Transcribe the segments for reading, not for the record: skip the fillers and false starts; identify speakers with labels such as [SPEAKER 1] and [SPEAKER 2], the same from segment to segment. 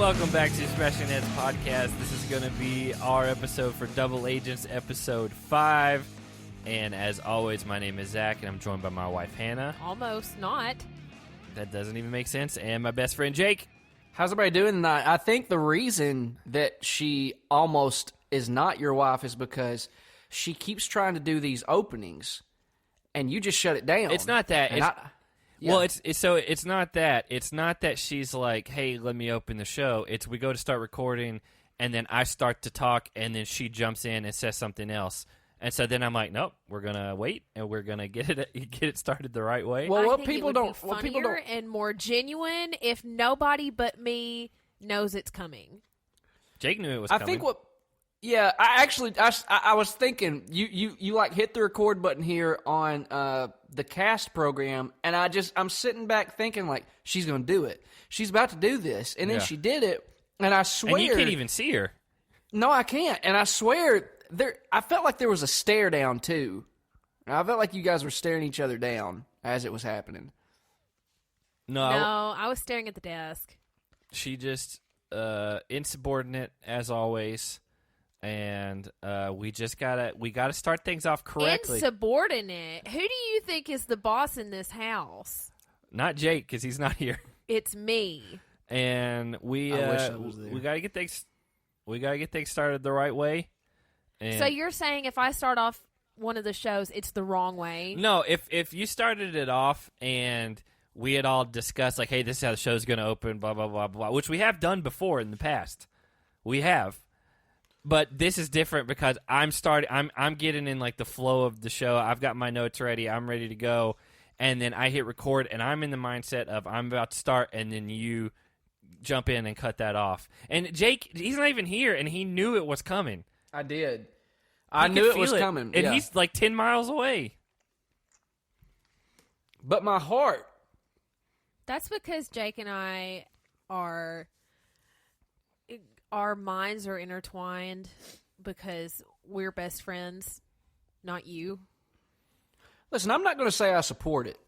[SPEAKER 1] welcome back to Smashing Heads Podcast. This is going to be our episode for Double Agents, episode 5. And as always, my name is Zach, and I'm joined by my wife, Hannah.
[SPEAKER 2] Almost not.
[SPEAKER 1] That doesn't even make sense. And my best friend, Jake.
[SPEAKER 3] How's everybody doing tonight? I think the reason that she almost is not your wife is because she keeps trying to do these openings, and you just shut it down.
[SPEAKER 1] It's not that.
[SPEAKER 3] Yeah.
[SPEAKER 1] Well, it's not that. It's not that she's like, hey, let me open the show. It's we go to start recording, and then I start to talk, and then she jumps in and says something else. And so then I'm like, nope, we're gonna wait, and we're gonna get it started the right way.
[SPEAKER 3] Well,
[SPEAKER 2] I think it would be funnier and more genuine if nobody but me knows it's coming.
[SPEAKER 1] Jake knew it was coming.
[SPEAKER 3] I was thinking you like hit the record button here on the cast program, and I'm sitting back thinking like she's gonna do it. She's about to do this, and then she did it, and I swear,
[SPEAKER 1] and you can't even see her.
[SPEAKER 3] No, I can't, and I swear. I felt like there was a stare down, too. I felt like you guys were staring each other down as it was happening.
[SPEAKER 1] No,
[SPEAKER 2] I was staring at the desk.
[SPEAKER 1] She just insubordinate, as always, and we gotta start things off correctly.
[SPEAKER 2] Insubordinate? Who do you think is the boss in this house?
[SPEAKER 1] Not Jake, because he's not here.
[SPEAKER 2] It's me.
[SPEAKER 1] And we gotta get things started the right way. And
[SPEAKER 2] so you're saying if I start off one of the shows, it's the wrong way?
[SPEAKER 1] No, if you started it off and we had all discussed, like, hey, this is how the show's going to open, blah, blah, blah, blah, which we have done before in the past. We have. But this is different because I'm getting in, like, the flow of the show. I've got my notes ready. I'm ready to go. And then I hit record, and I'm in the mindset of I'm about to start, and then you jump in and cut that off. And Jake, he's not even here, and he knew it was coming.
[SPEAKER 3] I did. I knew it was coming.
[SPEAKER 1] And he's like 10 miles away.
[SPEAKER 3] But my heart.
[SPEAKER 2] That's because Jake and I our minds are intertwined because we're best friends, not you.
[SPEAKER 3] Listen, I'm not going to say I support it.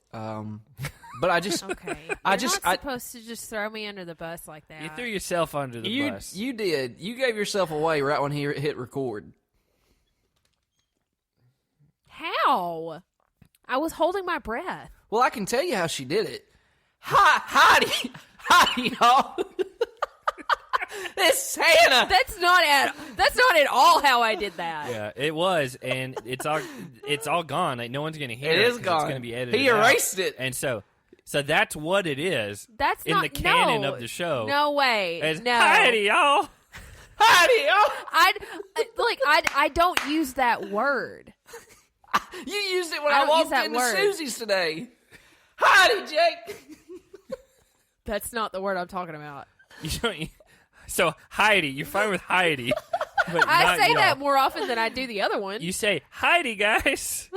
[SPEAKER 3] But I just
[SPEAKER 2] okay. You're not supposed to just throw me under the bus like that.
[SPEAKER 1] You threw yourself under the bus.
[SPEAKER 3] You did. You gave yourself away right when he hit record.
[SPEAKER 2] How? I was holding my breath.
[SPEAKER 3] Well, I can tell you how she did it. Heidi, y'all. It's Hannah.
[SPEAKER 2] That's not at all how I did that.
[SPEAKER 1] Yeah, it was, and it's all gone. Like no one's gonna hear it.
[SPEAKER 3] It is gone.
[SPEAKER 1] It's gonna be edited.
[SPEAKER 3] He erased it,
[SPEAKER 1] and so that's what it is.
[SPEAKER 2] That's
[SPEAKER 1] in the canon of the show.
[SPEAKER 2] No way. No.
[SPEAKER 1] Heidi, y'all.
[SPEAKER 3] Heidi, y'all.
[SPEAKER 2] I don't use that word.
[SPEAKER 3] You used it when I walked into Susie's today. Heidi, Jake.
[SPEAKER 2] That's not the word I'm talking about.
[SPEAKER 1] So Heidi, you're fine with Heidi. But
[SPEAKER 2] I say
[SPEAKER 1] y'all.
[SPEAKER 2] That more often than I do the other one.
[SPEAKER 1] You say, Heidi, guys.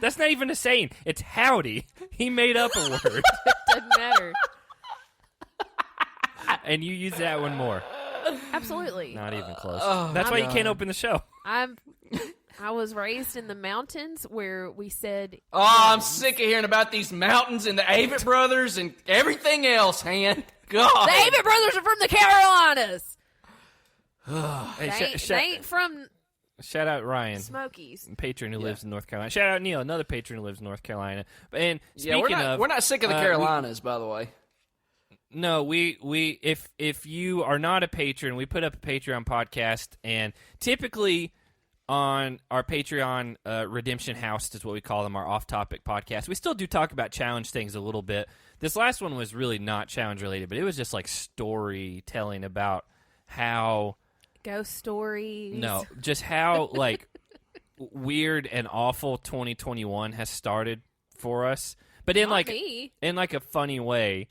[SPEAKER 1] That's not even a saying. It's howdy. He made up a word.
[SPEAKER 2] It doesn't matter.
[SPEAKER 1] And you use that one more.
[SPEAKER 2] Absolutely.
[SPEAKER 1] Not even close. That's why you can't open the show.
[SPEAKER 2] I was raised in the mountains where we said...
[SPEAKER 3] Oh, I'm sick of hearing about these mountains and the Avett brothers and everything else, Han. God.
[SPEAKER 2] The Avett brothers are from the Carolinas.
[SPEAKER 1] Hey,
[SPEAKER 2] they ain't from...
[SPEAKER 1] Shout out Ryan.
[SPEAKER 2] Smokies.
[SPEAKER 1] Patron who lives in North Carolina. Shout out Neil, another patron who lives in North Carolina. And speaking
[SPEAKER 3] we're not sick of the Carolinas, by the way.
[SPEAKER 1] No, if you are not a patron, we put up a Patreon podcast, and typically on our Patreon Redemption House is what we call them, our off-topic podcast. We still do talk about challenge things a little bit. This last one was really not challenge related, but it was just like storytelling about how
[SPEAKER 2] ghost stories.
[SPEAKER 1] No, just how like weird and awful 2021 has started for us, but in like a funny way.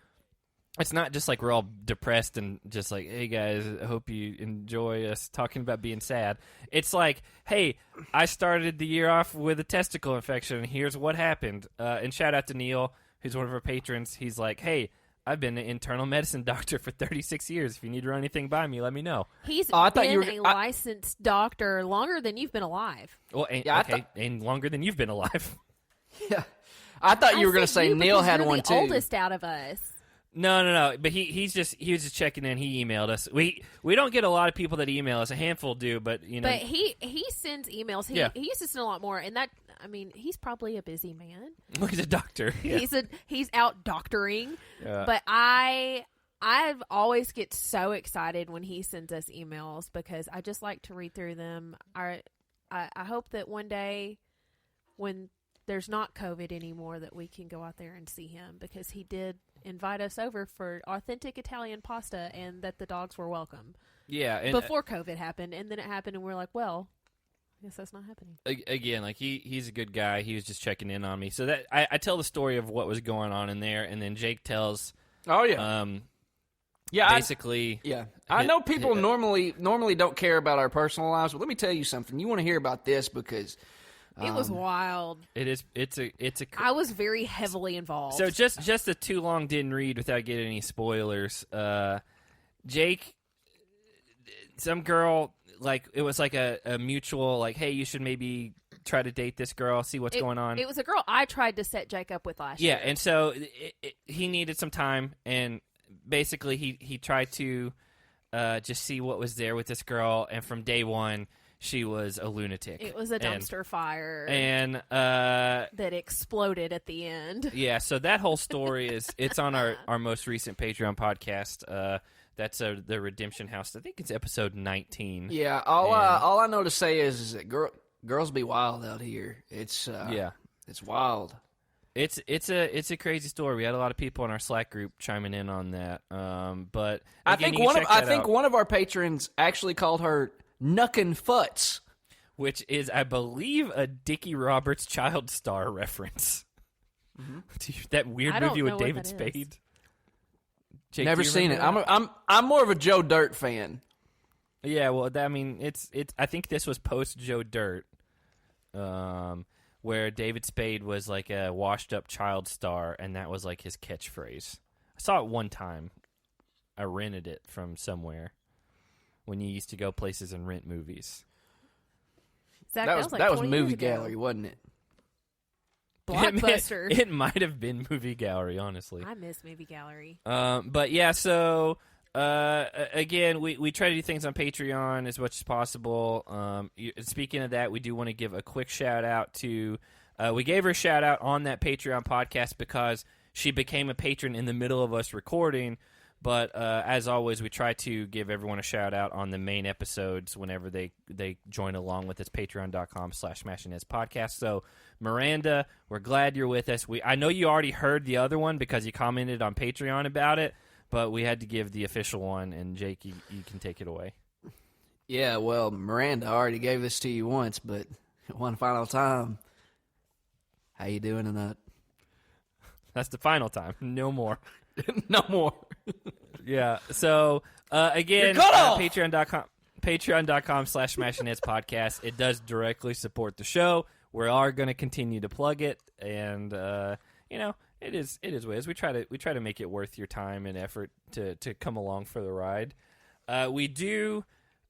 [SPEAKER 1] It's not just like we're all depressed and just like, hey guys, I hope you enjoy us talking about being sad. It's like, hey, I started the year off with a testicle infection, and here's what happened. And shout out to Neil, who's one of our patrons. He's like, hey, I've been an internal medicine doctor for 36 years. If you need to run anything by me, let me know.
[SPEAKER 2] He's been a licensed doctor longer than you've been alive.
[SPEAKER 1] Well, and longer than you've been alive.
[SPEAKER 3] Yeah. I thought you were going to say Neil had one too.
[SPEAKER 2] You're the oldest out of us.
[SPEAKER 1] No. But he was just checking in. He emailed us. We don't get a lot of people that email us. A handful do, but
[SPEAKER 2] But he sends emails. He used to send a lot more, and that he's probably a busy man.
[SPEAKER 1] Well, he's a doctor. Yeah.
[SPEAKER 2] He's out doctoring.
[SPEAKER 1] Yeah.
[SPEAKER 2] But I've always get so excited when he sends us emails because I just like to read through them. I hope that one day when there's not COVID anymore that we can go out there and see him because he did invite us over for authentic Italian pasta and that the dogs were welcome.
[SPEAKER 1] Yeah. And,
[SPEAKER 2] before COVID happened, and then it happened and we're like, well, I guess that's not happening.
[SPEAKER 1] Again, like he's a good guy. He was just checking in on me. So that I tell the story of what was going on in there, and then Jake tells.
[SPEAKER 3] Oh yeah.
[SPEAKER 1] Basically.
[SPEAKER 3] I know people normally don't care about our personal lives, but let me tell you something. You want to hear about this because
[SPEAKER 2] it was wild.
[SPEAKER 1] It is. It's a.
[SPEAKER 2] I was very heavily involved.
[SPEAKER 1] So just a too long didn't read without getting any spoilers. Jake, some girl, like it was like a mutual, like, hey, you should maybe try to date this girl, see what's going on.
[SPEAKER 2] It was a girl I tried to set Jake up with last year.
[SPEAKER 1] Yeah, and so he needed some time, and basically he tried to just see what was there with this girl, and from day one, she was a lunatic.
[SPEAKER 2] It was a dumpster fire.
[SPEAKER 1] And
[SPEAKER 2] that exploded at the end.
[SPEAKER 1] Yeah, so that whole story it's on our most recent Patreon podcast. That's the Redemption House. I think it's episode 19.
[SPEAKER 3] Yeah, all I know to say is that girls be wild out here. It's it's wild.
[SPEAKER 1] It's a crazy story. We had a lot of people in our Slack group chiming in on that. But again,
[SPEAKER 3] I think one of our patrons actually called her Knuckin' Futs,
[SPEAKER 1] which is, I believe, a Dickie Roberts Child Star reference. Mm-hmm. That weird movie with David Spade. Jake,
[SPEAKER 3] never seen it. I'm more of a Joe Dirt fan.
[SPEAKER 1] Yeah, well, it's. I think this was post Joe Dirt, where David Spade was like a washed-up child star, and that was like his catchphrase. I saw it one time. I rented it from somewhere when you used to go places and rent movies.
[SPEAKER 2] Zach,
[SPEAKER 3] that was Movie Gallery, wasn't it?
[SPEAKER 2] Blockbuster.
[SPEAKER 1] It might have been Movie Gallery, honestly.
[SPEAKER 2] I miss Movie Gallery.
[SPEAKER 1] But yeah, so again, we try to do things on Patreon as much as possible. Speaking of that, we do want to give a quick shout out to. We gave her a shout out on that Patreon podcast because she became a patron in the middle of us recording. But as always, we try to give everyone a shout out on the main episodes whenever they join along with us. Patreon.com/SmashingHeads podcast. So Miranda, we're glad you're with us. I know you already heard the other one because you commented on Patreon about it, but we had to give the official one. And Jake, you can take it away.
[SPEAKER 3] Yeah, well, Miranda, I already gave this to you once, but one final time. How you doing tonight?
[SPEAKER 1] That's the final time. No more.
[SPEAKER 3] No more.
[SPEAKER 1] Yeah. So again, patreon.com/SmashingHeads podcast. It does directly support the show. We are going to continue to plug it, and it is what it is. We try to make it worth your time and effort to come along for the ride. We do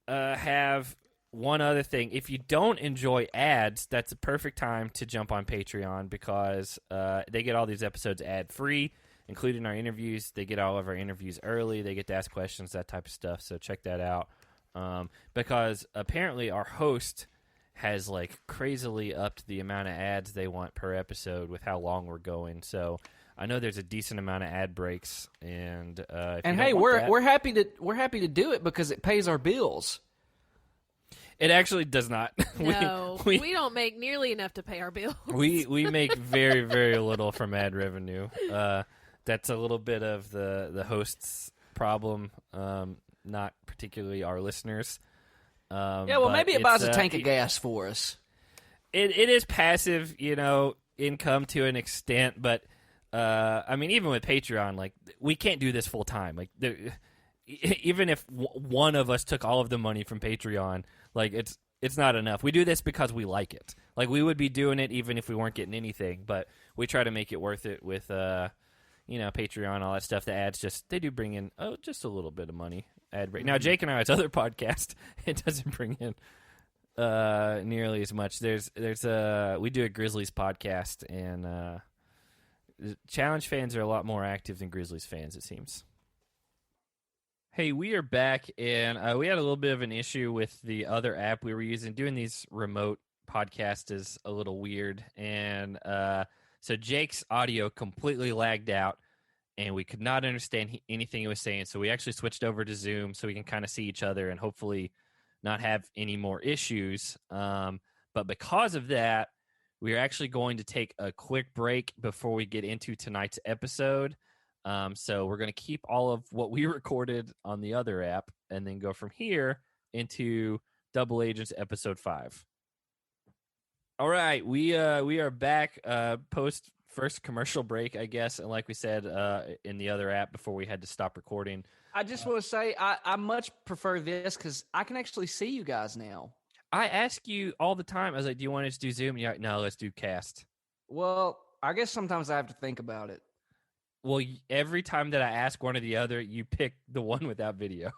[SPEAKER 1] have one other thing. If you don't enjoy ads, that's a perfect time to jump on Patreon because they get all these episodes ad free, including our interviews. They get all of our interviews early. They get to ask questions, that type of stuff. So check that out. Because apparently our host has like crazily upped the amount of ads they want per episode with how long we're going. So I know there's a decent amount of ad breaks, and
[SPEAKER 3] hey, we're happy to do it because it pays our bills.
[SPEAKER 1] It actually does not.
[SPEAKER 2] No, we don't make nearly enough to pay our bills.
[SPEAKER 1] We make very, very little from ad revenue. That's a little bit of the host's problem, not particularly our listeners.
[SPEAKER 3] Maybe it buys a tank of gas for us.
[SPEAKER 1] It is passive, income to an extent, but even with Patreon, like we can't do this full time. Like even if one of us took all of the money from Patreon, like it's not enough. We do this because we like it. Like we would be doing it even if we weren't getting anything, but we try to make it worth it with Patreon, all that stuff. The ads they do bring in just a little bit of money ad break. Now Jake and I's other podcast, it doesn't bring in nearly as much. We do a Grizzlies podcast, and Challenge fans are a lot more active than Grizzlies fans, it seems. Hey, we are back, and we had a little bit of an issue with the other app we were using. Doing these remote podcasts is a little weird, and so Jake's audio completely lagged out, and we could not understand anything he was saying, so we actually switched over to Zoom so we can kind of see each other and hopefully not have any more issues. But because of that, we are actually going to take a quick break before we get into tonight's episode. So we're going to keep all of what we recorded on the other app and then go from here into Double Agents episode 5. All right, we are back post first commercial break, I guess, and like we said in the other app before we had to stop recording.
[SPEAKER 3] I just want to say I much prefer this because I can actually see you guys now.
[SPEAKER 1] I ask you all the time. I was like, "Do you want us to do Zoom?" And you're like, "No, let's do Cast."
[SPEAKER 3] Well, I guess sometimes I have to think about it.
[SPEAKER 1] Well, every time that I ask one or the other, you pick the one without video.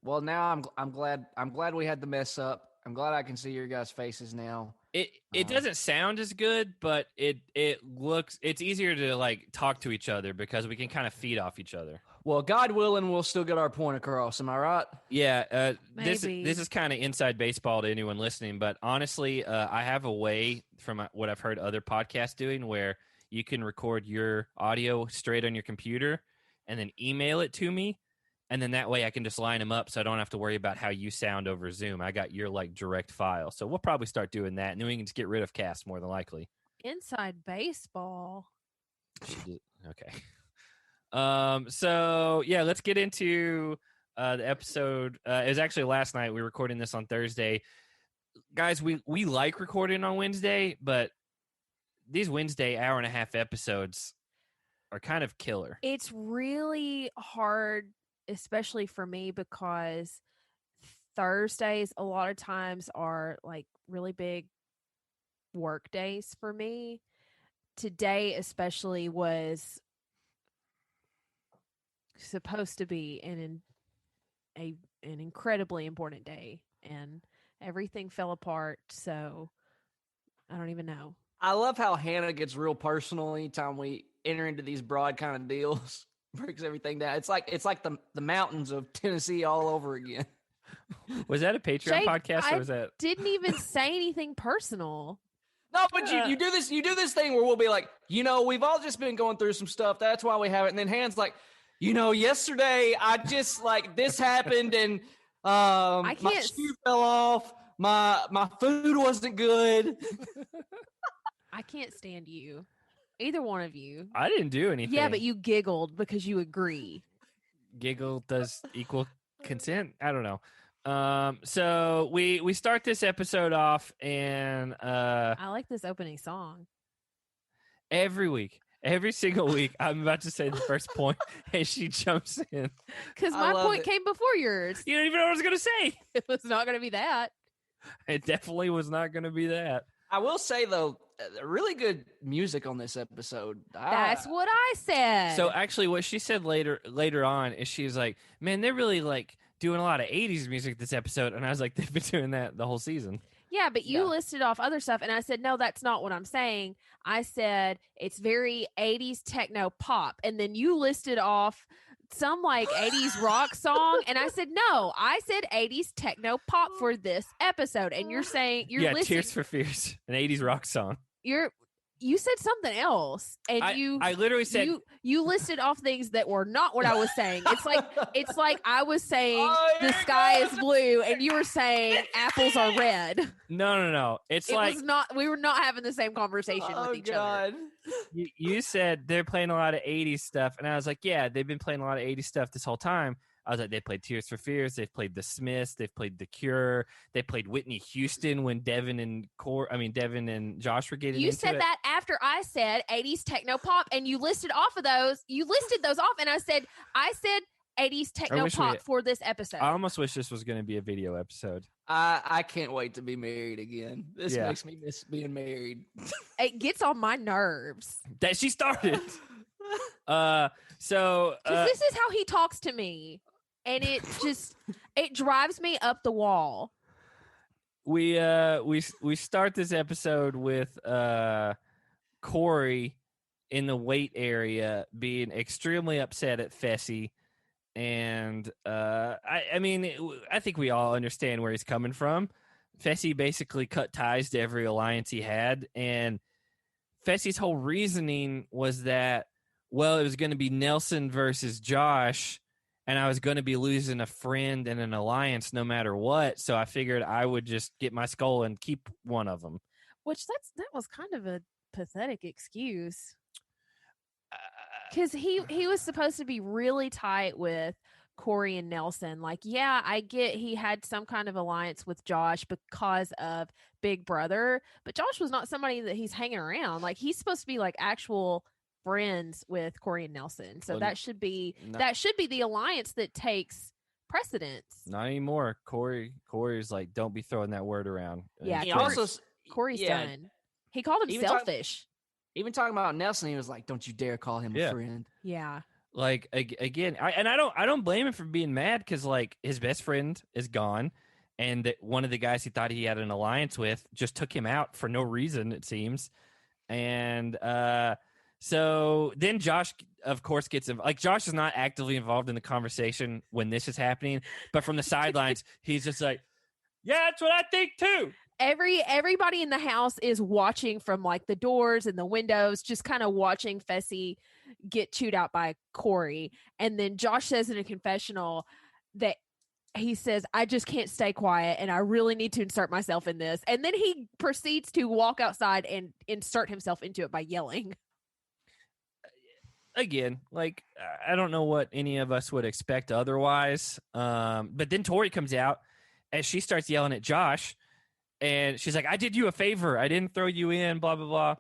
[SPEAKER 3] Well, now I'm glad we had the mess up. I'm glad I can see your guys' faces now.
[SPEAKER 1] It doesn't sound as good, but it's easier to like talk to each other because we can kind of feed off each other.
[SPEAKER 3] Well, God willing, we'll still get our point across. Am I right?
[SPEAKER 1] Yeah. This
[SPEAKER 2] Maybe.
[SPEAKER 1] is kind of inside baseball to anyone listening, but honestly, I have a way from what I've heard other podcasts doing where you can record your audio straight on your computer and then email it to me. And then that way I can just line them up so I don't have to worry about how you sound over Zoom. I got your like direct file. So we'll probably start doing that. And then we can just get rid of Cast more than likely.
[SPEAKER 2] Inside baseball.
[SPEAKER 1] Okay. So yeah, let's get into the episode. It was actually last night. We were recording this on Thursday. Guys, we like recording on Wednesday, but these Wednesday hour-and-a-half episodes are kind of killer.
[SPEAKER 2] It's really hard, especially for me, because Thursdays a lot of times are like really big work days for me. Today especially was supposed to be an incredibly important day, and everything fell apart, so I don't even know.
[SPEAKER 3] I love how Hannah gets real personal anytime we enter into these broad kind of deals. Breaks everything down. It's like the mountains of Tennessee all over again.
[SPEAKER 1] Was that a Patreon
[SPEAKER 2] Jake,
[SPEAKER 1] podcast or was that?
[SPEAKER 2] Didn't even say anything personal.
[SPEAKER 3] No, but you do this thing where we'll be like, we've all just been going through some stuff. That's why we have it. And then Hannah's like, yesterday I just like this happened and my shoe fell off. My food wasn't good.
[SPEAKER 2] I can't stand you. Either one of you.
[SPEAKER 1] I didn't do anything.
[SPEAKER 2] Yeah, but you giggled because you agree.
[SPEAKER 1] Giggle does equal consent? I don't know. So we start this episode off, and
[SPEAKER 2] I like this opening song.
[SPEAKER 1] Every single week, I'm about to say the first point, and she jumps in.
[SPEAKER 2] Because my point came before yours.
[SPEAKER 1] You don't even know what I was going to say.
[SPEAKER 2] It was not going to be that.
[SPEAKER 1] It definitely was not going to be that.
[SPEAKER 3] I will say, though, really good music on this episode.
[SPEAKER 2] That's what I said.
[SPEAKER 1] So actually what she said later on is she was like, man, they're really like doing a lot of 80s music this episode. And I was like, they've been doing that the whole season.
[SPEAKER 2] Yeah, but you listed off other stuff, and I said, no, that's not what I'm saying. I said it's very 80s techno pop, and then you listed off some like 80s rock song, and I said, no, I said 80s techno pop for this episode, and you're saying you're listening.
[SPEAKER 1] Tears for Fears, an 80s rock song.
[SPEAKER 2] You said something else, and
[SPEAKER 1] I literally said
[SPEAKER 2] you listed off things that were not what I was saying. It's like I was saying the sky is blue, and you were saying apples are red.
[SPEAKER 1] No.
[SPEAKER 2] We were not having the same conversation with each other.
[SPEAKER 1] You said they're playing a lot of 80s stuff, and I was like, yeah, they've been playing a lot of 80s stuff this whole time. I was like, they played Tears for Fears, they've played The Smiths, they've played The Cure, they played Whitney Houston when Devin and Josh were getting into it.
[SPEAKER 2] You said that after I said 80s techno pop, and you listed off of those. You listed those off, and I said 80s techno pop for this episode.
[SPEAKER 1] I almost wish this was going to be a video episode.
[SPEAKER 3] I can't wait to be married again. This makes me miss being married.
[SPEAKER 2] It gets on my nerves.
[SPEAKER 1] That she started. So
[SPEAKER 2] this is how he talks to me. And it drives me up the wall.
[SPEAKER 1] We start this episode with Corey in the weight area being extremely upset at Fessy. And I mean, I think we all understand where he's coming from. Fessy basically cut ties to every alliance he had. And Fessy's whole reasoning was that, well, it was going to be Nelson versus Josh, and I was going to be losing a friend and an alliance no matter what. So I figured I would just get my skull and keep one of them.
[SPEAKER 2] Which that was kind of a pathetic excuse. Because he was supposed to be really tight with Cory and Nelson. Like, yeah, I get he had some kind of alliance with Josh because of Big Brother, but Josh was not somebody that he's hanging around. Like, he's supposed to be like actual friends with Cory and Nelson. So that should be the alliance that takes precedence.
[SPEAKER 1] Not anymore. Cory's like, don't be throwing that word around.
[SPEAKER 2] Yeah, Cory's done. He called him selfish.
[SPEAKER 3] Even talking about Nelson, he was like, "Don't you dare call him a friend."
[SPEAKER 2] Yeah.
[SPEAKER 1] Like again, I don't blame him for being mad because like his best friend is gone, and one of the guys he thought he had an alliance with just took him out for no reason, it seems, and so then Josh, of course, gets involved. Like Josh is not actively involved in the conversation when this is happening, but from the sidelines, he's just like, "Yeah, that's what I think too."
[SPEAKER 2] Everybody in the house is watching from like the doors and the windows, just kind of watching Fessy get chewed out by Cory. And then Josh says in a confessional that he says, "I just can't stay quiet and I really need to insert myself in this." And then he proceeds to walk outside and insert himself into it by yelling.
[SPEAKER 1] Again, like, I don't know what any of us would expect otherwise. But then Tori comes out as she starts yelling at Josh. And she's like, "I did you a favor. I didn't throw you in, blah, blah, blah."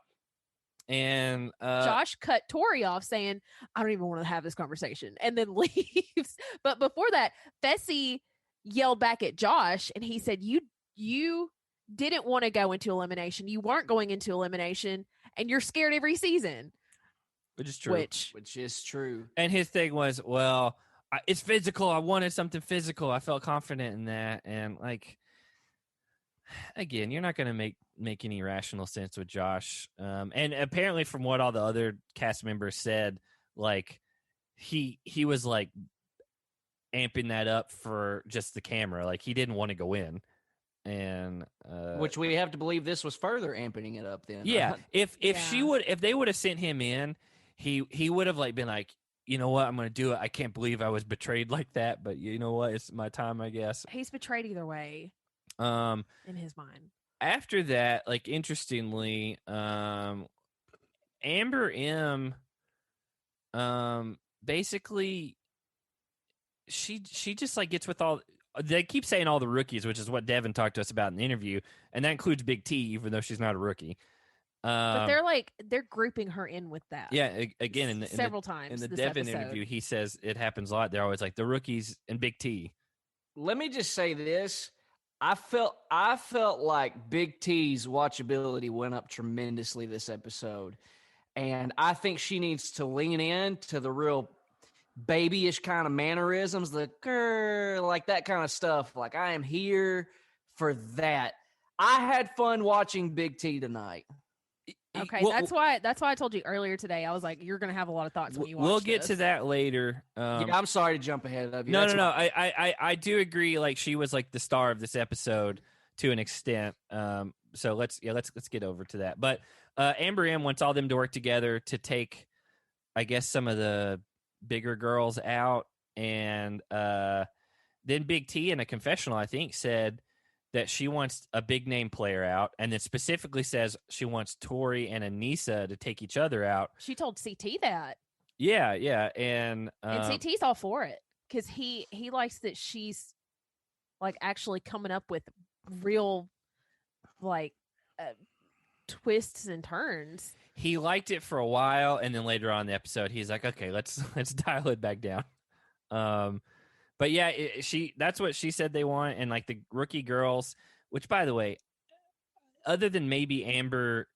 [SPEAKER 1] And
[SPEAKER 2] Josh cut Tori off saying, "I don't even want to have this conversation," and then leaves. But before that, Fessy yelled back at Josh and he said, You didn't want to go into elimination. You weren't going into elimination and you're scared every season.
[SPEAKER 1] Which is true.
[SPEAKER 3] Which is true.
[SPEAKER 1] And his thing was, well, it's physical. I wanted something physical. I felt confident in that. And like, again, you're not going to make any rational sense with Josh. And apparently from what all the other cast members said, like he was like amping that up for just the camera. Like he didn't want to go in. And
[SPEAKER 3] which we have to believe this was further amping it up then.
[SPEAKER 1] Yeah. If they would have sent him in, he would have like been like, "You know what? I'm going to do it. I can't believe I was betrayed like that, but you know what? It's my time, I guess."
[SPEAKER 2] He's betrayed either way. In his mind.
[SPEAKER 1] After that, like interestingly, Amber M, basically, she just like gets with all. They keep saying all the rookies, which is what Devin talked to us about in the interview, and that includes Big T, even though she's not a rookie.
[SPEAKER 2] But they're grouping her in with that.
[SPEAKER 1] Yeah, again,
[SPEAKER 2] several times
[SPEAKER 1] in the
[SPEAKER 2] this
[SPEAKER 1] Devin
[SPEAKER 2] episode.
[SPEAKER 1] interview, he says it happens a lot. They're always like the rookies and Big T.
[SPEAKER 3] Let me just say this. I felt like Big T's watchability went up tremendously this episode. And I think she needs to lean in to the real babyish kind of mannerisms, the grr, like that kind of stuff. Like, I am here for that. I had fun watching Big T tonight.
[SPEAKER 2] Okay, that's why I told you earlier today. I was like, you're going to have a lot of thoughts when you watch
[SPEAKER 1] We'll get
[SPEAKER 2] this.
[SPEAKER 1] to that later.
[SPEAKER 3] Yeah, I'm sorry to jump ahead of you.
[SPEAKER 1] No. I do agree. Like, she was like the star of this episode to an extent. So let's get over to that. But Amber M wants all them to work together to take, I guess, some of the bigger girls out. And then Big T in a confessional, I think, said that she wants a big name player out, and then specifically says she wants Tori and Anissa to take each other out.
[SPEAKER 2] She told CT that.
[SPEAKER 1] Yeah, and
[SPEAKER 2] CT's all for it because he likes that she's like actually coming up with real like twists and turns.
[SPEAKER 1] He liked it for a while, and then later on in the episode, he's like, "Okay, let's dial it back down." But yeah, that's what she said they want, and like the rookie girls, which by the way, other than maybe Amber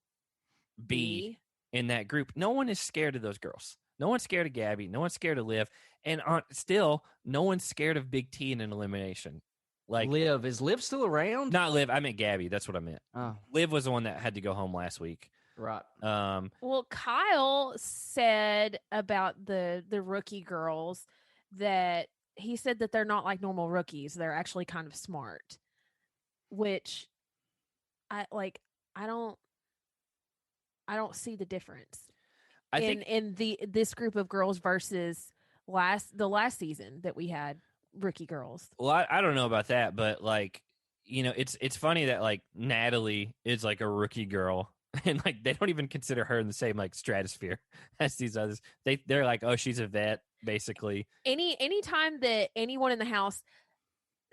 [SPEAKER 1] B in that group, no one is scared of those girls. No one's scared of Gabby. No one's scared of Liv, and still, no one's scared of Big T in an elimination. Like
[SPEAKER 3] Liv, is Liv still around?
[SPEAKER 1] Not Liv. I meant Gabby. That's what I meant.
[SPEAKER 3] Oh.
[SPEAKER 1] Liv was the one that had to go home last week.
[SPEAKER 3] Right.
[SPEAKER 2] Well, Kyle said about the rookie girls that he said that they're not like normal rookies. They're actually kind of smart, which I like. I don't see the difference in this group of girls versus the last season that we had rookie girls.
[SPEAKER 1] Well, I don't know about that, but like, it's funny that like Natalie is like a rookie girl, and like they don't even consider her in the same like stratosphere as these others. They're like, oh, she's a vet, basically.
[SPEAKER 2] Any time that anyone in the house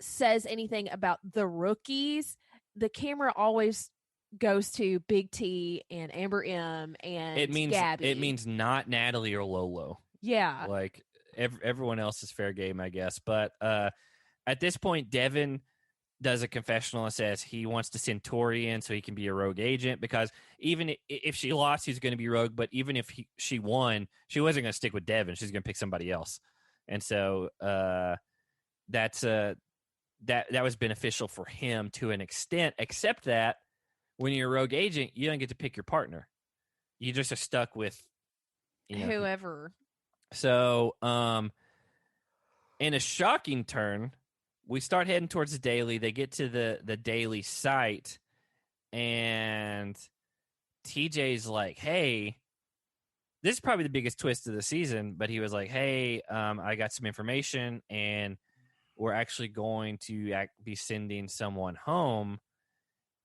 [SPEAKER 2] says anything about the rookies, the camera always goes to Big T and Amber M and Gabby.
[SPEAKER 1] It means not Natalie or Lolo.
[SPEAKER 2] Yeah,
[SPEAKER 1] like everyone else is fair game, I guess. But at this point, Devin does a confessional and says he wants to send Tori in so he can be a rogue agent, because even if she lost, he's going to be rogue. But even if she won, she wasn't going to stick with Devin. She's going to pick somebody else. And so that was beneficial for him to an extent, except that when you're a rogue agent, you don't get to pick your partner. You just are stuck with
[SPEAKER 2] whoever.
[SPEAKER 1] So in a shocking turn, we start heading towards the daily. They get to the daily site, and TJ's like, hey, this is probably the biggest twist of the season, but he was like, hey, I got some information, and we're actually going to be sending someone home,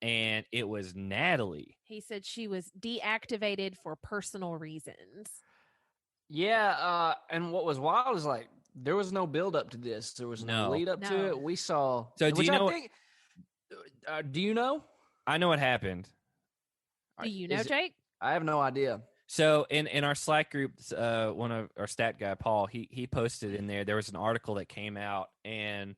[SPEAKER 1] and it was Natalie.
[SPEAKER 2] He said she was deactivated for personal reasons.
[SPEAKER 3] Yeah, and what was wild is like, there was no build up to this. There was no lead up to it. We saw.
[SPEAKER 1] So do you know?
[SPEAKER 3] Do you know?
[SPEAKER 1] I know what happened.
[SPEAKER 2] Do you know, Jake?
[SPEAKER 3] I have no idea.
[SPEAKER 1] So in our Slack group, one of our stat guy, Paul, he posted in there. There was an article that came out, and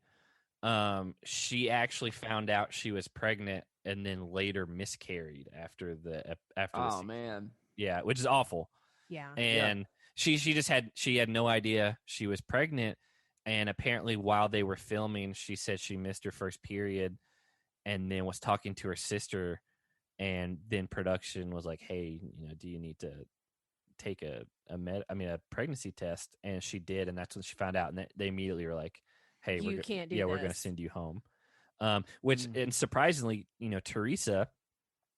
[SPEAKER 1] she actually found out she was pregnant, and then later miscarried after the.
[SPEAKER 3] Oh man.
[SPEAKER 1] Yeah, which is awful.
[SPEAKER 2] Yeah.
[SPEAKER 1] And she had no idea she was pregnant, and apparently while they were filming, she said she missed her first period, and then was talking to her sister, and then production was like, "Hey, do you need to take a pregnancy test?" And she did, and that's when she found out, and they immediately were like, "Hey, we're going to send you home." And surprisingly, Teresa,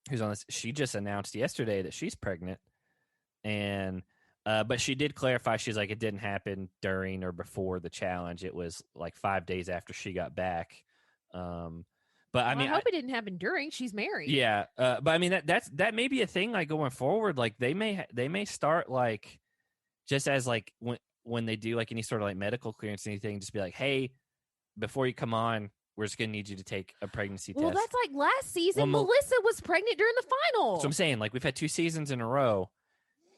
[SPEAKER 1] who's on this, she just announced yesterday that she's pregnant, and. But she did clarify, she's like, it didn't happen during or before the challenge. It was like 5 days after she got back. But I mean,
[SPEAKER 2] I hope it didn't happen during. She's married.
[SPEAKER 1] Yeah. But I mean, that may be a thing like going forward. Like they may start like just as like when they do like any sort of like medical clearance or anything, just be like, hey, before you come on, we're just going to need you to take a pregnancy test.
[SPEAKER 2] Well, that's like last season. Melissa was pregnant during the final.
[SPEAKER 1] So I'm saying, like, we've had 2 seasons in a row.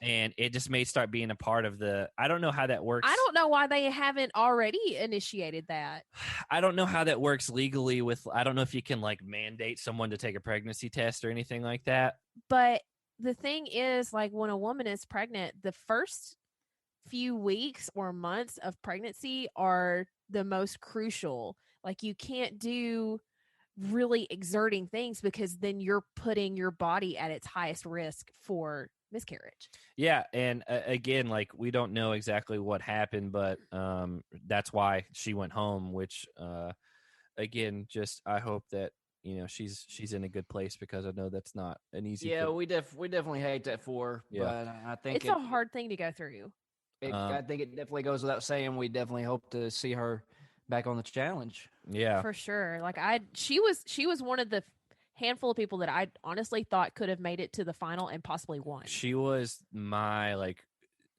[SPEAKER 1] And it just may start being a part of I don't know how that works.
[SPEAKER 2] I don't know why they haven't already initiated that.
[SPEAKER 1] I don't know how that works legally I don't know if you can like mandate someone to take a pregnancy test or anything like that.
[SPEAKER 2] But the thing is, like, when a woman is pregnant, the first few weeks or months of pregnancy are the most crucial. Like, you can't do really exerting things because then you're putting your body at its highest risk for miscarriage.
[SPEAKER 1] Yeah, and again, like, we don't know exactly what happened, but that's why she went home, which again, just I hope that she's in a good place, because I know that's not an easy thing.
[SPEAKER 3] We definitely hate that for her, but I think
[SPEAKER 2] it's a hard thing to go through.
[SPEAKER 3] I think it definitely goes without saying, we definitely hope to see her back on the challenge.
[SPEAKER 1] Yeah,
[SPEAKER 2] for sure. Like, she was one of the handful of people that I honestly thought could have made it to the final and possibly won.
[SPEAKER 1] She was my, like,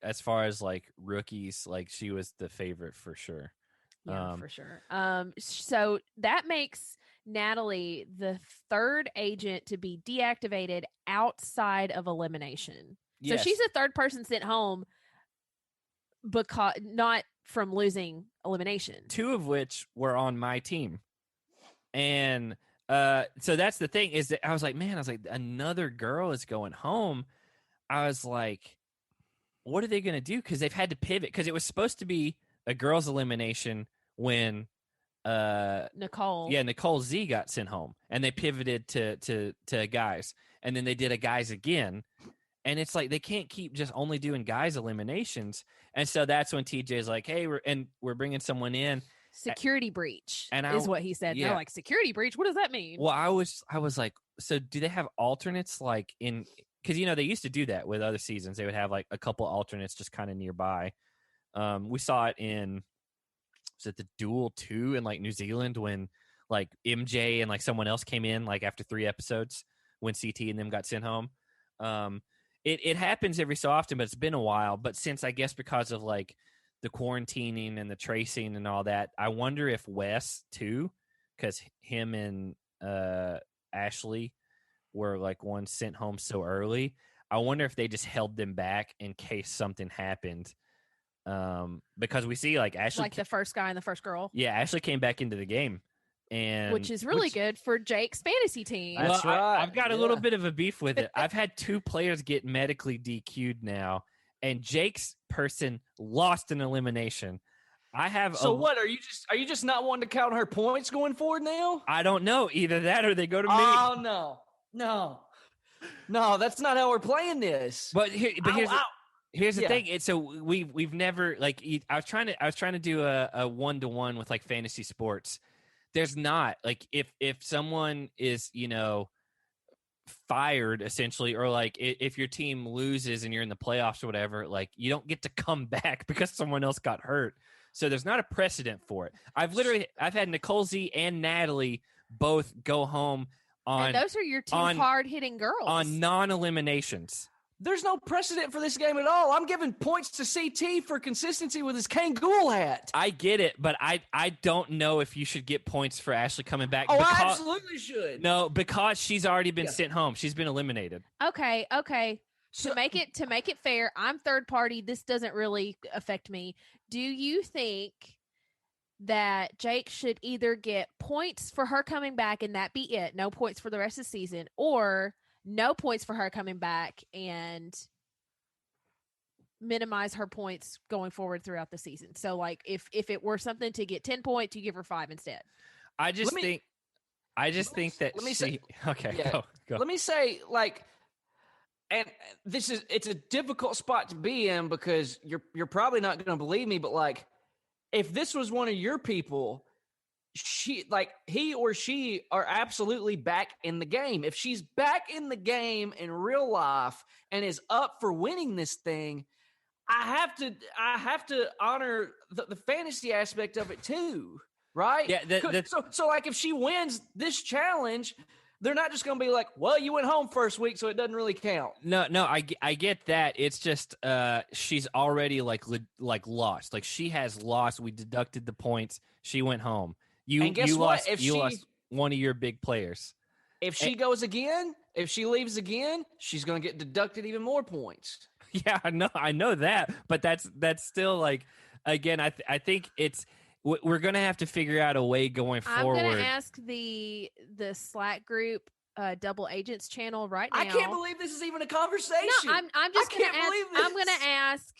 [SPEAKER 1] as far as like rookies, like, she was the favorite for sure.
[SPEAKER 2] Yeah, for sure. So that makes Natalie the third agent to be deactivated outside of elimination. Yes. So she's the third person sent home, because not from losing elimination. 2
[SPEAKER 1] of which were on my team. And so that's the thing, is that I was like, another girl is going home. I was like, what are they going to do? Because they've had to pivot, because it was supposed to be a girls' elimination when
[SPEAKER 2] Nicole.
[SPEAKER 1] Yeah, Nicole Z got sent home, and they pivoted to guys, and then they did a guys again, and it's like they can't keep just only doing guys eliminations, and so that's when TJ's like, hey, we're bringing someone in.
[SPEAKER 2] Security breach
[SPEAKER 1] and
[SPEAKER 2] is what he said.
[SPEAKER 1] Yeah.
[SPEAKER 2] They're like, security breach? What does that mean?
[SPEAKER 1] Well, I was like, so do they have alternates like in? Because they used to do that with other seasons. They would have like a couple alternates just kind of nearby. We saw it in. Was it the Duel 2 in like New Zealand when like MJ and like someone else came in like after 3 episodes when CT and them got sent home. It happens every so often, but it's been a while. But since I guess because of like the quarantining and the tracing and all that, I wonder if Wes too, because him and Ashley were like one sent home so early. I wonder if they just held them back in case something happened. Because we see like Ashley,
[SPEAKER 2] like the first guy and the first girl.
[SPEAKER 1] Yeah, Ashley came back into the game, and
[SPEAKER 2] which is really good for Jake's fantasy team.
[SPEAKER 3] That's right.
[SPEAKER 1] I've got a little bit of a beef with it. I've had 2 players get medically DQ'd now, and Jake's person lost an elimination. I have.
[SPEAKER 3] So what are you just not wanting to count her points going forward now?
[SPEAKER 1] I don't know. Either that or they go to me.
[SPEAKER 3] Oh no, that's not how we're playing this.
[SPEAKER 1] But here's the thing. It's so we've never like I was trying to do a 1-to-1 with like fantasy sports. There's not like if someone is fired essentially, or like if your team loses and you're in the playoffs or whatever, like you don't get to come back because someone else got hurt. So there's not a precedent for it. I've had Nicole Z and Natalie both go home on.
[SPEAKER 2] And those are your 2 hard-hitting girls
[SPEAKER 1] on non-eliminations.
[SPEAKER 3] There's no precedent for this game at all. I'm giving points to CT for consistency with his Kangol hat.
[SPEAKER 1] I get it, but I don't know if you should get points for Ashley coming back.
[SPEAKER 3] I absolutely should.
[SPEAKER 1] No, because she's already been sent home. She's been eliminated.
[SPEAKER 2] Okay. So, to make it fair, I'm third party. This doesn't really affect me. Do you think that Jake should either get points for her coming back and that be it, no points for the rest of the season, or no points for her coming back and minimize her points going forward throughout the season? So like if it were something to get 10 points, you give her 5 instead.
[SPEAKER 1] I just think that go.
[SPEAKER 3] Let me say, like, and it's a difficult spot to be in because you're probably not going to believe me, but like if this was one of your people, he or she are absolutely back in the game. If she's back in the game in real life and is up for winning this thing, I have to honor the fantasy aspect of it too, right?
[SPEAKER 1] Yeah.
[SPEAKER 3] So like if she wins this challenge, they're not just going to be like, well, you went home first week, so it doesn't really count.
[SPEAKER 1] No, I get that. It's just she's already like lost. Like she has lost. We deducted the points. She went home. You lost one of your big players.
[SPEAKER 3] If she goes again, if she leaves again, she's going to get deducted even more points.
[SPEAKER 1] Yeah, I know that, but that's still like, again, I think it's we're going to have to figure out a way going forward.
[SPEAKER 2] I'm going to ask the Slack group Double Agents channel right now.
[SPEAKER 3] I can't believe this is even a conversation.
[SPEAKER 2] No, I'm just going to ask. I'm going to ask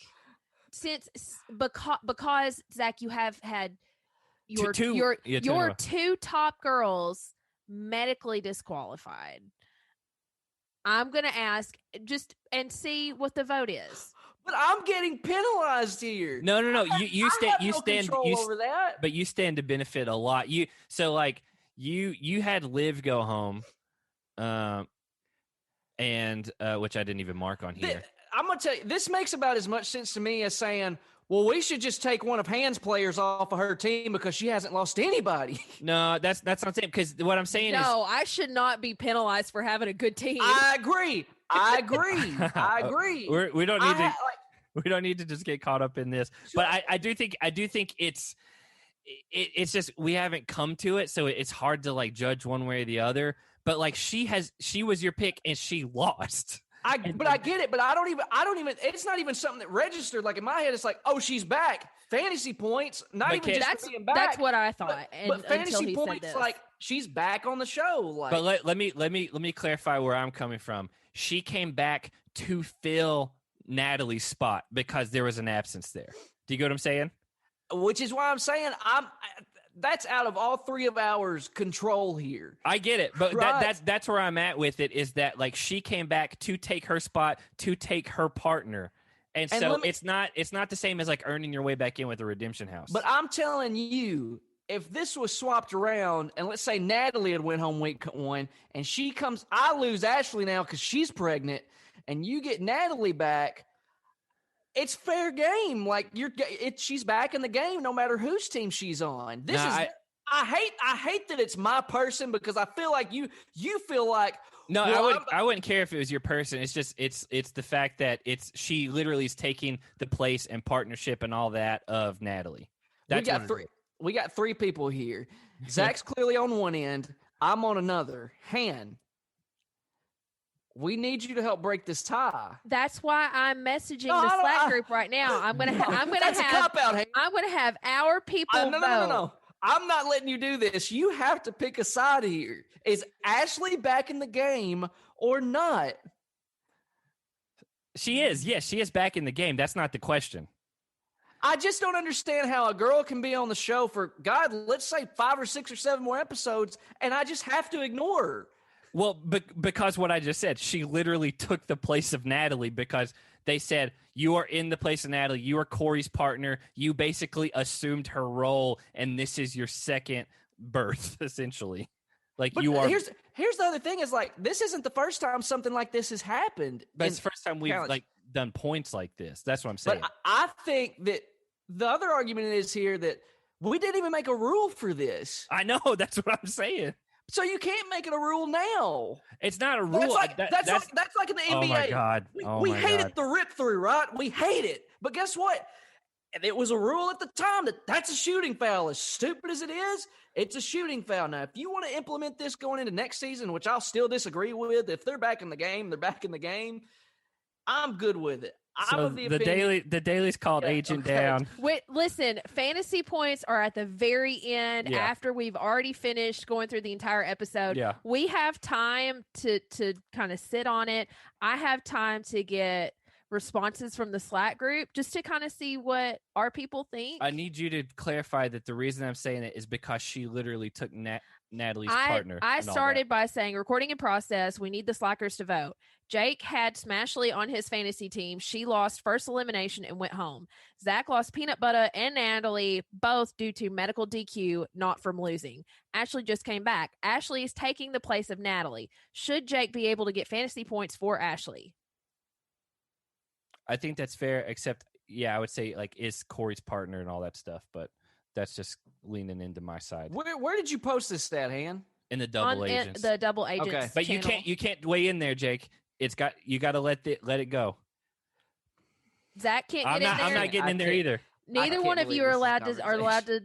[SPEAKER 2] because Zach, you have had your 2 top girls medically disqualified. I'm going to ask just and see what the vote is.
[SPEAKER 3] But I'm getting penalized here.
[SPEAKER 1] No. You stand
[SPEAKER 3] over that.
[SPEAKER 1] But you stand to benefit a lot. You had Liv go home, and which I didn't even mark on here.
[SPEAKER 3] I'm gonna tell you, this makes about as much sense to me as saying, well, we should just take one of Hans' players off of her team because she hasn't lost anybody.
[SPEAKER 1] No, that's not what I'm saying. Because what I'm saying is,
[SPEAKER 2] no, I should not be penalized for having a good team.
[SPEAKER 3] I agree.
[SPEAKER 1] We don't need to just get caught up in this. But I do think it's just we haven't come to it, so it's hard to like judge one way or the other. But like she was your pick and she lost.
[SPEAKER 3] I get it, but I don't even. It's not even something that registered. Like in my head, it's like, oh, she's back. Fantasy points, not even just being back.
[SPEAKER 2] That's what I thought.
[SPEAKER 3] But fantasy points, like she's back on the show. Like,
[SPEAKER 1] but let me clarify where I'm coming from. She came back to fill Natalie's spot because there was an absence there. Do you get what I'm saying?
[SPEAKER 3] Which is why I'm saying that's out of all three of ours control here.
[SPEAKER 1] I get it, but
[SPEAKER 3] Right.
[SPEAKER 1] that's where I'm at with it, is that like she came back to take her spot, to take her partner. And so it's not the same as like earning your way back in with a redemption house.
[SPEAKER 3] But I'm telling you, if this was swapped around, and let's say Natalie had went home week 1, and she comes, I lose Ashley now because she's pregnant, and you get Natalie back, it's fair game. Like she's back in the game no matter whose team she's on. I hate that it's my person, because I feel like you feel like.
[SPEAKER 1] No, I wouldn't care if it was your person. It's just it's the fact that she literally is taking the place and partnership and all that of Natalie.
[SPEAKER 3] We got three people here. Zach's clearly on one end. I'm on another. Han, we need you to help break this tie.
[SPEAKER 2] That's why I'm messaging the Slack group right now. I'm gonna have our people vote.
[SPEAKER 3] No. I'm not letting you do this. You have to pick a side here. Is Ashley back in the game or not?
[SPEAKER 1] She is. Yes, she is back in the game. That's not the question.
[SPEAKER 3] I just don't understand how a girl can be on the show for, God, let's say 5 or 6 or 7 more episodes, and I just have to ignore her.
[SPEAKER 1] Well, because what I just said, she literally took the place of Natalie, because they said, you are in the place of Natalie. You are Corey's partner. You basically assumed her role, and this is your second birth, essentially. Like, but you are.
[SPEAKER 3] Here's the other thing is, like, this isn't the first time something like this has happened.
[SPEAKER 1] But it's the first time we've like done points like this. That's what I'm saying.
[SPEAKER 3] But I think that the other argument is here that we didn't even make a rule for this.
[SPEAKER 1] I know. That's what I'm saying.
[SPEAKER 3] So you can't make it a rule now.
[SPEAKER 1] It's not a rule.
[SPEAKER 3] That's like in the NBA.
[SPEAKER 1] Oh my God.
[SPEAKER 3] We hated the rip through, right? We hate it. But guess what? It was a rule at the time that's a shooting foul. As stupid as it is, it's a shooting foul. Now, if you want to implement this going into next season, which I'll still disagree with, if they're back in the game, they're back in the game. I'm good with it.
[SPEAKER 1] So the Daily's called Agent Down.
[SPEAKER 2] Wait, listen, fantasy points are at the very end after we've already finished going through the entire episode.
[SPEAKER 1] Yeah.
[SPEAKER 2] We have time to kind of sit on it. I have time to get responses from the Slack group just to kind of see what our people think.
[SPEAKER 1] I need you to clarify that the reason I'm saying it is because she literally took Natalie's partner.
[SPEAKER 2] I started by saying recording in process. We need the Slackers to vote. Jake had Smashley on his fantasy team. She lost first elimination and went home. Zach lost Peanut Butter and Natalie, both due to medical DQ, not from losing. Ashley just came back. Ashley is taking the place of Natalie. Should Jake be able to get fantasy points for Ashley?
[SPEAKER 1] I think that's fair, except, I would say, like, is Corey's partner and all that stuff, but that's just leaning into my side.
[SPEAKER 3] Where did you post this stat, Han?
[SPEAKER 1] In the double agents.
[SPEAKER 2] The double agents.
[SPEAKER 3] Okay.
[SPEAKER 1] But
[SPEAKER 2] channel.
[SPEAKER 1] you can't weigh in there, Jake. You got to let it go.
[SPEAKER 2] Zach can't get in there.
[SPEAKER 1] I'm not getting in there either.
[SPEAKER 2] Neither one of you are allowed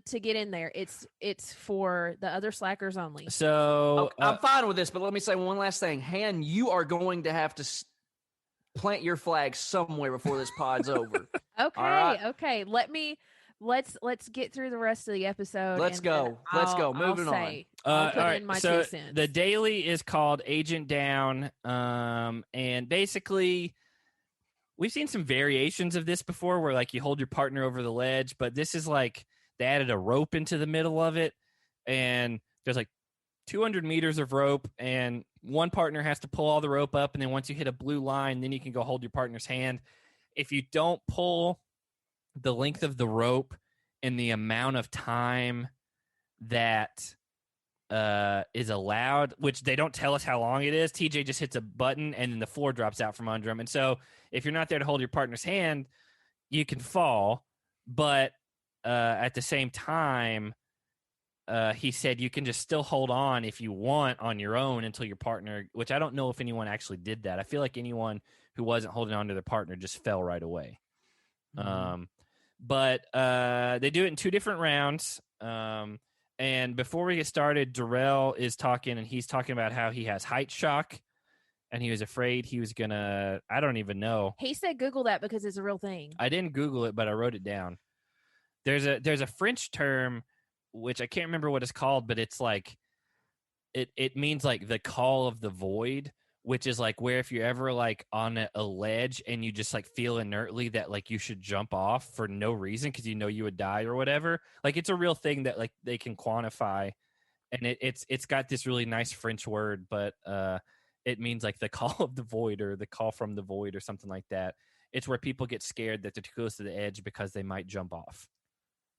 [SPEAKER 2] to get in there. It's for the other Slackers only.
[SPEAKER 1] So
[SPEAKER 3] I'm fine with this, but let me say one last thing. Han, you are going to have to plant your flag somewhere before this pod's over.
[SPEAKER 2] Okay,
[SPEAKER 3] right?
[SPEAKER 2] Okay. Let's get through the rest of the episode.
[SPEAKER 3] Let's go. Moving on.
[SPEAKER 2] I'll put
[SPEAKER 1] all right.
[SPEAKER 2] in my
[SPEAKER 1] So
[SPEAKER 2] 2 cents.
[SPEAKER 1] the daily is called Agent Down, and basically, we've seen some variations of this before, where like you hold your partner over the ledge, but this is like they added a rope into the middle of it, and there's like 200 meters of rope, and one partner has to pull all the rope up, and then once you hit a blue line, then you can go hold your partner's hand. If you don't pull the length of the rope and the amount of time that is allowed, which they don't tell us how long it is, TJ just hits a button, and then the floor drops out from under him. And so if you're not there to hold your partner's hand, you can fall, but at the same time, he said you can just still hold on if you want on your own until your partner, which I don't know if anyone actually did that. I feel like anyone who wasn't holding on to their partner just fell right away. Mm-hmm. But they do it in 2 different rounds. And before we get started, Darrell is talking, and he's talking about how he has height shock, and he was afraid he was going to, I don't even know.
[SPEAKER 2] He said Google that because it's a real thing.
[SPEAKER 1] I didn't Google it, but I wrote it down. There's a French term, which I can't remember what it's called, but it's like it means like the call of the void, which is like where if you're ever like on a ledge and you just like feel inertly that like you should jump off for no reason because you know you would die or whatever. Like it's a real thing that like they can quantify, and it's got this really nice French word, but it means like the call of the void or the call from the void or something like that. It's where people get scared that they're too close to the edge because they might jump off.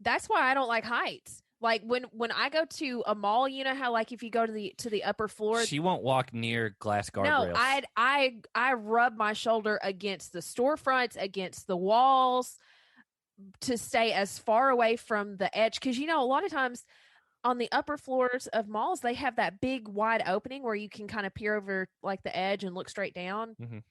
[SPEAKER 2] That's why I don't like heights. Like when I go to a mall, you know how like if you go to the upper floor,
[SPEAKER 1] She won't walk near glass guardrails.
[SPEAKER 2] no, I rub my shoulder against the storefronts, against the walls to stay as far away from the edge. Because you know, a lot of times on the upper floors of malls, they have that big wide opening where you can kind of peer over like the edge and look straight down.
[SPEAKER 1] Mhm.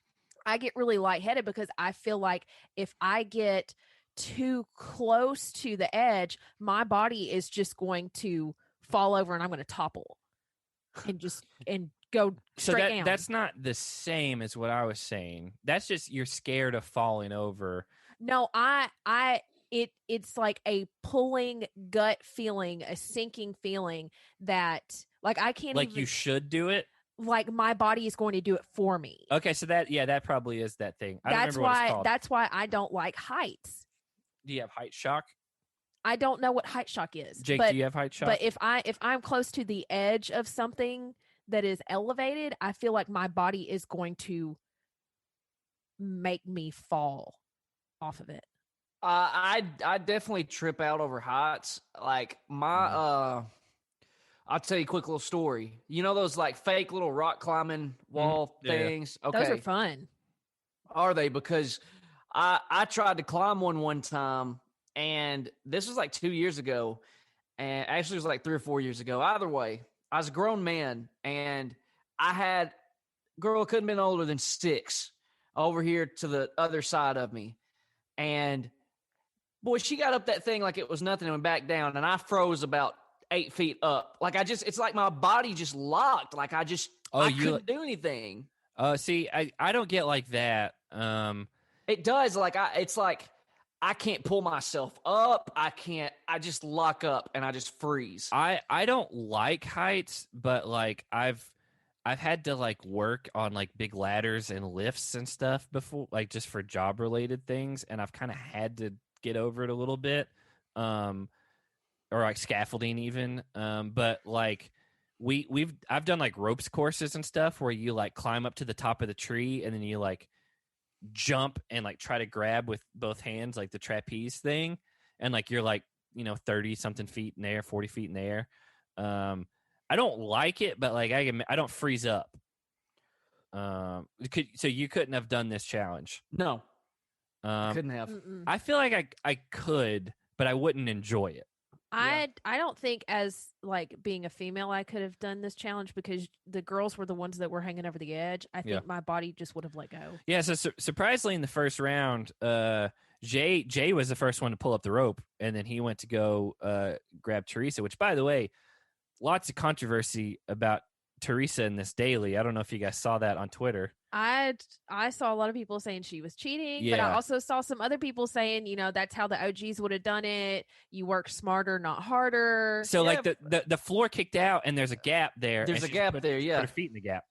[SPEAKER 2] I get really lightheaded because I feel like if I get too close to the edge, my body is just going to fall over and I'm going to topple and go straight down.
[SPEAKER 1] That's not the same as what I was saying. That's just you're scared of falling over.
[SPEAKER 2] No, it's like a pulling gut feeling, a sinking feeling that like I can't
[SPEAKER 1] like
[SPEAKER 2] even,
[SPEAKER 1] you should do it.
[SPEAKER 2] like my body is going to do it for me.
[SPEAKER 1] Okay, so that probably is that thing. I don't remember what it's called.
[SPEAKER 2] That's why I don't like heights.
[SPEAKER 1] Do you have height shock?
[SPEAKER 2] I don't know what height shock is.
[SPEAKER 1] Jake,
[SPEAKER 2] but,
[SPEAKER 1] do you have height shock?
[SPEAKER 2] But if I'm close to the edge of something that is elevated, I feel like my body is going to make me fall off of it.
[SPEAKER 3] I definitely trip out over heights. Like I'll tell you a quick little story. You know those like fake little rock climbing wall things? Okay.
[SPEAKER 2] Those are fun.
[SPEAKER 3] Are they? Because I tried to climb one time, and this was like 2 years ago, and actually it was like 3 or 4 years ago. Either way, I was a grown man, and I had girl couldn't have been older than 6 over here to the other side of me, and boy, she got up that thing like it was nothing and went back down, and I froze about 8 feet up. Like it's like my body just locked. Like I couldn't do anything.
[SPEAKER 1] See, I don't get like that.
[SPEAKER 3] It does. Like it's like I can't pull myself up. I just lock up and I just freeze.
[SPEAKER 1] I don't like heights, but like I've had to like work on like big ladders and lifts and stuff before, like just for job related things, and I've kind of had to get over it a little bit. Or like scaffolding even. But like I've done like ropes courses and stuff where you like climb up to the top of the tree and then you like jump and like try to grab with both hands, like the trapeze thing, and like you're like 30 something feet in the air, 40 feet in the air. I don't like it, but like I don't freeze up. So you couldn't have done this challenge?
[SPEAKER 3] No, couldn't have.
[SPEAKER 1] I feel like I could, but I wouldn't enjoy it.
[SPEAKER 2] I don't think as like being a female I could have done this challenge because the girls were the ones that were hanging over the edge. I think my body just would have let go.
[SPEAKER 1] Yeah, so surprisingly in the first round, Jeyyy was the first one to pull up the rope, and then he went to go grab Teresa, which by the way, lots of controversy about Teresa in this daily. I don't know if you guys saw that on Twitter.
[SPEAKER 2] I saw a lot of people saying she was cheating,
[SPEAKER 1] Yeah.
[SPEAKER 2] but I also saw some other people saying, that's how the OGs would have done it. You work smarter, not harder.
[SPEAKER 1] So like the floor kicked out and there's a gap there.
[SPEAKER 3] There's a gap there, yeah.
[SPEAKER 1] Put her feet in the gap.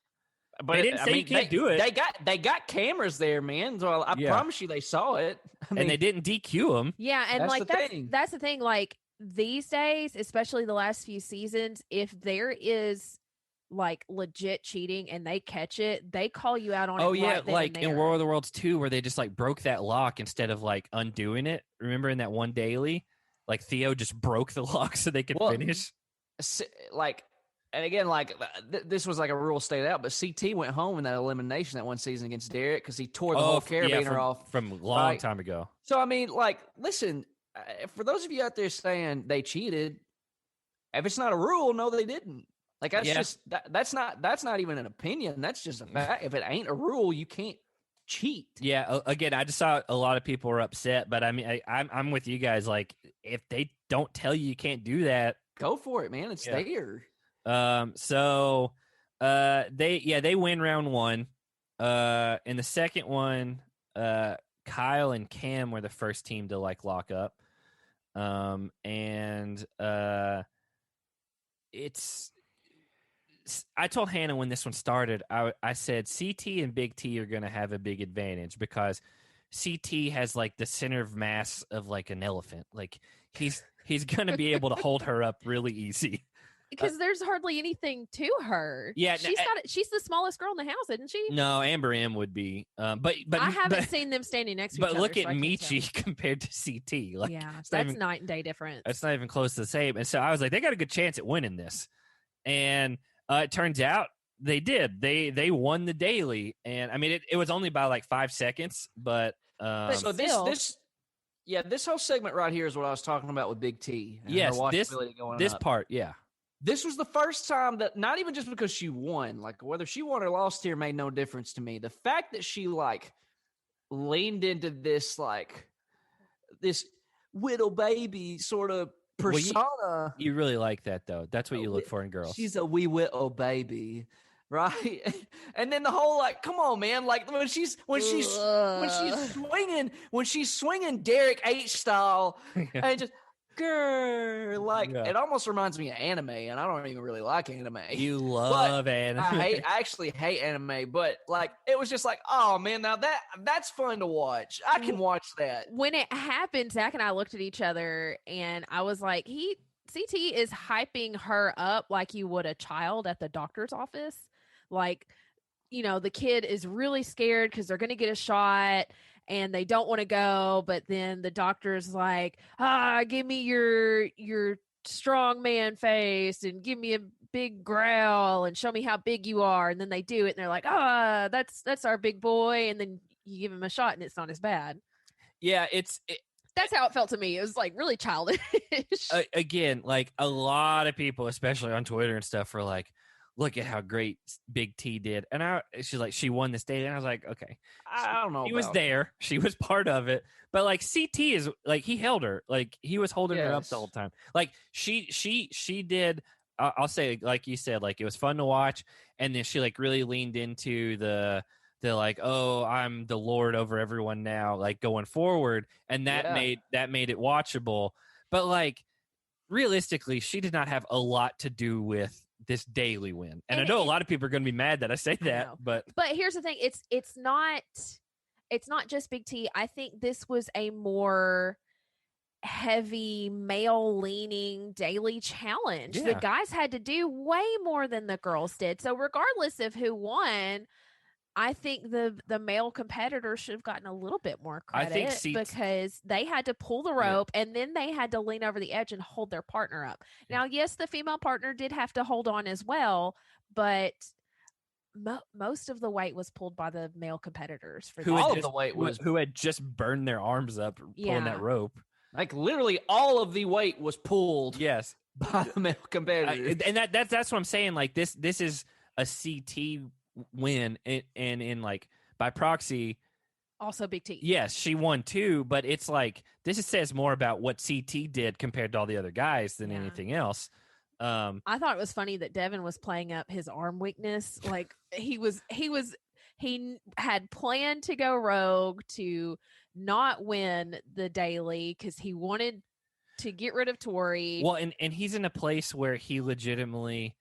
[SPEAKER 3] But
[SPEAKER 1] they didn't say you can't do it.
[SPEAKER 3] They got cameras there, man. So I promise you they saw it.
[SPEAKER 1] And they didn't DQ them.
[SPEAKER 2] Yeah, and
[SPEAKER 3] that's
[SPEAKER 2] the thing. Like these days, especially the last few seasons, if there is like legit cheating and they catch it, they call you out on it.
[SPEAKER 1] Oh yeah,
[SPEAKER 2] right then
[SPEAKER 1] like
[SPEAKER 2] and
[SPEAKER 1] in
[SPEAKER 2] there.
[SPEAKER 1] War of the Worlds 2 where they just like broke that lock instead of like undoing it. Remember in that one daily, like Theo just broke the lock so they could finish.
[SPEAKER 3] Like, and again, like this was like a rule stayed out, but CT went home in that elimination that one season against Derek because he tore the whole carabiner off
[SPEAKER 1] from a long time ago.
[SPEAKER 3] So I mean, like, listen, for those of you out there saying they cheated, if it's not a rule, no, they didn't. Like that's just that's not even an opinion. That's just a fact. If it ain't a rule, you can't cheat.
[SPEAKER 1] Yeah. Again, I just saw a lot of people were upset, but I mean, I'm with you guys. Like, if they don't tell you can't do that,
[SPEAKER 3] go for it, man. It's there.
[SPEAKER 1] So they win round one. In the second one, Kyle and Cam were the first team to like lock up. And it's I told Hannah when this one started, I said CT and Big T are going to have a big advantage because CT has like the center of mass of like an elephant. Like he's going to be able to hold her up really easy.
[SPEAKER 2] Because there's hardly anything to her.
[SPEAKER 1] Yeah,
[SPEAKER 2] she's the smallest girl in the house, isn't she?
[SPEAKER 1] No, Amber M would be. But I
[SPEAKER 2] haven't seen them standing next to each other.
[SPEAKER 1] But look at Michi compared to CT. Like,
[SPEAKER 2] yeah, that's night and day difference.
[SPEAKER 1] It's not even close to the same. And so I was like, they got a good chance at winning this. And it turns out they did. They won the daily. And I mean, it was only by like 5 seconds, but
[SPEAKER 3] so this whole segment right here is what I was talking about with Big T.
[SPEAKER 1] Yes, this part, yeah.
[SPEAKER 3] This was the first time that, not even just because she won, like whether she won or lost here made no difference to me. The fact that she like leaned into this like this widow baby sort of persona.
[SPEAKER 1] Well, you really like that though. That's what you look for in girls.
[SPEAKER 3] She's a wee widow baby. Right, and then the whole like, come on, man! Like when she's swinging Derek H style, and just girl, like it almost reminds me of anime, and I don't even really like anime.
[SPEAKER 1] You love anime.
[SPEAKER 3] I actually hate anime, but like it was just like, oh man, now that's fun to watch. I can watch that.
[SPEAKER 2] When it happened, Zach and I looked at each other, and I was like, CT is hyping her up like you would a child at the doctor's office. Like, you know, the kid is really scared because they're going to get a shot and they don't want to go. But then the doctor's like, give me your strong man face and give me a big growl and show me how big you are. And then they do it and they're like, that's our big boy. And then you give him a shot and it's not as bad.
[SPEAKER 1] Yeah,
[SPEAKER 2] that's how it felt to me. It was like really childish.
[SPEAKER 1] Again, like a lot of people, especially on Twitter and stuff, were like, look at how great Big T did. And she's like, she won this day. And I was like, okay.
[SPEAKER 3] I don't know.
[SPEAKER 1] She was there. She was part of it. But like CT is like, he held her. Like he was holding her up the whole time. Like she did, I'll say, like you said, like it was fun to watch. And then she like really leaned into the like, oh, I'm the Lord over everyone now, like going forward. And that made it watchable. But like realistically, she did not have a lot to do with this daily win. And I know a lot of people are going to be mad that I say that, but
[SPEAKER 2] here's the thing. It's not just Big T. I think this was a more heavy male leaning daily challenge. The guys had to do way more than the girls did. So regardless of who won, I think the male competitors should have gotten a little bit more credit because they had to pull the rope and then they had to lean over the edge and hold their partner up. Now, yes, the female partner did have to hold on as well, but most of the weight was pulled by the male competitors.
[SPEAKER 1] Who had just burned their arms up pulling that rope.
[SPEAKER 3] Like literally all of the weight was pulled.
[SPEAKER 1] Yes,
[SPEAKER 3] by the male competitors.
[SPEAKER 1] And that's what I'm saying. Like this is a CT win, and in like by proxy
[SPEAKER 2] also Big T.
[SPEAKER 1] Yes, she won too, but it's like this says more about what CT did compared to all the other guys than anything else.
[SPEAKER 2] I thought it was funny that Devin was playing up his arm weakness. Like he had planned to go rogue to not win the daily because he wanted to get rid of Tori.
[SPEAKER 1] Well, and he's in a place where he legitimately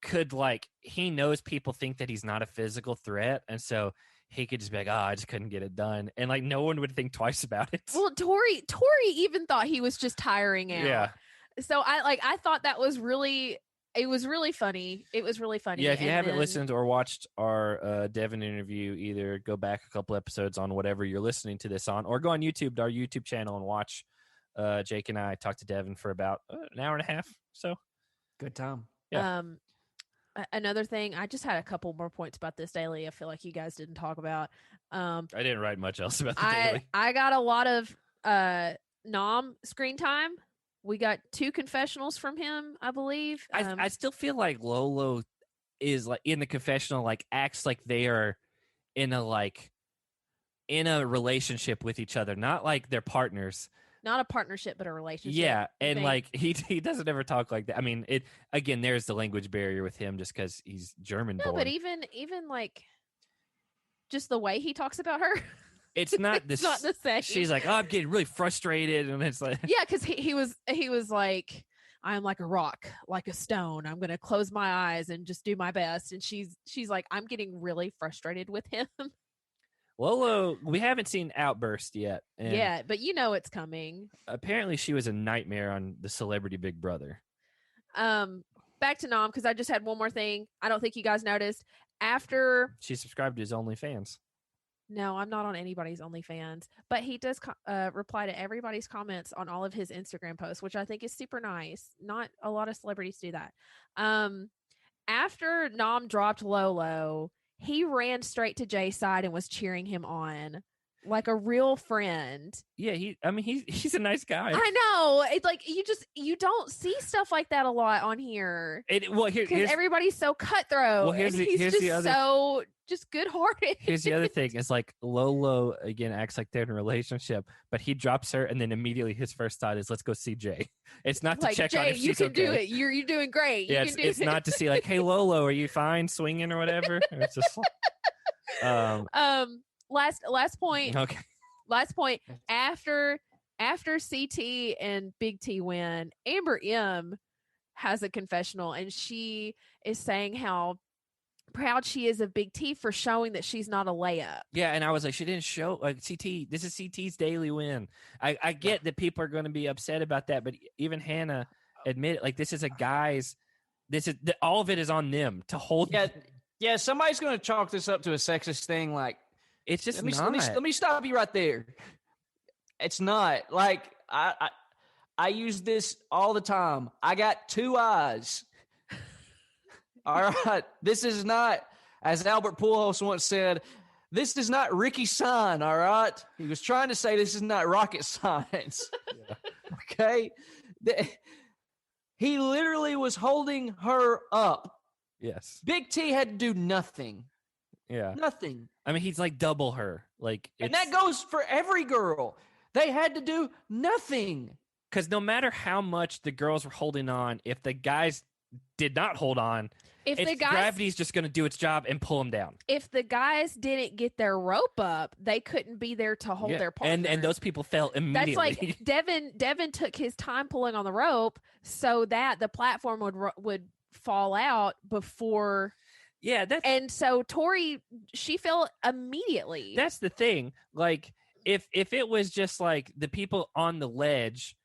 [SPEAKER 1] could, like, he knows people think that he's not a physical threat, and so he could just be like, I just couldn't get it done, and like no one would think twice about it.
[SPEAKER 2] Well, Tori even thought he was just tiring out.
[SPEAKER 1] Yeah.
[SPEAKER 2] So I thought that was really, it was really funny. It was really funny.
[SPEAKER 1] Yeah, if you haven't listened or watched our Devin interview, either go back a couple episodes on whatever you're listening to this on, or go on YouTube to our YouTube channel and watch Jake and I talk to Devin for about an hour and a half. So
[SPEAKER 3] good time.
[SPEAKER 1] Yeah.
[SPEAKER 2] Another thing, I just had a couple more points about this daily I feel like you guys didn't talk about.
[SPEAKER 1] I didn't write much else about the daily.
[SPEAKER 2] I got a lot of Nom screen time. We got 2 confessionals from him, I believe.
[SPEAKER 1] I still feel like Lolo is like in the confessional, like acts like they are in a relationship with each other, not like they're partners.
[SPEAKER 2] Not a partnership, but a relationship.
[SPEAKER 1] Yeah, and like he doesn't ever talk like that. I mean, it again. There's the language barrier with him just because he's German born.
[SPEAKER 2] No, but even like just the way he talks about her,
[SPEAKER 1] it's not
[SPEAKER 2] it's not the same.
[SPEAKER 1] She's like, oh, I'm getting really frustrated, and it's like,
[SPEAKER 2] yeah, because he was like, I'm like a rock, like a stone. I'm going to close my eyes and just do my best. And she's like, I'm getting really frustrated with him.
[SPEAKER 1] Lolo, we haven't seen Outburst yet. And
[SPEAKER 2] yeah, but you know it's coming.
[SPEAKER 1] apparently she was a nightmare on the Celebrity Big Brother.
[SPEAKER 2] Back to Nom, because I just had one more thing. I don't think you guys noticed. After
[SPEAKER 1] she subscribed to his OnlyFans.
[SPEAKER 2] No, I'm not on anybody's OnlyFans, but he does reply to everybody's comments on all of his Instagram posts, which I think is super nice. Not a lot of celebrities do that. After Nom dropped Lolo, he ran straight to Jeyy's side and was cheering him on like a real friend.
[SPEAKER 1] Yeah, he's a nice guy.
[SPEAKER 2] I know. It's like you don't see stuff like that a lot on here.
[SPEAKER 1] Because
[SPEAKER 2] everybody's so cutthroat. Well, he's just good-hearted.
[SPEAKER 1] Here's the other thing: is like Lolo again acts like they're in a relationship, but he drops her, and then immediately his first thought is, "Let's go see Jeyyy." It's not to check on if she's okay.
[SPEAKER 2] You can do it. You're doing great.
[SPEAKER 1] Yeah, it's not to see like, "Hey Lolo, are you fine swinging or whatever?" It's just
[SPEAKER 2] last point.
[SPEAKER 1] Okay.
[SPEAKER 2] Last point. After CT and Big T win, Amber M has a confessional, and she is saying how proud she is of Big T for showing that she's not a layup.
[SPEAKER 1] Yeah, and I was like, she didn't show CT. This is CT's daily win. I get that people are going to be upset about that, but even Hannah admitted, like, this is a guy's. All of it is on them to hold.
[SPEAKER 3] Yeah. Somebody's going to chalk this up to a sexist thing. Like,
[SPEAKER 1] it's just
[SPEAKER 3] let me stop you right there. It's not. Like, I use this all the time. I got two eyes. All right. This is not, as Albert Pujols once said, this is not Ricky Sign, all right? He was trying to say this is not rocket science. Yeah. Okay? He literally was holding her up.
[SPEAKER 1] Yes.
[SPEAKER 3] Big T had to do nothing.
[SPEAKER 1] Yeah.
[SPEAKER 3] Nothing.
[SPEAKER 1] I mean, he's like double her.
[SPEAKER 3] And that goes for every girl. They had to do nothing.
[SPEAKER 1] Because no matter how much the girls were holding on, if the guys did not hold on, gravity's just going to do its job and pull them down.
[SPEAKER 2] If the guys didn't get their rope up, they couldn't be there to hold their partner.
[SPEAKER 1] And those people fell immediately.
[SPEAKER 2] That's like Devin took his time pulling on the rope so that the platform would fall out before.
[SPEAKER 1] Yeah,
[SPEAKER 2] and so Tori, she fell immediately.
[SPEAKER 1] That's the thing. Like, if it was just like the people on the ledge,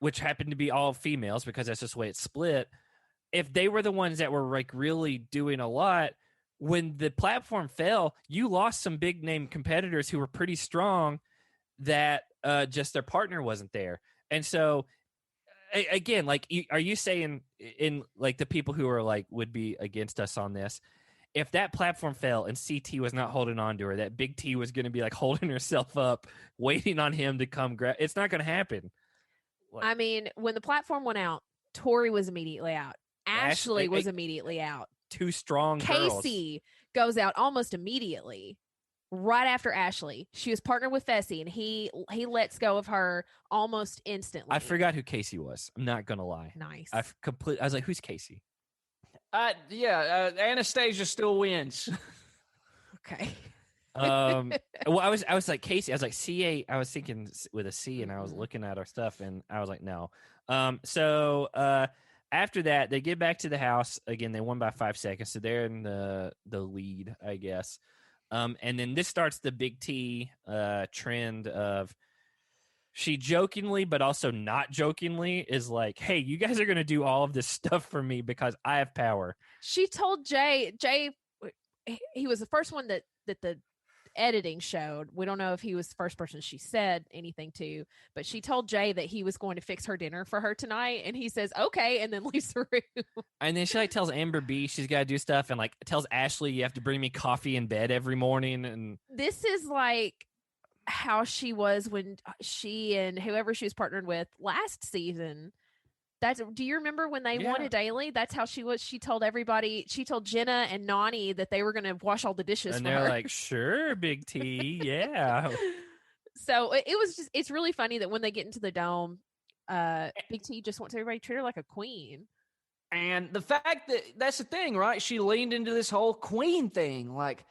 [SPEAKER 1] which happened to be all females because that's just the way it's split, if they were the ones that were like really doing a lot, when the platform fell, you lost some big name competitors who were pretty strong that just their partner wasn't there. And so again, like, are you saying in like the people who are like would be against us on this, if that platform fell and CT was not holding on to her, that Big T was going to be like holding herself up, waiting on him to come grab? It's not going to happen.
[SPEAKER 2] Like, I mean, when the platform went out, Tori was immediately out. Ashley was immediately out.
[SPEAKER 1] Two strong girls.
[SPEAKER 2] Casey goes out almost immediately. Right after Ashley, she was partnered with Fessy, and he lets go of her almost instantly.
[SPEAKER 1] I forgot who Casey was. I'm not gonna lie.
[SPEAKER 2] Nice.
[SPEAKER 1] I was like, who's Casey?
[SPEAKER 3] Anastasia still wins.
[SPEAKER 2] Okay.
[SPEAKER 1] Well, I was like Casey. I was like CA. I was thinking with a C, and I was looking at our stuff, and I was like, no. So after that, they get back to the house again. They won by 5 seconds, so they're in the lead, I guess. And then this starts the Big T trend of she jokingly, but also not jokingly, is like, hey, you guys are going to do all of this stuff for me because I have power.
[SPEAKER 2] She told Jeyyy, he was the first one that the editing showed. We don't know if he was the first person she said anything to, but she told Jeyyy that he was going to fix her dinner for her tonight, and he says okay, and then leaves the room. And
[SPEAKER 1] then she like tells Amber B she's got to do stuff, and like tells Ashley you have to bring me coffee in bed every morning. And
[SPEAKER 2] this is like how she was when she and whoever she was partnered with last season. Do you remember when they won Idallys? That's how she was. She told everybody. She told Jenna and Nani that they were going to wash all the dishes
[SPEAKER 1] and
[SPEAKER 2] for her.
[SPEAKER 1] And they're like, sure, Big T, yeah.
[SPEAKER 2] So it was just, it's really funny that when they get into the dome, Big T just wants everybody to treat her like a queen.
[SPEAKER 3] And the fact that's the thing, right? She leaned into this whole queen thing. Like,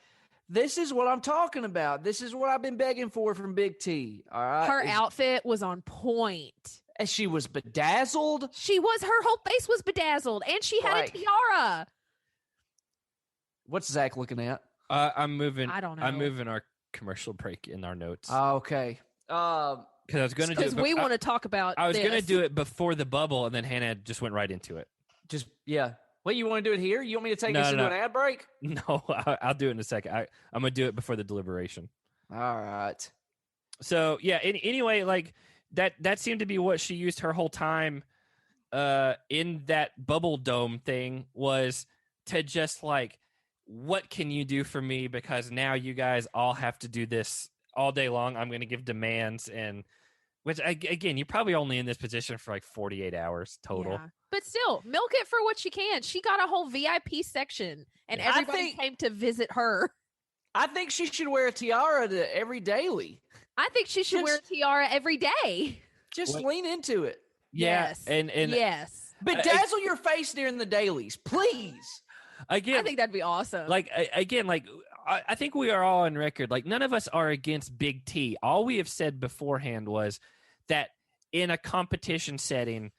[SPEAKER 3] This is what I'm talking about. This is what I've been begging for from Big T. All right.
[SPEAKER 2] Her outfit was on point.
[SPEAKER 3] And she was bedazzled.
[SPEAKER 2] Her whole face was bedazzled, and she had a tiara.
[SPEAKER 3] What's Zach looking at?
[SPEAKER 1] I'm moving.
[SPEAKER 2] I don't know.
[SPEAKER 1] I'm moving our commercial break in our notes.
[SPEAKER 3] Oh, okay.
[SPEAKER 1] Because I was going to do it.
[SPEAKER 2] Because we want to talk about
[SPEAKER 1] I was going to do it before the bubble, and then Hannah just went right into it.
[SPEAKER 3] Wait, you want to do it here? You want me to take us into an ad break?
[SPEAKER 1] No, I'll do it in a second. I'm going to do it before the deliberation.
[SPEAKER 3] All right.
[SPEAKER 1] So, yeah, anyway, like, that seemed to be what she used her whole time in that bubble dome thing, was to just, like, what can you do for me? Because now you guys all have to do this all day long. I'm going to give demands, and which, again, you're probably only in this position for like 48 hours total. Yeah.
[SPEAKER 2] But still, milk it for what she can. She got a whole VIP section, and everybody came to visit her.
[SPEAKER 3] I think she should wear a tiara to every daily.
[SPEAKER 2] I think she should wear a tiara every day.
[SPEAKER 3] Just lean into it.
[SPEAKER 1] Yeah,
[SPEAKER 2] yes.
[SPEAKER 1] And
[SPEAKER 2] yes.
[SPEAKER 3] Bedazzle your face during the dailies, please.
[SPEAKER 1] Again,
[SPEAKER 2] I think that'd be awesome.
[SPEAKER 1] Like, again, like, I think we are all on record. Like, none of us are against Big T. All we have said beforehand was that in a competition setting,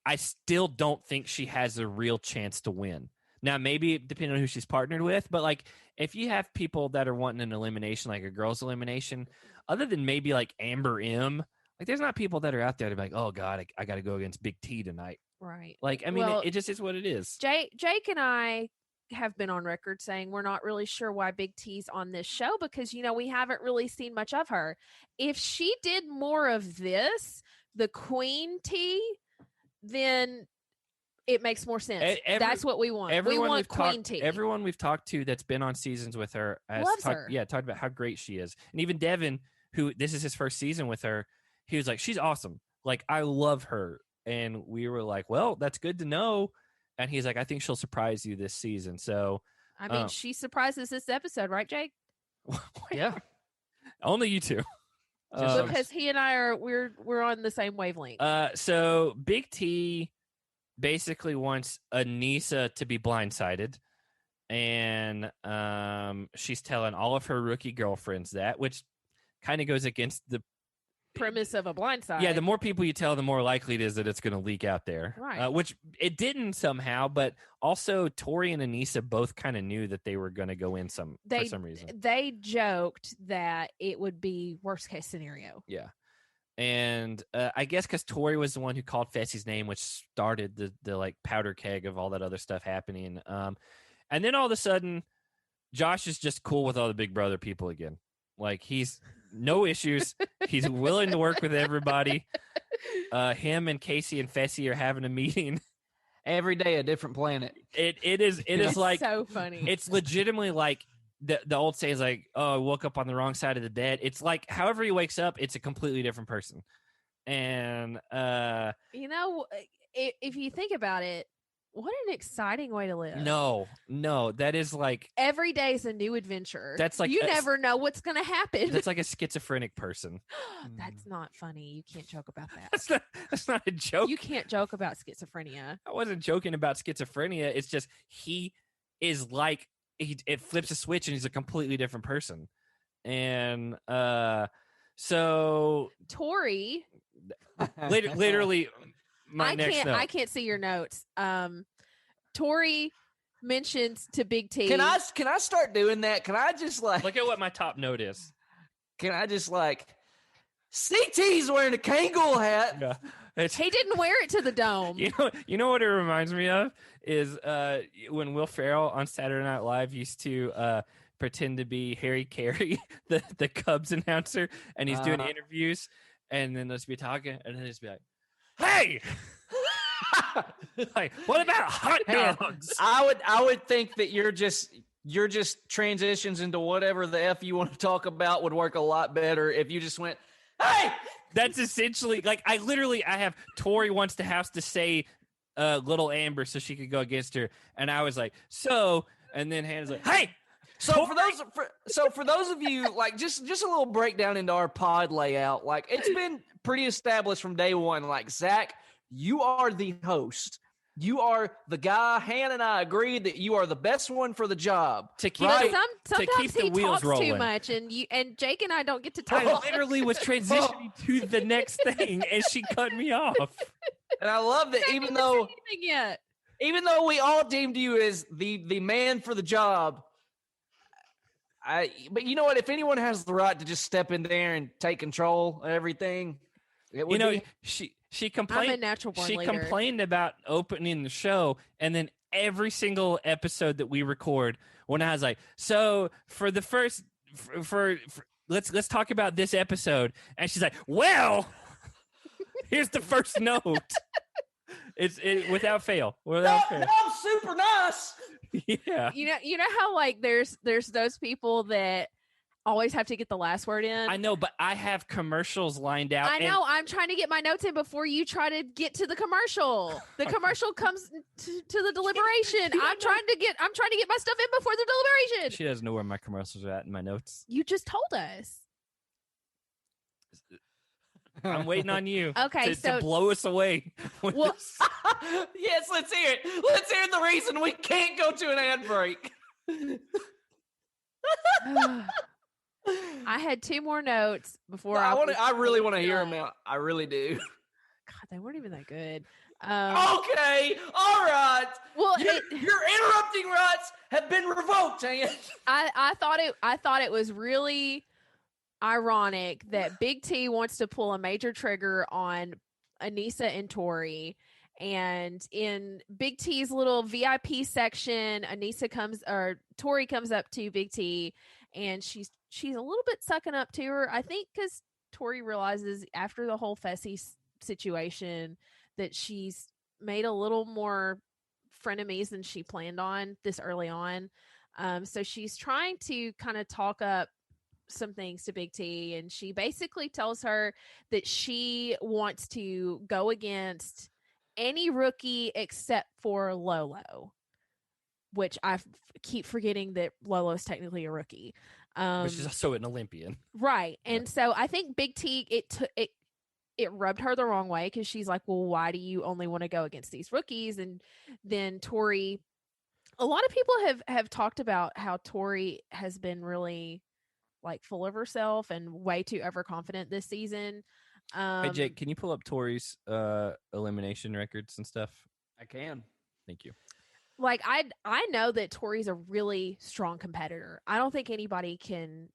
[SPEAKER 1] I still don't think she has a real chance to win. Now, maybe depending on who she's partnered with, but like, if you have people that are wanting an elimination, like a girls' elimination, other than maybe like Amber M, like, there's not people that are out there to be like, oh God, I got to go against Big T tonight.
[SPEAKER 2] Right.
[SPEAKER 1] Like, I mean, it just is what it is.
[SPEAKER 2] Jake and I have been on record saying we're not really sure why Big T's on this show because, we haven't really seen much of her. If she did more of this, the Queen T, then it makes more sense. That's what we want. We want Queen T.
[SPEAKER 1] Everyone we've talked to that's been on seasons with her
[SPEAKER 2] loves her.
[SPEAKER 1] Yeah, talked about how great she is. And even Devin, who this is his first season with her, he was like, she's awesome. Like, I love her. And we were like, well, that's good to know. And he's like, I think she'll surprise you this season. So,
[SPEAKER 2] I mean, she surprises this episode, right, Jake?
[SPEAKER 3] Yeah.
[SPEAKER 1] Only you two.
[SPEAKER 2] Because he and I we're on the same wavelength.
[SPEAKER 1] So Big T basically wants Anissa to be blindsided, and she's telling all of her rookie girlfriends that, which kind of goes against the
[SPEAKER 2] premise of a blindside.
[SPEAKER 1] Yeah, the more people you tell, the more likely it is that it's going to leak out there.
[SPEAKER 2] Right.
[SPEAKER 1] Which it didn't somehow, but also Tori and Anissa both kind of knew that they were going to go in for some reason.
[SPEAKER 2] They joked that it would be worst case scenario.
[SPEAKER 1] Yeah. And I guess because Tori was the one who called Fessy's name, which started the like powder keg of all that other stuff happening. And then all of a sudden, Josh is just cool with all the Big Brother people again. Like, he's no issues. He's willing to work with everybody. Him and Casey and Fessy are having a meeting
[SPEAKER 3] every day, a different planet.
[SPEAKER 1] It is like
[SPEAKER 2] so funny.
[SPEAKER 1] It's legitimately like the old saying is like, oh, I woke up on the wrong side of the bed. It's like however he wakes up, it's a completely different person. And
[SPEAKER 2] if you think about it, what an exciting way to live.
[SPEAKER 1] No, that is like
[SPEAKER 2] every day is a new adventure.
[SPEAKER 1] That's like
[SPEAKER 2] you never know what's going to happen.
[SPEAKER 1] That's like a schizophrenic person.
[SPEAKER 2] That's not funny. You can't joke about that.
[SPEAKER 1] That's not a joke.
[SPEAKER 2] You can't joke about schizophrenia.
[SPEAKER 1] I wasn't joking about schizophrenia. It's just he is like it flips a switch and he's a completely different person. And so
[SPEAKER 2] Tori
[SPEAKER 1] literally I
[SPEAKER 2] can't see your notes. Tori mentions to Big T.
[SPEAKER 3] Can I start doing that? Can I just like
[SPEAKER 1] look at what my top note is?
[SPEAKER 3] Can I just like CT's wearing a Kangol hat?
[SPEAKER 1] Yeah.
[SPEAKER 2] He didn't wear it to the dome.
[SPEAKER 1] You know what it reminds me of is when Will Ferrell on Saturday Night Live used to pretend to be Harry Carey, the Cubs announcer, and he's doing interviews, and then let's be talking, and then just be like, hey, like, what about hot dogs?
[SPEAKER 3] I would think that you're just transitions into whatever the F you want to talk about would work a lot better if you just went, hey.
[SPEAKER 1] That's essentially like I have Tori wants the house to say little Amber so she could go against her, and I was like, so, and then Hannah's like, hey.
[SPEAKER 3] So for those of you, like, just a little breakdown into our pod layout. Like, it's been pretty established from day one. Like, Zach, you are the host. You are the guy. Hannah and I agreed that you are the best one for the job.
[SPEAKER 1] To keep,
[SPEAKER 2] sometimes
[SPEAKER 1] the
[SPEAKER 2] he
[SPEAKER 1] wheels
[SPEAKER 2] talks
[SPEAKER 1] rolling.
[SPEAKER 2] too much, and Jake and I don't get to talk.
[SPEAKER 1] I literally was transitioning to the next thing, and she cut me off.
[SPEAKER 3] And I love that even though we all deemed you as the man for the job, but you know what? If anyone has the right to just step in there and take control of everything, it would be.
[SPEAKER 1] She complained.
[SPEAKER 2] I'm a natural born
[SPEAKER 1] She
[SPEAKER 2] leader.
[SPEAKER 1] complained about opening the show, and then every single episode that we record, when I was like, "So for the first, for let's talk about this episode," and she's like, "Well, here's the first note." It's without fail.
[SPEAKER 3] No, I'm super nice.
[SPEAKER 1] Yeah.
[SPEAKER 2] You know how like there's those people that always have to get the last word in.
[SPEAKER 1] I know, but I have commercials lined out.
[SPEAKER 2] I know. I'm trying to get my notes in before you try to get to the commercial. The commercial comes to the deliberation. I'm trying to get my stuff in before the deliberation.
[SPEAKER 1] She doesn't know where my commercials are at in my notes.
[SPEAKER 2] You just told us.
[SPEAKER 1] I'm waiting on you.
[SPEAKER 2] Okay,
[SPEAKER 1] to blow us away.
[SPEAKER 2] Well,
[SPEAKER 3] yes, let's hear it. Let's hear the reason we can't go to an ad break.
[SPEAKER 2] I had two more notes before.
[SPEAKER 3] I really want to hear them out. I really do.
[SPEAKER 2] God, they weren't even that good.
[SPEAKER 3] Okay, all right.
[SPEAKER 2] Well,
[SPEAKER 3] your interrupting rights have been revoked, Ann.
[SPEAKER 2] I thought it was really ironic that Big T wants to pull a major trigger on Aneesa and Tori. And in Big T's little VIP section, Tori comes up to Big T, and she's a little bit sucking up to her. I think because Tori realizes after the whole Fessy situation that she's made a little more frenemies than she planned on this early on. So she's trying to kind of talk up some things to Big T, and she basically tells her that she wants to go against any rookie except for Lolo, which I keep forgetting that Lolo's technically a rookie.
[SPEAKER 1] But she's also an Olympian.
[SPEAKER 2] Right. And so I think Big T, it rubbed her the wrong way, because she's like, well, why do you only want to go against these rookies? And then Tori, a lot of people have talked about how Tori has been really like full of herself and way too overconfident this season.
[SPEAKER 1] Hey, Jake, can you pull up Tori's elimination records and stuff?
[SPEAKER 3] I can.
[SPEAKER 1] Thank you.
[SPEAKER 2] Like, I know that Tori's a really strong competitor. I don't think anybody can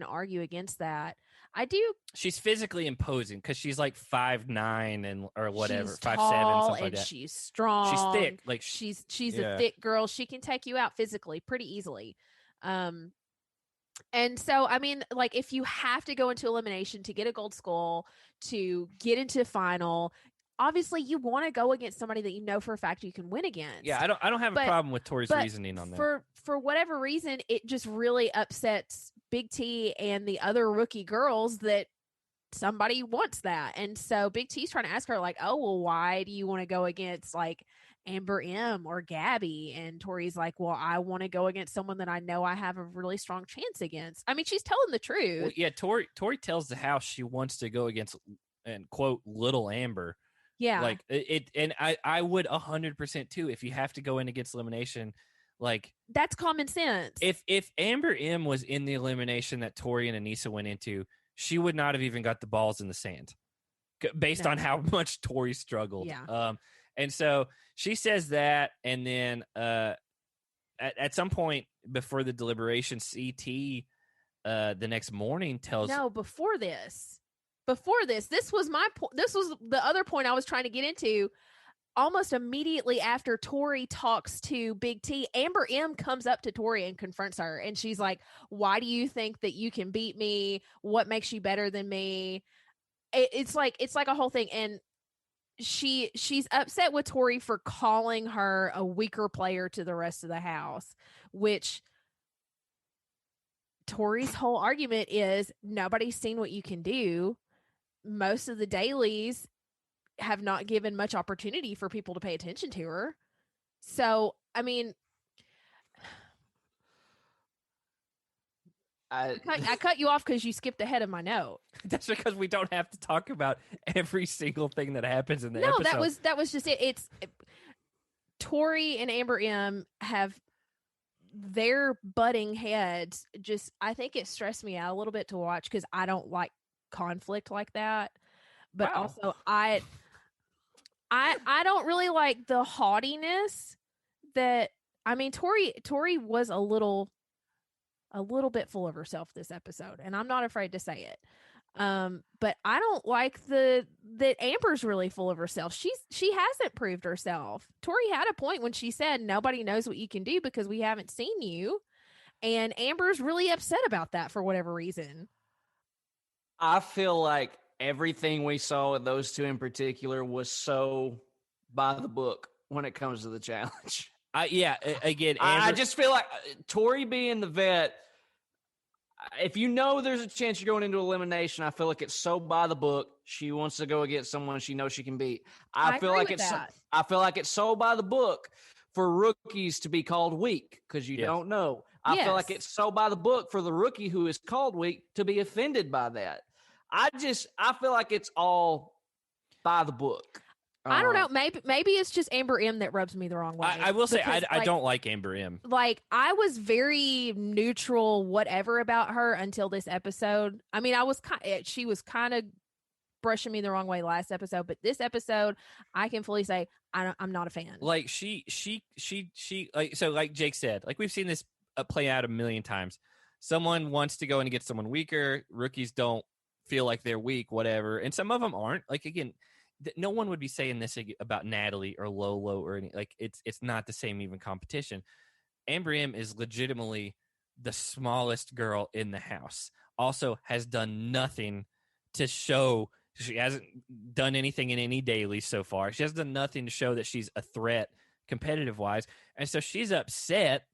[SPEAKER 2] argue against that. I do.
[SPEAKER 1] She's physically imposing because she's like 5'9" or whatever, 5'7",
[SPEAKER 2] tall,
[SPEAKER 1] something like that.
[SPEAKER 2] She's strong.
[SPEAKER 1] She's thick. Like
[SPEAKER 2] she's a thick girl. She can take you out physically pretty easily. And so, I mean, like, if you have to go into elimination to get a gold skull, to get into final, obviously you want to go against somebody that you know for a fact you can win against.
[SPEAKER 1] Yeah, I don't have a problem with Tori's reasoning on that.
[SPEAKER 2] For whatever reason, it just really upsets Big T and the other rookie girls that somebody wants that. And so Big T's trying to ask her, like, oh, well, why do you want to go against, like, Amber M or Gabby? And Tori's like, well, I want to go against someone that I know I have a really strong chance against. I mean, she's telling the truth.
[SPEAKER 1] Well, yeah, Tori tells the house she wants to go against, and quote, little Amber.
[SPEAKER 2] Yeah.
[SPEAKER 1] Like, and I would 100% too, if you have to go in against elimination. Like,
[SPEAKER 2] that's common sense.
[SPEAKER 1] If Amber M was in the elimination that Tori and Aneesa went into, she would not have even got the balls in the sand, based on how much Tori struggled.
[SPEAKER 2] Yeah.
[SPEAKER 1] And so she says that, and then at some point before the deliberation, CT the next morning tells
[SPEAKER 2] before this, this was my this was the other point I was trying to get into. Almost immediately after Tori talks to Big T, Amber M comes up to Tori and confronts her, and she's like, why do you think that you can beat me? What makes you better than me? It's like a whole thing. And she's upset with Tori for calling her a weaker player to the rest of the house, which Tori's whole argument is nobody's seen what you can do. Most of the dailies have not given much opportunity for people to pay attention to her. So, I mean, I cut you off because you skipped ahead of my note.
[SPEAKER 1] That's because we don't have to talk about every single thing that happens in the episode.
[SPEAKER 2] No, that was just it. Tori and Amber M have their butting heads. Just, I think it stressed me out a little bit to watch because I don't like conflict like that. But also, I don't really like the haughtiness that. I mean, Tori was a little bit full of herself this episode, and I'm not afraid to say it. But I don't like that Amber's really full of herself. She hasn't proved herself. Tori had a point when she said nobody knows what you can do because we haven't seen you, and Amber's really upset about that for whatever reason.
[SPEAKER 3] I feel like everything we saw with those two in particular was so by the book when it comes to the challenge.
[SPEAKER 1] Again, Amber,
[SPEAKER 3] I just feel like Tori being the vet, if you know there's a chance you're going into elimination, I feel like it's so by the book. She wants to go against someone she knows she can beat. I feel like it's so by the book for rookies to be called weak because you don't know. I feel like it's so by the book for the rookie who is called weak to be offended by that. I feel like it's all by the book.
[SPEAKER 2] I don't know. Maybe it's just Amber M that rubs me the wrong way.
[SPEAKER 1] I will say I don't like Amber M.
[SPEAKER 2] Like, I was very neutral, whatever, about her until this episode. I mean, she was kind of brushing me the wrong way last episode, but this episode, I can fully say I'm not a fan.
[SPEAKER 1] Like she like Jake said, like we've seen this play out a million times. Someone wants to go in and get someone weaker. Rookies don't feel like they're weak, whatever, and some of them aren't. Like, again, no one would be saying this about Natalie or Lolo or any, like it's not the same even competition. Amber M is legitimately the smallest girl in the house. Also has done nothing to show she hasn't done anything in any dailies so far. She has done nothing to show that she's a threat competitive wise. And so she's upset,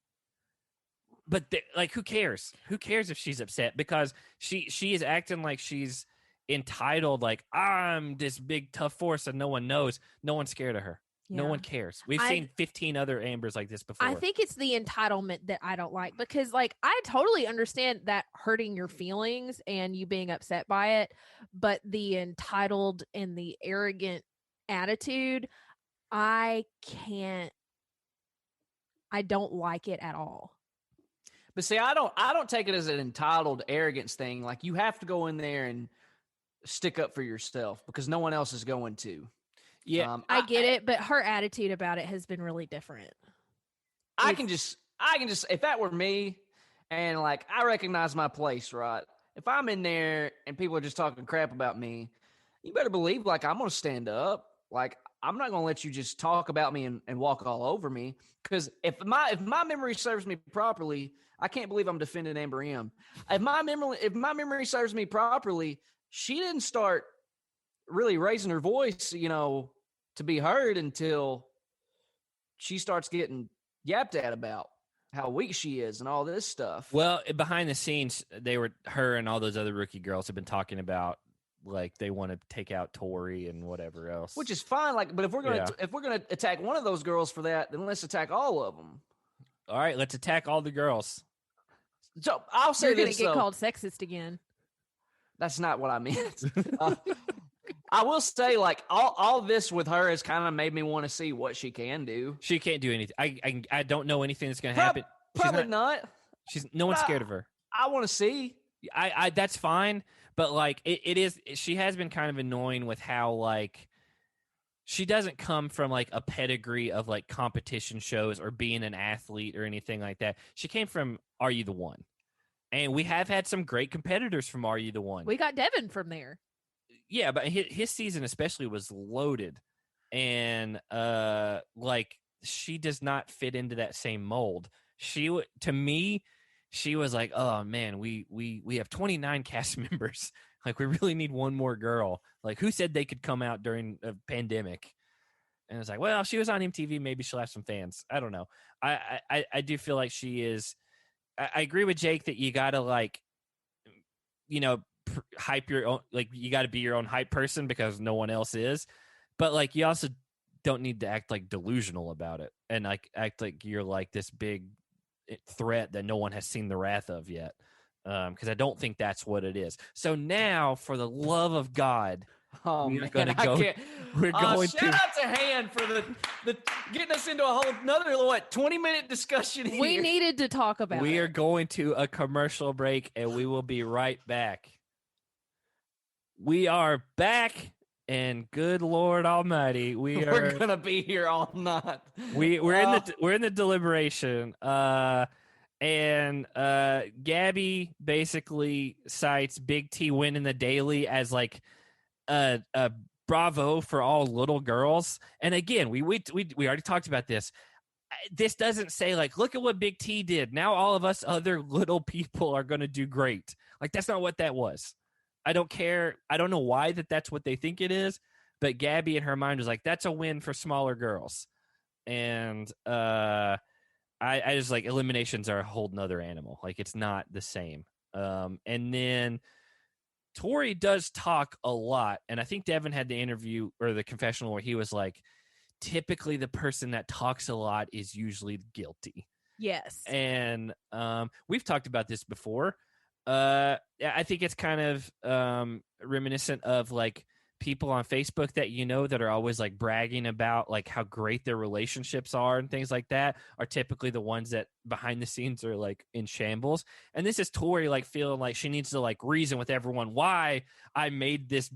[SPEAKER 1] but like, who cares? Who cares if she's upset? Because she is acting like she's entitled, like, I'm this big tough force and no one knows. No one's scared of her. No one cares. We've seen 15 other Ambers like this before.
[SPEAKER 2] I think it's the entitlement that I don't like, because, like, I totally understand that hurting your feelings and you being upset by it, but the entitled and the arrogant attitude, I don't like it at all.
[SPEAKER 3] But see, I don't take it as an entitled arrogance thing. Like, you have to go in there and stick up for yourself because no one else is going to.
[SPEAKER 1] Yeah,
[SPEAKER 2] I get it, but her attitude about it has been really different.
[SPEAKER 3] I can just, if that were me, and like, I recognize my place, right? If I'm in there and people are just talking crap about me, you better believe, like, I'm going to stand up. Like, I'm not going to let you just talk about me and walk all over me. Because if my memory serves me properly, I can't believe I'm defending Amber M. If my memory serves me properly, she didn't start really raising her voice, to be heard until she starts getting yapped at about how weak she is and all this stuff.
[SPEAKER 1] Well, behind the scenes, her and all those other rookie girls have been talking about, like, they want to take out Tori and whatever else,
[SPEAKER 3] which is fine. Like, but if we're gonna attack one of those girls for that, then let's attack all of them.
[SPEAKER 1] All right, let's attack all the girls.
[SPEAKER 3] So I'll say
[SPEAKER 2] you're
[SPEAKER 3] this:
[SPEAKER 2] you're gonna get called sexist again.
[SPEAKER 3] That's not what I meant. I will say, like, all this with her has kind of made me want to see what she can do.
[SPEAKER 1] She can't do anything. I don't know anything that's going to happen.
[SPEAKER 3] Probably not.
[SPEAKER 1] No one's scared of her.
[SPEAKER 3] I want to see.
[SPEAKER 1] I that's fine, but like it is. She has been kind of annoying with how, like, she doesn't come from like a pedigree of like competition shows or being an athlete or anything like that. She came from Are You the One? And we have had some great competitors from Are You the One?
[SPEAKER 2] We got Devin from there.
[SPEAKER 1] Yeah, but his season especially was loaded. And, like, she does not fit into that same mold. To me, she was like, oh, man, we have 29 cast members. Like, we really need one more girl. Like, who said they could come out during a pandemic? And it's like, well, if she was on MTV, maybe she'll have some fans. I don't know. I do feel like she is. I agree with Jake that you got to, like, hype your own, like, you got to be your own hype person because no one else is. But, like, you also don't need to act like delusional about it and like act like you're like this big threat that no one has seen the wrath of yet. Because I don't think that's what it is. So now, for the love of God,
[SPEAKER 3] Oh,
[SPEAKER 1] we are
[SPEAKER 3] man,
[SPEAKER 1] gonna go. We're going
[SPEAKER 3] shout out to Han for the getting us into a whole another 20-minute discussion here.
[SPEAKER 2] We needed to talk about
[SPEAKER 1] We
[SPEAKER 2] it.
[SPEAKER 1] are going to a commercial break, and we will be right back. We are back, and good Lord Almighty,
[SPEAKER 3] we're gonna be here all night.
[SPEAKER 1] We're in the deliberation. And Gabby basically cites Big T winning the daily as like a bravo for all little girls. And again, we already talked about this. This doesn't say like, look at what Big T did. Now all of us other little people are going to do great. Like, that's not what that was. I don't care. I don't know why that's what they think it is. But Gabby in her mind was like, that's a win for smaller girls. And I just like, eliminations are a whole nother animal. Like, it's not the same. And then Tori does talk a lot. And I think Devin had the interview or the confessional where he was like, typically the person that talks a lot is usually guilty.
[SPEAKER 2] Yes.
[SPEAKER 1] And we've talked about this before. I think it's kind of reminiscent of like people on Facebook that that are always like bragging about like how great their relationships are and things like that are typically the ones that behind the scenes are like in shambles. And this is Tori like feeling like she needs to like reason with everyone why I made this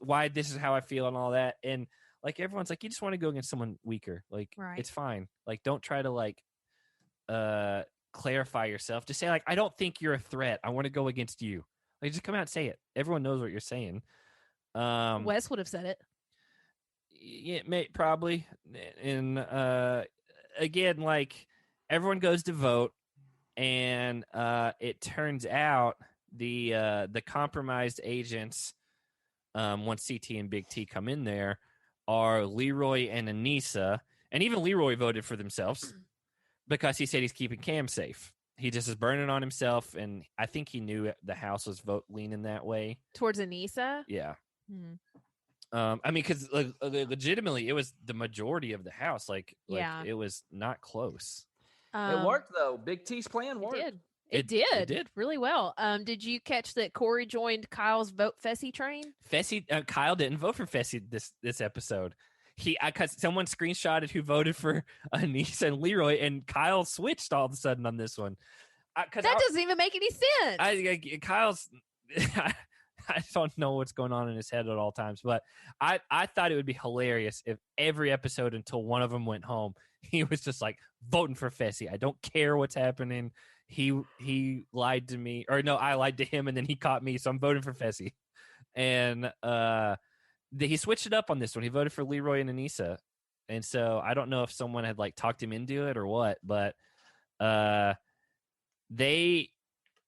[SPEAKER 1] why this is how I feel and all that. And like everyone's like, you just want to go against someone weaker. Like, It's fine. Like, don't try to like clarify yourself. Just say like, I don't think you're a threat. I want to go against you. Like, just come out and say it. Everyone knows what you're saying.
[SPEAKER 2] Wes would have said it.
[SPEAKER 1] Yeah, probably. And again, like everyone goes to vote, and it turns out the compromised agents, once CT and Big T come in there, are Leroy and Anissa, and even Leroy voted for themselves because he said he's keeping Cam safe. He just is burning on himself, and I think he knew the house was leaning that way
[SPEAKER 2] towards Anissa.
[SPEAKER 1] Yeah. I mean, because legitimately, it was the majority of the house. Like it was not close.
[SPEAKER 3] It worked though. Big T's plan worked.
[SPEAKER 2] It did really well. Did you catch that Corey joined Kyle's vote Fessy train?
[SPEAKER 1] Kyle didn't vote for Fessy this episode. Because someone screenshotted who voted for Anissa and Leroy, and Kyle switched all of a sudden on this one.
[SPEAKER 2] That doesn't even make any sense.
[SPEAKER 1] Kyle's. I don't know what's going on in his head at all times, but I thought it would be hilarious if every episode until one of them went home, he was just like voting for Fessy. I don't care what's happening. He lied to me, or no, I lied to him, and then he caught me, so I'm voting for Fessy. And he switched it up on this one. He voted for Leroy and Anissa, and so I don't know if someone had like talked him into it or what, but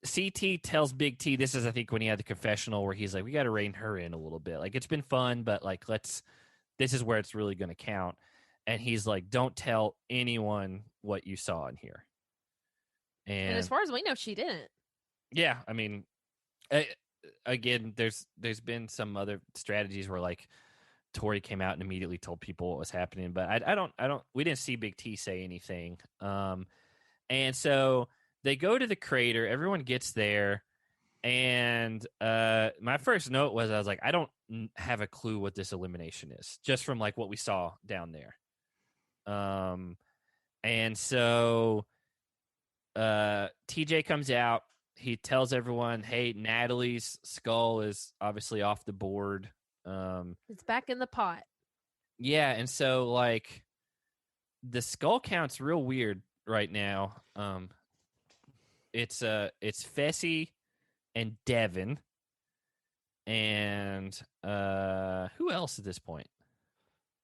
[SPEAKER 1] CT tells Big T, this is, I think, when he had the confessional where he's like, we got to rein her in a little bit. Like, it's been fun, but like, this is where it's really going to count. And he's like, don't tell anyone what you saw in here. And
[SPEAKER 2] as far as we know, she didn't. Yeah.
[SPEAKER 1] I mean, again, there's been some other strategies where like Tori came out and immediately told people what was happening, but we didn't see Big T say anything. And so they go to the crater. Everyone gets there. And my first note was, I was like, I don't have a clue what this elimination is, just from like what we saw down there. And so TJ comes out. He tells everyone, hey, Natalie's skull is obviously off the board.
[SPEAKER 2] It's back in the pot.
[SPEAKER 1] Yeah. And so like the skull count's real weird right now. It's Fessy and Devin, and who else at this point?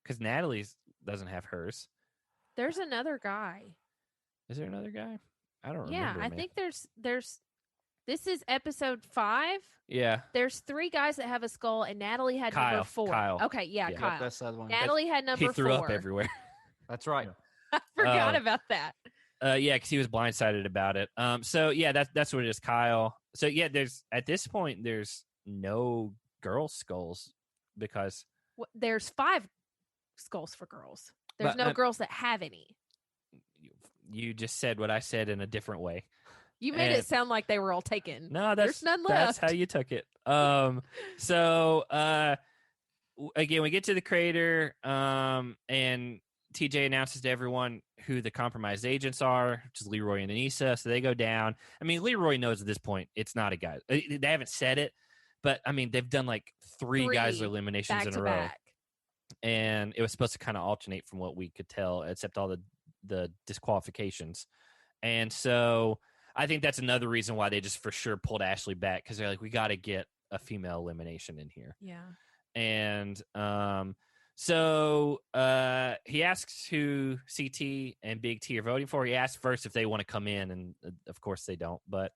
[SPEAKER 1] Because Natalie doesn't have hers.
[SPEAKER 2] There's another guy.
[SPEAKER 1] Is there another guy? I don't remember.
[SPEAKER 2] Yeah, I think there's. This is episode 5.
[SPEAKER 1] Yeah.
[SPEAKER 2] There's 3 guys that have a skull, and Natalie had number 4.
[SPEAKER 1] Kyle.
[SPEAKER 2] Okay, yeah, Kyle.
[SPEAKER 3] Yep, that's the other one.
[SPEAKER 2] Natalie had number 4.
[SPEAKER 1] He threw up everywhere.
[SPEAKER 3] That's right.
[SPEAKER 2] I forgot about that.
[SPEAKER 1] Yeah, because he was blindsided about it. So yeah, that's what it is, Kyle. So yeah, at this point there's no girl skulls because
[SPEAKER 2] there's 5 skulls for girls. There's no girls that have any.
[SPEAKER 1] You just said what I said in a different way.
[SPEAKER 2] You made it sound like they were all taken.
[SPEAKER 1] No,
[SPEAKER 2] there's none left.
[SPEAKER 1] That's how you took it. So again, we get to the crater, and TJ announces to everyone who the compromised agents are, which is Leroy and Anissa. So they go down. I mean, Leroy knows at this point it's not a guy. They haven't said it, but I mean, they've done like three guys eliminations in a row.
[SPEAKER 2] Back.
[SPEAKER 1] And it was supposed to kind of alternate from what we could tell, except all the disqualifications. And so I think that's another reason why they just for sure pulled Ashley back, because they're like, we got to get a female elimination in here.
[SPEAKER 2] Yeah.
[SPEAKER 1] And so he asks who CT and Big T are voting for. He asks first if they want to come in, and of course they don't. But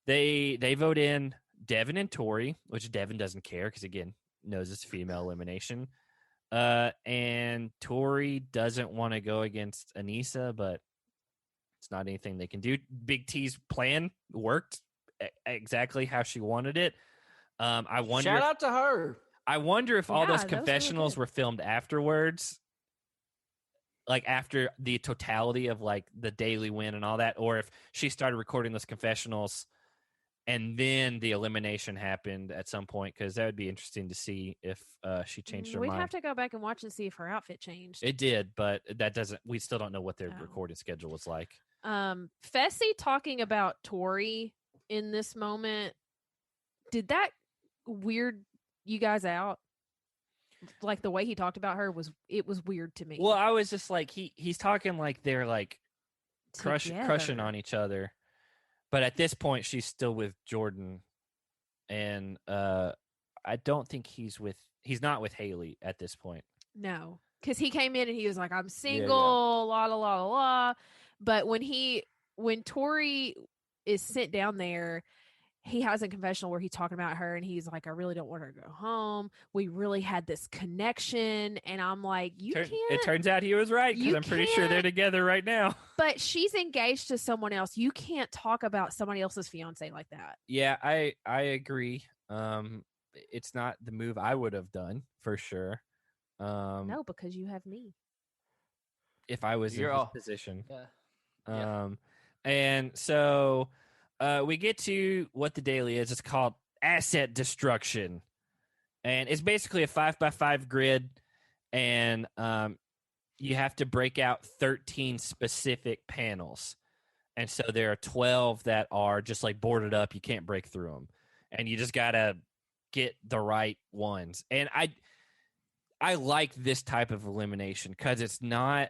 [SPEAKER 1] they vote in Devin and Tori, which Devin doesn't care because, again, knows it's female elimination. And Tori doesn't want to go against Anissa, but it's not anything they can do. Big T's plan worked exactly how she wanted it. I wonder.
[SPEAKER 3] Shout out to her.
[SPEAKER 1] I wonder if all those
[SPEAKER 2] that was really
[SPEAKER 1] confessionals
[SPEAKER 2] good.
[SPEAKER 1] were filmed afterwards, like after the totality of like the daily win and all that, or if she started recording those confessionals and then the elimination happened at some point, because that would be interesting to see if she changed her
[SPEAKER 2] We'd
[SPEAKER 1] mind.
[SPEAKER 2] have to go back and watch and see if her outfit changed.
[SPEAKER 1] It did, but that doesn't. We still don't know what their
[SPEAKER 2] Oh.
[SPEAKER 1] recording schedule was like.
[SPEAKER 2] Fessy talking about Tori in this moment, did that weird you guys out? Like the way he talked about her was weird to me.
[SPEAKER 1] Well, I was just like, he's talking like they're like crushing
[SPEAKER 2] Together.
[SPEAKER 1] on each other, but at this point she's still with Jordyn, and I don't think he's not with Hailey at this point.
[SPEAKER 2] No, because he came in and he was like, "I'm single, la la la la la." But when Tori is sent down there, he has a confessional where he's talking about her, and he's like, "I really don't want her to go home. We really had this connection," and I'm like, "You can't."
[SPEAKER 1] It turns out he was right, because
[SPEAKER 2] You
[SPEAKER 1] I'm pretty sure they're
[SPEAKER 2] can't-
[SPEAKER 1] together right now.
[SPEAKER 2] But she's engaged to someone else. You can't talk about somebody else's fiance like that.
[SPEAKER 1] Yeah, I agree. It's not the move I would have done for sure.
[SPEAKER 2] No, because you have me.
[SPEAKER 1] If I was
[SPEAKER 3] You're
[SPEAKER 1] in his
[SPEAKER 3] all-
[SPEAKER 1] position.
[SPEAKER 3] Yeah.
[SPEAKER 1] And so we get to what the daily is. It's called asset destruction, and it's basically a 5x5 grid, and you have to break out 13 specific panels, and so there are 12 that are just like boarded up. You can't break through them, and you just gotta get the right ones. And I like this type of elimination because it's not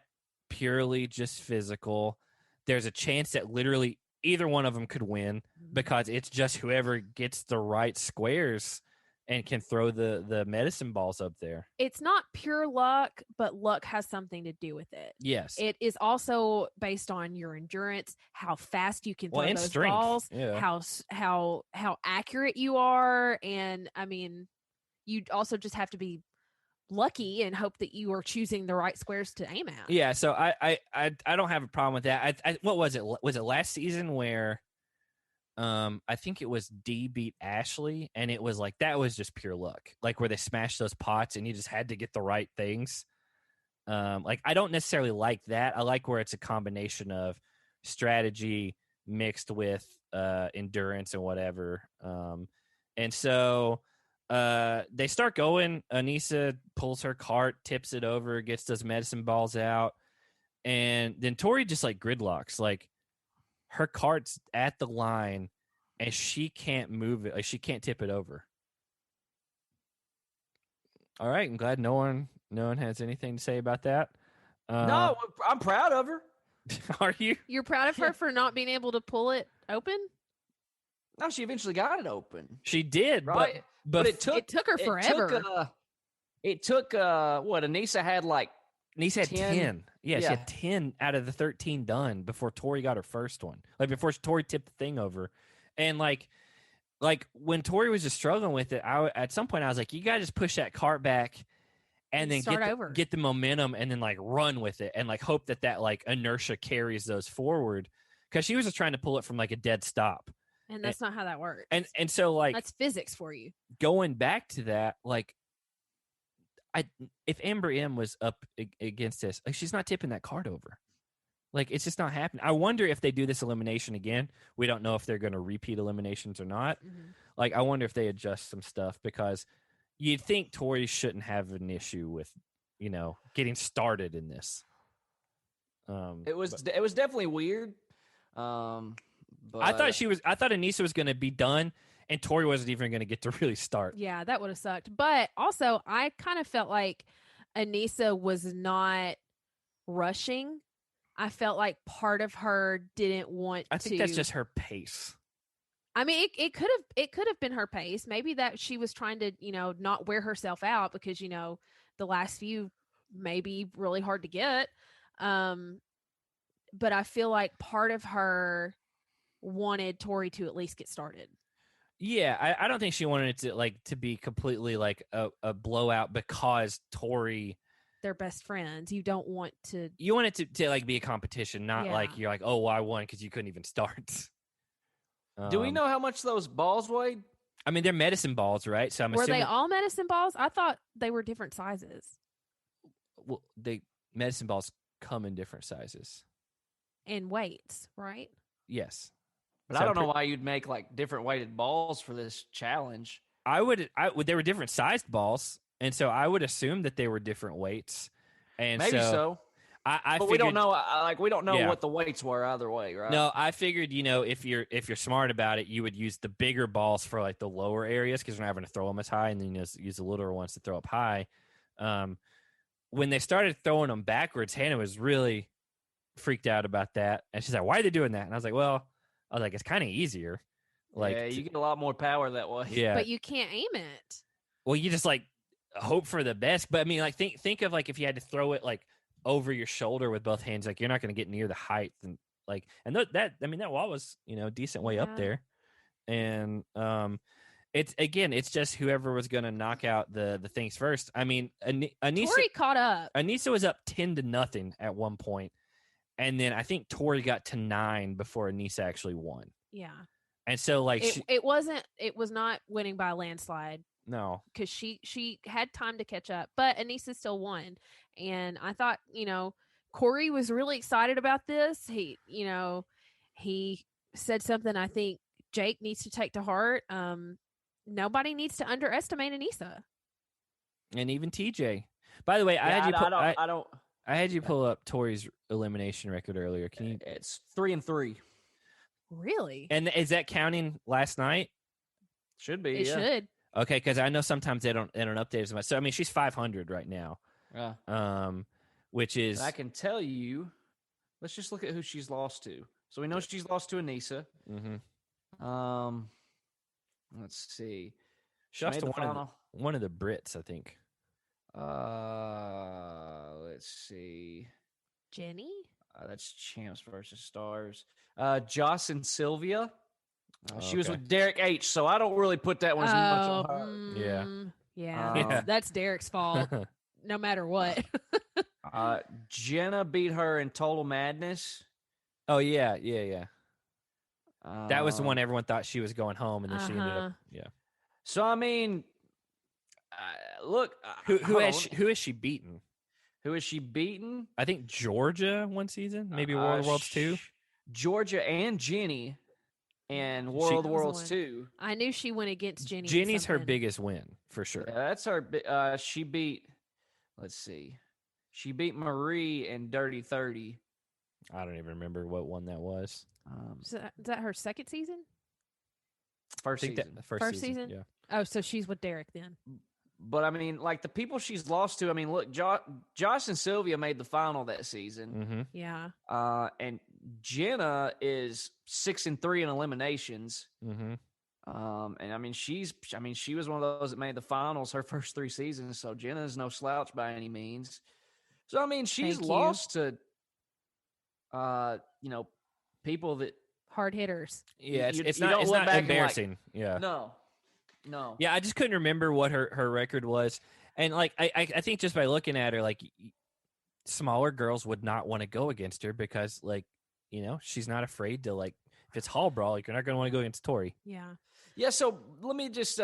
[SPEAKER 1] purely just physical. There's a chance that literally either one of them could win, because it's just whoever gets the right squares and can throw the medicine balls up there.
[SPEAKER 2] It's not pure luck, but luck has something to do with it.
[SPEAKER 1] Yes.
[SPEAKER 2] It is also based on your endurance, how fast you can throw
[SPEAKER 1] and
[SPEAKER 2] those
[SPEAKER 1] strength.
[SPEAKER 2] balls,
[SPEAKER 1] Yeah.
[SPEAKER 2] how accurate you are, and I mean, you also just have to be lucky and hope that you are choosing the right squares to aim at.
[SPEAKER 1] Yeah, so I don't have a problem with that. What was it? Was it last season where I think it was D beat Ashley, and it was like that was just pure luck, like where they smashed those pots and you just had to get the right things. Like I don't necessarily like that. I like where it's a combination of strategy mixed with endurance and whatever. And so they start going. Anissa pulls her cart, tips it over, gets those medicine balls out, and then Tori just like gridlocks. Like her cart's at the line, and she can't move it. Like she can't tip it over. All right, I'm glad no one has anything to say about that.
[SPEAKER 3] No, I'm proud of her.
[SPEAKER 1] Are you?
[SPEAKER 2] You're proud of her for not being able to pull it open?
[SPEAKER 3] No, she eventually got it open.
[SPEAKER 1] She did,
[SPEAKER 3] Right.
[SPEAKER 1] but
[SPEAKER 2] It took her forever.
[SPEAKER 3] It took what Anissa had like
[SPEAKER 1] Anissa had
[SPEAKER 3] 10.
[SPEAKER 1] 10. Yeah, she
[SPEAKER 3] Yeah.
[SPEAKER 1] had 10 out of the 13 done before Tori got her first one. Like before Tori tipped the thing over. And like when Tori was just struggling with it, at some point I was like, you got to just push that cart back and then
[SPEAKER 2] Start over.
[SPEAKER 1] get the momentum and then like run with it and like hope that like inertia carries those forward, because she was just trying to pull it from like a dead stop.
[SPEAKER 2] And that's not how that works.
[SPEAKER 1] And so like
[SPEAKER 2] That's physics for you.
[SPEAKER 1] going back to that, like if Amber M was up against this, like she's not tipping that card over. Like it's just not happening. I wonder if they do this elimination again. We don't know if they're going to repeat eliminations or not.
[SPEAKER 2] Mm-hmm.
[SPEAKER 1] Like I wonder if they adjust some stuff, because you'd think Tori shouldn't have an issue with, getting started in this.
[SPEAKER 3] It was definitely weird. But
[SPEAKER 1] I thought Aneesa was going to be done, and Tori wasn't even going to get to really start.
[SPEAKER 2] Yeah, that would have sucked. But also, I kind of felt like Aneesa was not rushing. I felt like part of her didn't want to.
[SPEAKER 1] I think that's just her pace.
[SPEAKER 2] I mean, it could have been her pace. Maybe that she was trying to, not wear herself out because, the last few may be really hard to get. But I feel like part of her wanted Tori to at least get started.
[SPEAKER 1] Yeah, I don't think she wanted it to be completely like a blowout because Tori.
[SPEAKER 2] They're best friends. You don't want to.
[SPEAKER 1] You want it to like be a competition, not like you're like, oh, well, I won because you couldn't even start.
[SPEAKER 3] Do we know how much those balls weighed?
[SPEAKER 1] I mean, they're medicine balls, right? So I'm assuming.
[SPEAKER 2] Were they all medicine balls? I thought they were different sizes.
[SPEAKER 1] Well, medicine balls come in different sizes
[SPEAKER 2] and weights, right?
[SPEAKER 1] Yes,
[SPEAKER 3] but I don't know why you'd make like different weighted balls for this challenge.
[SPEAKER 1] I would. They were different sized balls, and so I would assume that they were different weights. And
[SPEAKER 3] maybe so. But we don't know. We don't know what the weights were either way, right?
[SPEAKER 1] No, I figured if you're smart about it, you would use the bigger balls for like the lower areas because you're not having to throw them as high, and then use the littler ones to throw up high. When they started throwing them backwards, Hannah was really freaked out about that, and she's like, "Why are they doing that?" And I was like, "It's kind of easier." Like,
[SPEAKER 3] yeah, you get a lot more power that way.
[SPEAKER 1] Yeah,
[SPEAKER 2] but you can't aim it.
[SPEAKER 1] Well, you just like hope for the best. But I mean, like think of like if you had to throw it like over your shoulder with both hands, like you're not going to get near the height and that wall was decent way up there, and it's just whoever was going to knock out the things first. I mean, Aneesa
[SPEAKER 2] Tori caught up.
[SPEAKER 1] Aneesa was up 10-0 at one point, and then I think Tori got to 9 before Aneesa actually won.
[SPEAKER 2] Yeah,
[SPEAKER 1] and so like
[SPEAKER 2] it was not winning by a landslide.
[SPEAKER 1] No,
[SPEAKER 2] because she had time to catch up, but Aneesa still won. And I thought, Corey was really excited about this. He said something I think Jake needs to take to heart. Nobody needs to underestimate Aneesa.
[SPEAKER 1] And even TJ. By the way, I had you pull up Tori's elimination record earlier. Can you?
[SPEAKER 3] It's 3-3.
[SPEAKER 2] Really?
[SPEAKER 1] And is that counting last night?
[SPEAKER 3] Should be.
[SPEAKER 2] It should.
[SPEAKER 1] Okay, because I know sometimes they don't update as much. So I mean, she's 500 right now.
[SPEAKER 3] Yeah.
[SPEAKER 1] Which is
[SPEAKER 3] I can tell you. Let's just look at who she's lost to. So we know she's lost to Aneesa.
[SPEAKER 1] Mm-hmm.
[SPEAKER 3] Let's see.
[SPEAKER 1] She lost to one of the Brits, I think.
[SPEAKER 3] Let's see.
[SPEAKER 2] Jenny.
[SPEAKER 3] That's Champs versus Stars. Joss and Sylvia. She was with Derek H, so I don't really put that one as much on her.
[SPEAKER 2] Yeah. That's Derek's fault, no matter what.
[SPEAKER 3] Jenna beat her in Total Madness.
[SPEAKER 1] Oh, yeah. That was the one everyone thought she was going home, and then she ended up,
[SPEAKER 3] So, I mean, look.
[SPEAKER 1] Who has she beaten?
[SPEAKER 3] Who has she beaten?
[SPEAKER 1] I think Georgia one season, maybe World of Worlds 2.
[SPEAKER 3] Georgia and Jenny. And World Worlds 2.
[SPEAKER 2] I knew she went against Jenny.
[SPEAKER 1] Jenny's her biggest win, for sure.
[SPEAKER 3] Yeah, that's her. She beat, let's see. She beat Marie in Dirty 30.
[SPEAKER 1] I don't even remember what one that was.
[SPEAKER 2] Is that her second season?
[SPEAKER 3] First season.
[SPEAKER 1] First season? Yeah.
[SPEAKER 2] Oh, so she's with Derek then.
[SPEAKER 3] But, I mean, like, the people she's lost to, I mean, look, Josh and Sylvia made the final that season.
[SPEAKER 1] Mm-hmm.
[SPEAKER 2] Yeah.
[SPEAKER 3] And Jenna is 6-3 in eliminations.
[SPEAKER 1] Mm-hmm.
[SPEAKER 3] And, I mean, she was one of those that made the finals her first 3 seasons, so Jenna's no slouch by any means. So, I mean, she's lost to, people that...
[SPEAKER 2] Hard hitters.
[SPEAKER 1] Yeah, it's not embarrassing.
[SPEAKER 3] No.
[SPEAKER 1] Yeah, I just couldn't remember what her record was. And, like, I think just by looking at her, like, smaller girls would not want to go against her because, like, she's not afraid to, like, if it's hall brawl, like, you're not going to want to go against Tori.
[SPEAKER 2] Yeah.
[SPEAKER 3] Yeah, so let me just,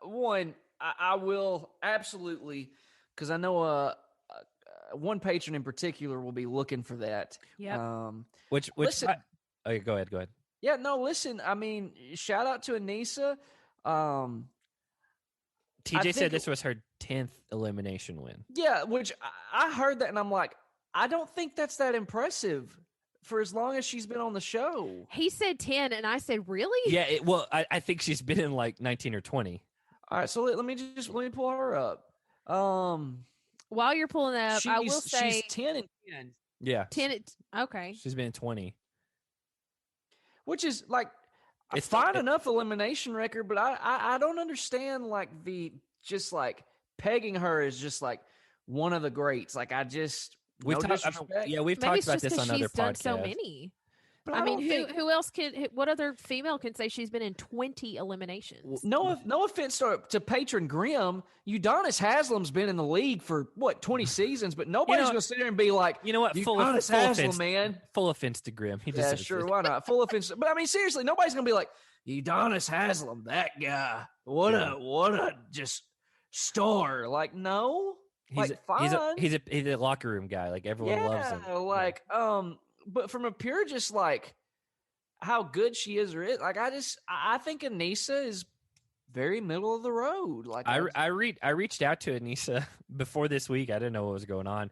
[SPEAKER 3] one, I will absolutely, because I know one patron in particular will be looking for that.
[SPEAKER 2] Yeah.
[SPEAKER 3] Which listen,
[SPEAKER 1] okay, go ahead.
[SPEAKER 3] Yeah, no, listen, I mean, shout out to Aneesa.
[SPEAKER 1] TJ said this was her 10th elimination win.
[SPEAKER 3] Yeah, which I heard that, and I'm like, I don't think that's that impressive for as long as she's been on the show.
[SPEAKER 2] He said 10, and I said, really?
[SPEAKER 1] Yeah, I think she's been in like 19 or 20.
[SPEAKER 3] All right, so let me pull her up.
[SPEAKER 2] While you're pulling that up, I will say
[SPEAKER 3] she's 10 and 10.
[SPEAKER 1] Yeah,
[SPEAKER 2] 10. Okay,
[SPEAKER 1] she's been in 20,
[SPEAKER 3] which is like
[SPEAKER 1] it's
[SPEAKER 3] fine enough elimination record, but I don't understand like the just like pegging her as just like one of the greats. Like we've talked about this on other podcasts.
[SPEAKER 2] Done so many. But I mean, who else what other female can say she's been in 20 eliminations?
[SPEAKER 3] No offense to patron Grimm, Udonis Haslam's been in the league for 20 seasons, but nobody's going to sit there and be like,
[SPEAKER 1] you know what, full offense, man. Full offense to Grimm.
[SPEAKER 3] Yeah, sure, why not? Full offense, but I mean, seriously, nobody's going to be like, Udonis Haslam, that guy, what a just star. Like, no, fine.
[SPEAKER 1] He's a locker room guy. Like everyone loves him.
[SPEAKER 3] Like, but from a pure just like how good she is or is, like I think Aneesa is very middle of the road. Like
[SPEAKER 1] I reached out to Aneesa before this week. I didn't know what was going on,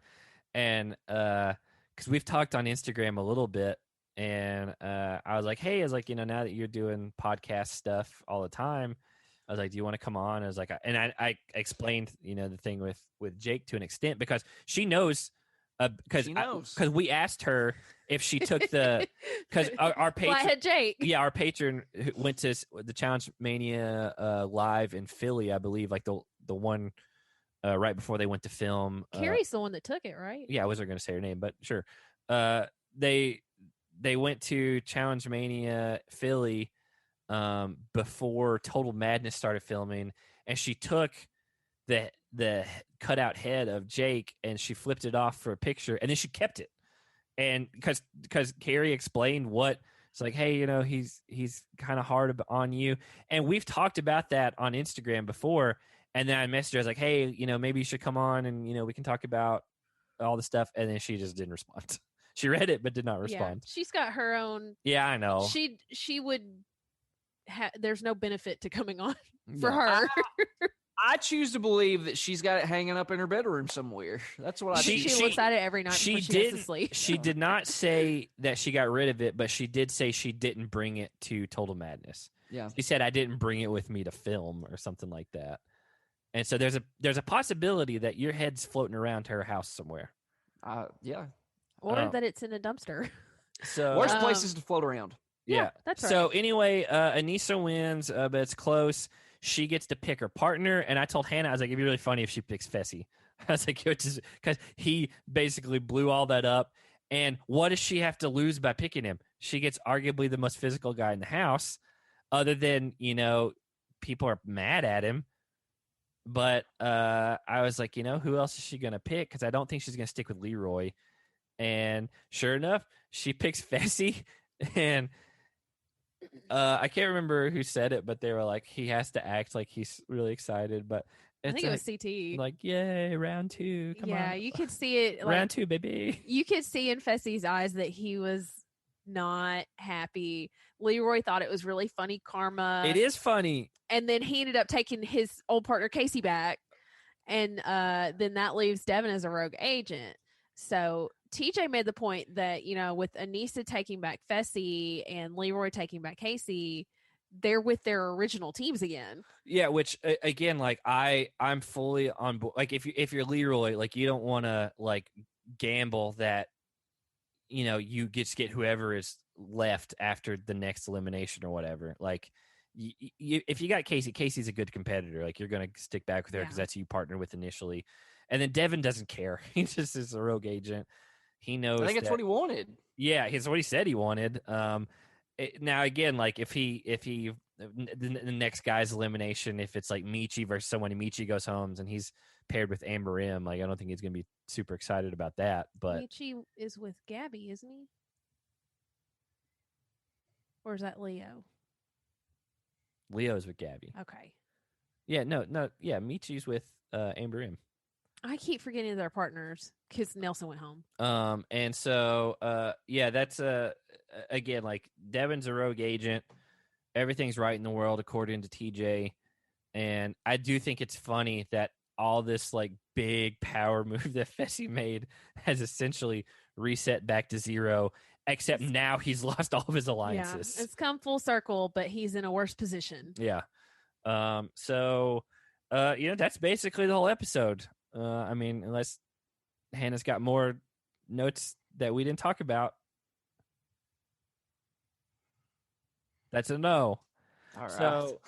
[SPEAKER 1] and because we've talked on Instagram a little bit, and I was like, hey, now that you're doing podcast stuff all the time, I was like, do you want to come on? I was like, and I explained the thing with Jake to an extent because she knows. Because we asked her if she took because our patron,
[SPEAKER 2] Jake.
[SPEAKER 1] Yeah, our patron went to the Challenge Mania live in Philly, I believe, like the one right before they went to film.
[SPEAKER 2] Kari's the one that took it, right?
[SPEAKER 1] Yeah, I wasn't going to say her name, but sure. They went to Challenge Mania Philly before Total Madness started filming, and she took the cutout head of Jake and she flipped it off for a picture and then she kept it. And because Kari explained it's like, hey, he's kind of hard on you. And we've talked about that on Instagram before. And then I messaged her, I was like, hey, maybe you should come on and, we can talk about all the stuff. And then she just didn't respond. She read it, but did not respond.
[SPEAKER 2] Yeah, she's got her own.
[SPEAKER 1] Yeah, I know.
[SPEAKER 2] She would there's no benefit to coming on for her.
[SPEAKER 3] I choose to believe that she's got it hanging up in her bedroom somewhere. That's what I think.
[SPEAKER 2] She looks at it every night before she goes to sleep.
[SPEAKER 1] She did not say that she got rid of it, but she did say she didn't bring it to Total Madness.
[SPEAKER 3] Yeah.
[SPEAKER 1] She said, I didn't bring it with me to film or something like that. And so there's a possibility that your head's floating around her house somewhere.
[SPEAKER 3] Yeah.
[SPEAKER 2] Or that it's in a dumpster.
[SPEAKER 1] So
[SPEAKER 3] worst places to float around.
[SPEAKER 1] Yeah.
[SPEAKER 2] That's right.
[SPEAKER 1] So anyway, Aneesa wins, but it's close. She gets to pick her partner, and I told Hannah, I was like, it'd be really funny if she picks Fessy. I was like, because he basically blew all that up. And what does she have to lose by picking him? She gets arguably the most physical guy in the house, other than, people are mad at him. But I was like, who else is she going to pick? Because I don't think she's going to stick with Leroy. And sure enough, she picks Fessy, and I can't remember who said it, but they were like, he has to act like he's really excited. But
[SPEAKER 2] I think it was CT.
[SPEAKER 1] Like, yay, round 2. Come on.
[SPEAKER 2] Yeah, you could see it. Like,
[SPEAKER 1] round 2, baby.
[SPEAKER 2] You could see in Fessy's eyes that he was not happy. Leroy thought it was really funny karma.
[SPEAKER 1] It is funny.
[SPEAKER 2] And then he ended up taking his old partner Casey back. And then that leaves Devin as a rogue agent. So TJ made the point that, with Aneesa taking back Fessy and Leroy taking back Casey, they're with their original teams again.
[SPEAKER 1] Yeah, which again, like I'm fully on board. Like if you're Leroy, like you don't want to like gamble that you just get whoever is left after the next elimination or whatever. Like if you got Casey's a good competitor. Like you're gonna stick back with her because that's who you partnered with initially. And then Devin doesn't care. He just is a rogue agent. He knows.
[SPEAKER 3] I think it's what he wanted.
[SPEAKER 1] Yeah, it's what he said he wanted. Now again, like if the next guy's elimination, if it's like Michi versus someone, and Michi goes home and he's paired with Amber M, like I don't think he's gonna be super excited about that. But
[SPEAKER 2] Michi is with Gabby, isn't he? Or is that Leo?
[SPEAKER 1] Leo's with Gabby.
[SPEAKER 2] Okay.
[SPEAKER 1] Yeah, no, yeah, Michi's with Amber M.
[SPEAKER 2] I keep forgetting their partners because Nelson went home.
[SPEAKER 1] And so, that's again, like Devin's a rogue agent. Everything's right in the world according to TJ, And I do think it's funny that all this like big power move that Fessy made has essentially reset back to zero, except now he's lost all of his alliances.
[SPEAKER 2] Yeah, it's come full circle, but he's in a worse position.
[SPEAKER 1] Yeah. So, that's basically the whole episode. I mean, unless Hannah's got more notes that we didn't talk about. That's a no.
[SPEAKER 3] All right.
[SPEAKER 1] So,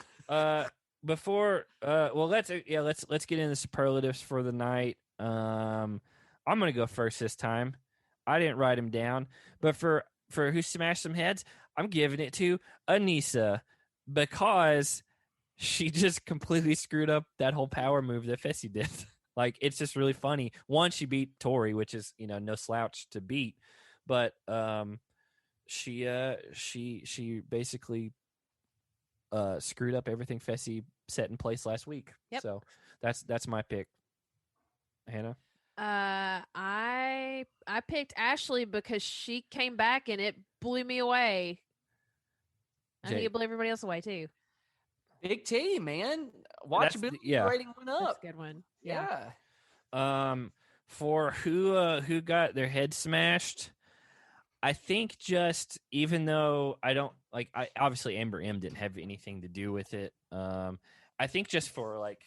[SPEAKER 1] before, let's get into the superlatives for the night. I'm gonna go first this time. I didn't write him down, but for who smashed some heads, I'm giving it to Aneesa because she just completely screwed up that whole power move that Fessy did. Like, it's just really funny. One, she beat Tori, which is no slouch to beat, but she basically screwed up everything Fessy set in place last week.
[SPEAKER 2] Yep.
[SPEAKER 1] So that's my pick. Hannah?
[SPEAKER 2] I picked Ashley because she came back and it blew me away. I think it blew everybody else away too.
[SPEAKER 3] Big T, man. Watchability rating went up.
[SPEAKER 2] That's a good one.
[SPEAKER 3] Yeah.
[SPEAKER 1] For who got their head smashed, I think just even though obviously Amber M didn't have anything to do with it. I think just for like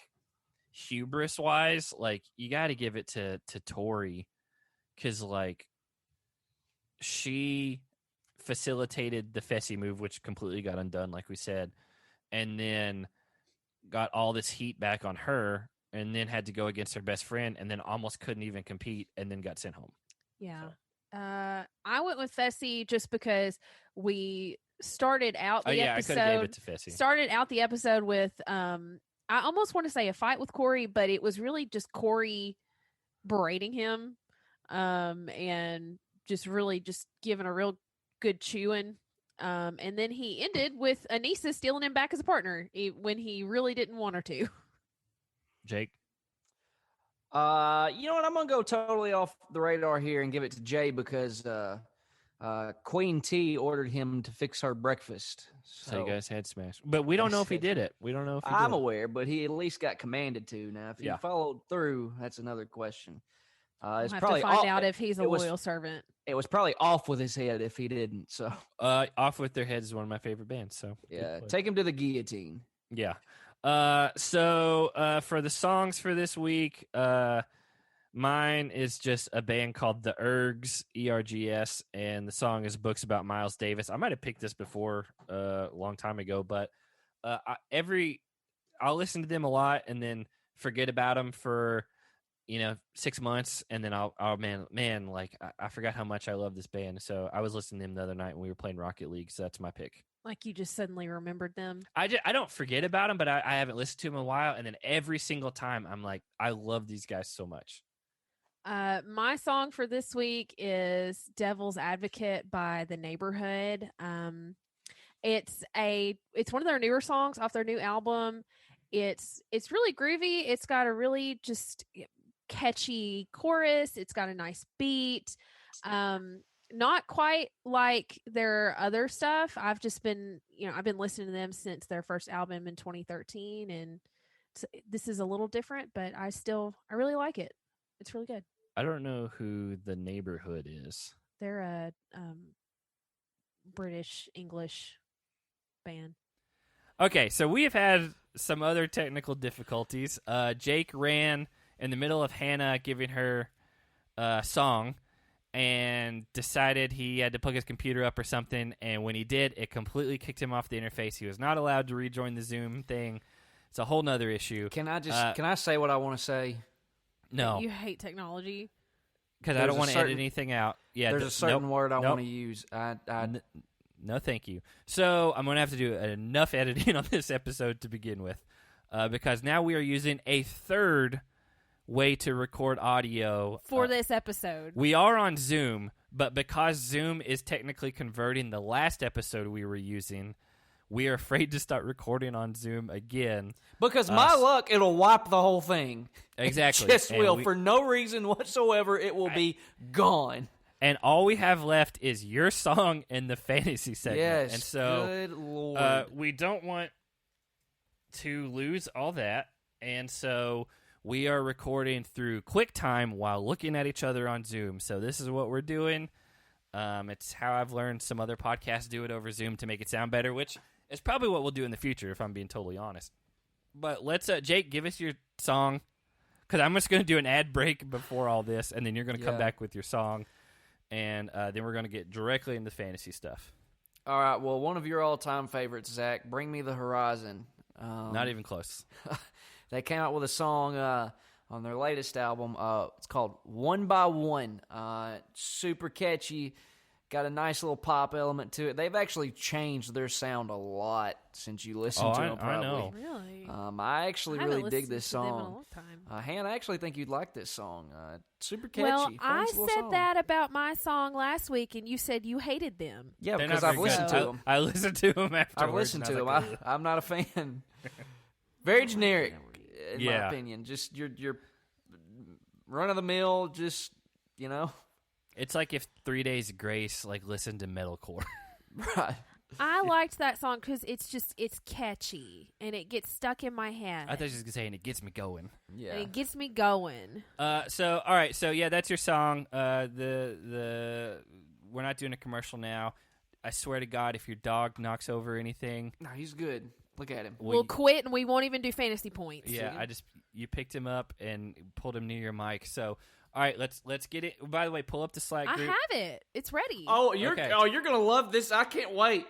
[SPEAKER 1] hubris wise, like you got to give it to Tori because like she facilitated the Fessy move, which completely got undone, like we said, and then got all this heat back on her, and then had to go against her best friend, and then almost couldn't even compete, and then got sent home.
[SPEAKER 2] Yeah. So. I went with Fessy just because we started out the episode.
[SPEAKER 1] I could have gave it to Fessy.
[SPEAKER 2] Started out the episode with I almost want to say a fight with Corey, but it was really just Corey berating him, and just really just giving a real good chewing. And then he ended with Aneesa stealing him back as a partner when he really didn't want her to.
[SPEAKER 1] Jake?
[SPEAKER 3] You know what? I'm going to go totally off the radar here and give it to Jeyyy because Queen T ordered him to fix her breakfast.
[SPEAKER 1] So you guys had smashed. But we don't know if he did it. We don't know if he did.
[SPEAKER 3] I'm aware, but he at least got commanded to. Now, if he followed through, that's another question.
[SPEAKER 2] We'll have to find out if he's a loyal servant.
[SPEAKER 3] It was probably off with his head if he didn't. So,
[SPEAKER 1] Off with Their Heads is one of my favorite bands. So
[SPEAKER 3] yeah, take him to the guillotine.
[SPEAKER 1] Yeah. So for the songs for this week, mine is just a band called The Ergs, ERGS, and the song is Books About Miles Davis. I might have picked this before a long time ago, but I'll listen to them a lot and then forget about them for 6 months, and then I forgot how much I love this band. So I was listening to them the other night when we were playing Rocket League. So that's my pick.
[SPEAKER 2] Like you just suddenly remembered them.
[SPEAKER 1] I don't forget about them, but I haven't listened to them in a while. And then every single time I'm like, I love these guys so much.
[SPEAKER 2] My song for this week is Devil's Advocate by The Neighborhood. It's one of their newer songs off their new album. It's really groovy. It's got a really just catchy chorus. It's got a nice beat. Not quite like their other stuff. I've just been, I've been listening to them since their first album in 2013, and this is a little different, but I really like it. It's really good.
[SPEAKER 1] I don't know who The Neighborhood is.
[SPEAKER 2] They're a British English band.
[SPEAKER 1] Okay, so we have had some other technical difficulties. Jake ran in the middle of Hannah giving her song and decided he had to plug his computer up or something, and when he did, it completely kicked him off the interface. He was not allowed to rejoin the Zoom thing. It's a whole nother issue.
[SPEAKER 3] Can I say what I want to say?
[SPEAKER 1] No.
[SPEAKER 2] You hate technology?
[SPEAKER 1] Because I don't want to edit anything out. Yeah,
[SPEAKER 3] there's a certain word I want to use.
[SPEAKER 1] No, thank you. So I'm going to have to do enough editing on this episode to begin with, because now we are using a third way to record audio
[SPEAKER 2] for this episode.
[SPEAKER 1] We are on Zoom, but because Zoom is technically converting the last episode we were using, we are afraid to start recording on Zoom again.
[SPEAKER 3] Because my luck, it'll wipe the whole thing.
[SPEAKER 1] Exactly.
[SPEAKER 3] It just will. For no reason whatsoever, it will be gone.
[SPEAKER 1] And all we have left is your song in the fantasy segment.
[SPEAKER 3] Yes,
[SPEAKER 1] and so
[SPEAKER 3] good Lord.
[SPEAKER 1] We don't want to lose all that, and so we are recording through QuickTime while looking at each other on Zoom. So this is what we're doing. It's how I've learned some other podcasts do it over Zoom to make it sound better, which is probably what we'll do in the future if I'm being totally honest. But let's, Jake, give us your song, because I'm just going to do an ad break before all this, and then you're going to come back with your song, and then we're going to get directly into fantasy stuff.
[SPEAKER 3] All right, well, one of your all-time favorites, Zach, Bring Me the Horizon.
[SPEAKER 1] Not even close.
[SPEAKER 3] They came out with a song on their latest album. It's called One by One. Super catchy. Got a nice little pop element to it. They've actually changed their sound a lot since you listened to them, probably.
[SPEAKER 1] I know.
[SPEAKER 2] Really?
[SPEAKER 3] I actually really dig this song.
[SPEAKER 2] Them in a long time.
[SPEAKER 3] Hannah, I actually think you'd like this song. Super catchy.
[SPEAKER 2] Well, I
[SPEAKER 3] little
[SPEAKER 2] said
[SPEAKER 3] song.
[SPEAKER 2] that about my song last week, and you said you hated them.
[SPEAKER 3] Yeah,
[SPEAKER 1] They're
[SPEAKER 3] because
[SPEAKER 1] not
[SPEAKER 3] I've
[SPEAKER 1] very
[SPEAKER 3] listened
[SPEAKER 1] good.
[SPEAKER 3] to them.
[SPEAKER 1] I listened to them afterwards.
[SPEAKER 3] I've listened to them.
[SPEAKER 1] Like,
[SPEAKER 3] I'm not a fan. Very generic, in my
[SPEAKER 1] Yeah.
[SPEAKER 3] opinion. Just your run of the mill. Just
[SPEAKER 1] it's like if 3 Days Grace listened to metalcore.
[SPEAKER 3] right.
[SPEAKER 2] I liked that song because it's catchy, and it gets stuck in my head.
[SPEAKER 1] I thought you were saying it gets me going.
[SPEAKER 3] Yeah.
[SPEAKER 2] And it gets me going.
[SPEAKER 1] So all right, so yeah, that's your song. We're not doing a commercial now. I swear to God, if your dog knocks over anything,
[SPEAKER 3] No, he's good. Look at him.
[SPEAKER 2] We'll quit, and we won't even do fantasy points.
[SPEAKER 1] Yeah, you picked him up and pulled him near your mic. So all right, let's get it. By the way, pull up the Slack
[SPEAKER 2] I
[SPEAKER 1] group.
[SPEAKER 2] have it. It's ready.
[SPEAKER 3] Oh, you're
[SPEAKER 1] Okay.
[SPEAKER 3] you're gonna love this. I can't wait.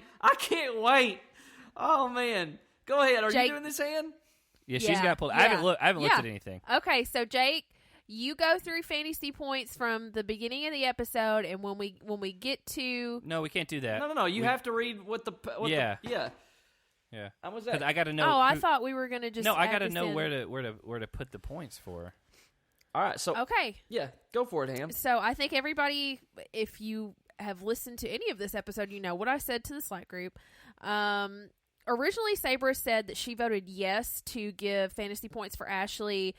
[SPEAKER 3] Oh man, go ahead. Are
[SPEAKER 2] Jake-
[SPEAKER 3] you doing this, Han?
[SPEAKER 1] Yeah, she's
[SPEAKER 2] Yeah,
[SPEAKER 1] got pulled.
[SPEAKER 2] yeah,
[SPEAKER 1] I haven't looked
[SPEAKER 2] yeah.
[SPEAKER 1] at anything.
[SPEAKER 2] Okay, so Jake, you go through fantasy points from the beginning of the episode, and when we get to
[SPEAKER 1] No, we can't do that.
[SPEAKER 3] No. You have to read what the
[SPEAKER 1] Yeah.
[SPEAKER 3] yeah.
[SPEAKER 1] Yeah,
[SPEAKER 3] How was
[SPEAKER 1] because
[SPEAKER 3] that?
[SPEAKER 1] I got to know.
[SPEAKER 2] I thought we were gonna just.
[SPEAKER 1] No, I
[SPEAKER 2] add
[SPEAKER 1] got to
[SPEAKER 2] this
[SPEAKER 1] know
[SPEAKER 2] in.
[SPEAKER 1] where to put the points for.
[SPEAKER 3] All right. So
[SPEAKER 2] Okay,
[SPEAKER 3] yeah, go for it, Han.
[SPEAKER 2] so I think everybody, if you have listened to any of this episode, you know what I said to the Slack group. Originally, Sabra said that she voted yes to give fantasy points for Ashley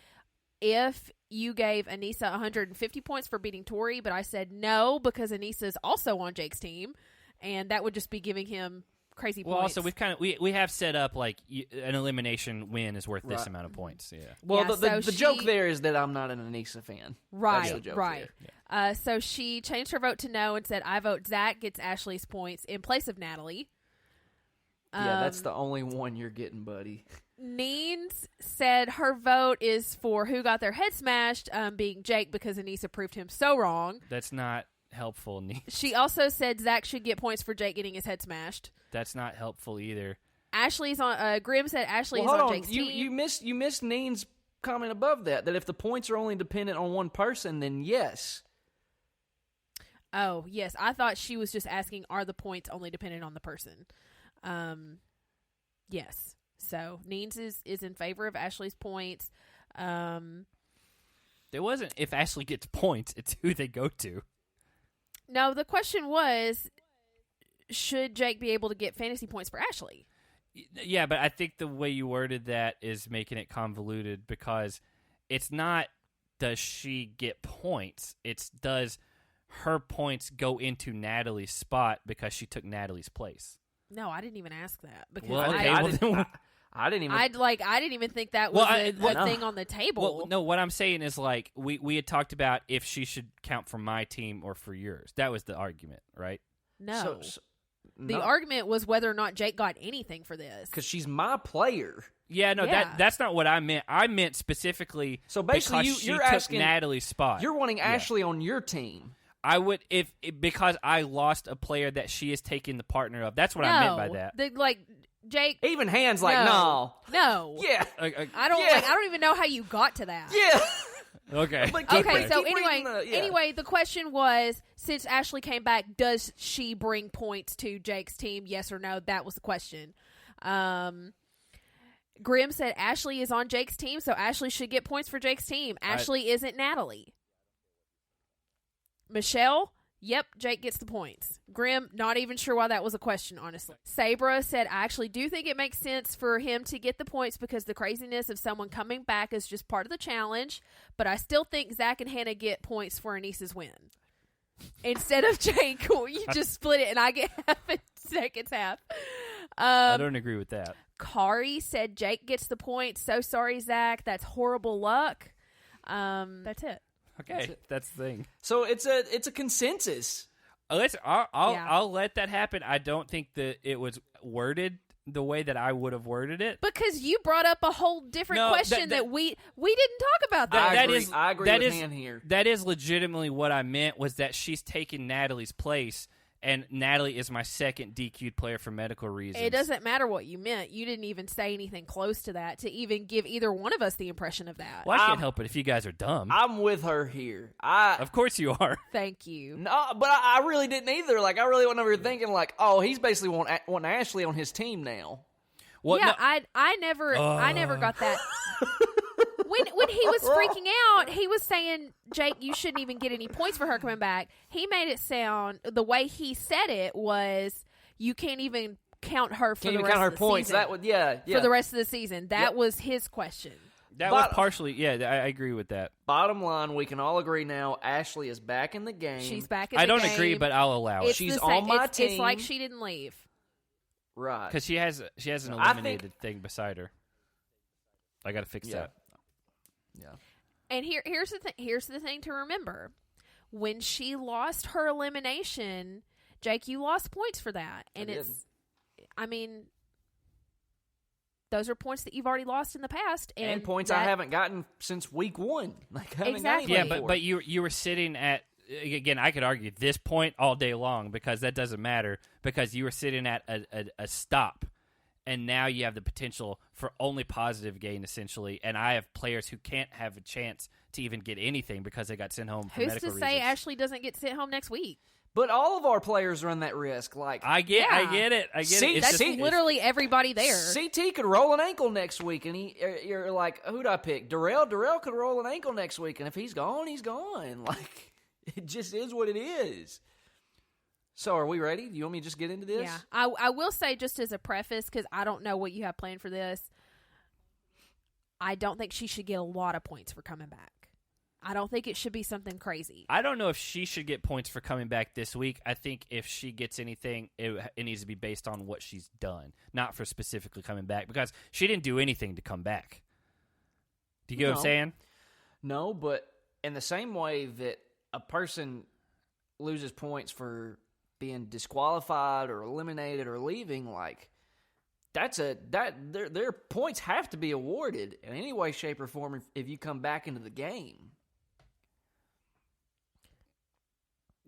[SPEAKER 2] if you gave Anissa 150 points for beating Tori, but I said no because Anissa is also on Jake's team, and that would just be giving him crazy
[SPEAKER 1] Well,
[SPEAKER 2] points.
[SPEAKER 1] also we have set up an elimination win is worth this
[SPEAKER 3] Right.
[SPEAKER 1] amount of points. Yeah.
[SPEAKER 3] Well,
[SPEAKER 2] Yeah,
[SPEAKER 3] the joke there is that I'm not an Anissa fan. That's the joke
[SPEAKER 2] Right.
[SPEAKER 3] there.
[SPEAKER 2] So she changed her vote to no and said, I vote Zach gets Ashley's points in place of Natalie.
[SPEAKER 3] Yeah, that's the only one you're getting, buddy.
[SPEAKER 2] Neens said her vote is for who got their head smashed, being Jake, because Anissa proved him so wrong.
[SPEAKER 1] That's not helpful.
[SPEAKER 2] She also said Zach should get points for Jake getting his head smashed.
[SPEAKER 1] That's not helpful either.
[SPEAKER 2] Ashley's on. Grimm said Ashley
[SPEAKER 3] Well,
[SPEAKER 2] is
[SPEAKER 3] hold
[SPEAKER 2] on
[SPEAKER 3] on.
[SPEAKER 2] Jake's
[SPEAKER 3] You
[SPEAKER 2] team.
[SPEAKER 3] missed Neen's comment above that if the points are only dependent on one person, then yes.
[SPEAKER 2] Oh, yes. I thought she was just asking, are the points only dependent on the person? Yes. So, Neens is in favor of Ashley's points.
[SPEAKER 1] There wasn't if Ashley gets points, it's who they go to.
[SPEAKER 2] No, the question was, should Jake be able to get fantasy points for Ashley?
[SPEAKER 1] Yeah, but I think the way you worded that is making it convoluted because it's not does she get points, it's does her points go into Natalie's spot because she took Natalie's place.
[SPEAKER 2] No, I didn't even ask that because
[SPEAKER 1] Well, okay,
[SPEAKER 2] I
[SPEAKER 3] didn't even.
[SPEAKER 2] I didn't even think that was a
[SPEAKER 3] no.
[SPEAKER 2] thing on the table.
[SPEAKER 1] Well, no, what I'm saying is we had talked about if she should count for my team or for yours. That was the argument, right?
[SPEAKER 2] No. The
[SPEAKER 3] no,
[SPEAKER 2] argument was whether or not Jake got anything for this.
[SPEAKER 3] because she's my player.
[SPEAKER 1] Yeah, no,
[SPEAKER 2] Yeah.
[SPEAKER 1] that's not what I meant. I meant specifically.
[SPEAKER 3] So basically,
[SPEAKER 1] because she
[SPEAKER 3] you're
[SPEAKER 1] took
[SPEAKER 3] asking
[SPEAKER 1] Natalie's spot.
[SPEAKER 3] You're wanting Ashley on your team.
[SPEAKER 1] I would because I lost a player that she is taking the partner of. That's what I meant by that.
[SPEAKER 2] Jake.
[SPEAKER 3] Even Han's like,
[SPEAKER 2] No.
[SPEAKER 3] yeah,
[SPEAKER 2] I don't.
[SPEAKER 3] Yeah.
[SPEAKER 2] I don't even know how you got to that.
[SPEAKER 3] yeah.
[SPEAKER 1] Okay.
[SPEAKER 3] But keep
[SPEAKER 2] Okay,
[SPEAKER 3] reading-
[SPEAKER 2] so
[SPEAKER 3] keep
[SPEAKER 2] anyway,
[SPEAKER 3] reading
[SPEAKER 2] the question was, since Ashley came back, does she bring points to Jake's team? Yes or no? That was the question. Grimm said Ashley is on Jake's team, so Ashley should get points for Jake's team. Ashley isn't Natalie. Michelle, yep, Jake gets the points. Grimm, not even sure why that was a question, honestly. Sabra said, I actually do think it makes sense for him to get the points because the craziness of someone coming back is just part of the challenge, but I still think Zach and Hannah get points for Anissa's win. Instead of Jake, you just split it and I get half and Zach gets half.
[SPEAKER 1] I don't agree with that.
[SPEAKER 2] Kari said Jake gets the point. So sorry, Zach. That's horrible luck. That's it.
[SPEAKER 1] Okay, that's the thing.
[SPEAKER 3] So it's a consensus.
[SPEAKER 1] Listen, I'll let that happen. I don't think that it was worded the way that I would have worded it.
[SPEAKER 2] Because you brought up a whole different question that we didn't talk about that.
[SPEAKER 3] I agree with Han here.
[SPEAKER 1] That is legitimately what I meant, was that she's taking Natalie's place, and Natalie is my second DQ'd player for medical reasons.
[SPEAKER 2] It doesn't matter what you meant. You didn't even say anything close to that to even give either one of us the impression of that.
[SPEAKER 1] Well, I can't help it if you guys are dumb.
[SPEAKER 3] I'm with her here.
[SPEAKER 1] Of course you are.
[SPEAKER 2] Thank you.
[SPEAKER 3] No, but I really didn't either. Like, I really went over here thinking, like, oh, he's basically wanting Ashley on his team now.
[SPEAKER 1] Well,
[SPEAKER 2] yeah,
[SPEAKER 1] no.
[SPEAKER 2] I never got that. When he was freaking out, he was saying, Jake, you shouldn't even get any points for her coming back. He made it sound, the way he said it was, you can't even count her for the rest of the
[SPEAKER 3] points.
[SPEAKER 2] season.
[SPEAKER 3] That would, yeah.
[SPEAKER 2] For the rest of the season. That was his question.
[SPEAKER 1] That was partially, I agree with that.
[SPEAKER 3] Bottom line, we can all agree now, Ashley is back in the game.
[SPEAKER 2] She's back in the game.
[SPEAKER 1] I don't agree, but I'll allow it.
[SPEAKER 3] She's on my team.
[SPEAKER 2] It's like she didn't leave.
[SPEAKER 3] Right.
[SPEAKER 1] Because she has an eliminated thing beside her. I got to fix that.
[SPEAKER 3] Yeah.
[SPEAKER 2] And here's the thing to remember. When she lost her elimination, Jake, you lost points for that. And those are points that you've already lost in the past. And
[SPEAKER 3] points I haven't gotten since week 1. Like, I haven't gotten
[SPEAKER 1] Yeah, but you were sitting at, again, I could argue this point all day long because that doesn't matter, because you were sitting at a stop. And now you have the potential for only positive gain, essentially. And I have players who can't have a chance to even get anything because they got sent home for medical reasons.
[SPEAKER 2] Who's to say Ashley doesn't get sent home next week?
[SPEAKER 3] But all of our players run that risk. Like,
[SPEAKER 1] I get it.
[SPEAKER 2] That's literally everybody there.
[SPEAKER 3] CT could roll an ankle next week, and you're like, who'd I pick? Darrell could roll an ankle next week, and if he's gone, he's gone. Like, it just is what it is. So are we ready? Do you want me to just get into this?
[SPEAKER 2] Yeah. I will say, just as a preface, because I don't know what you have planned for this, I don't think she should get a lot of points for coming back. I don't think it should be something crazy.
[SPEAKER 1] I don't know if she should get points for coming back this week. I think if she gets anything, it needs to be based on what she's done, not for specifically coming back, because she didn't do anything to come back. Do you get what I'm saying?
[SPEAKER 3] No, but in the same way that a person loses points for being disqualified or eliminated or leaving, like, their points have to be awarded in any way, shape, or form if you come back into the game.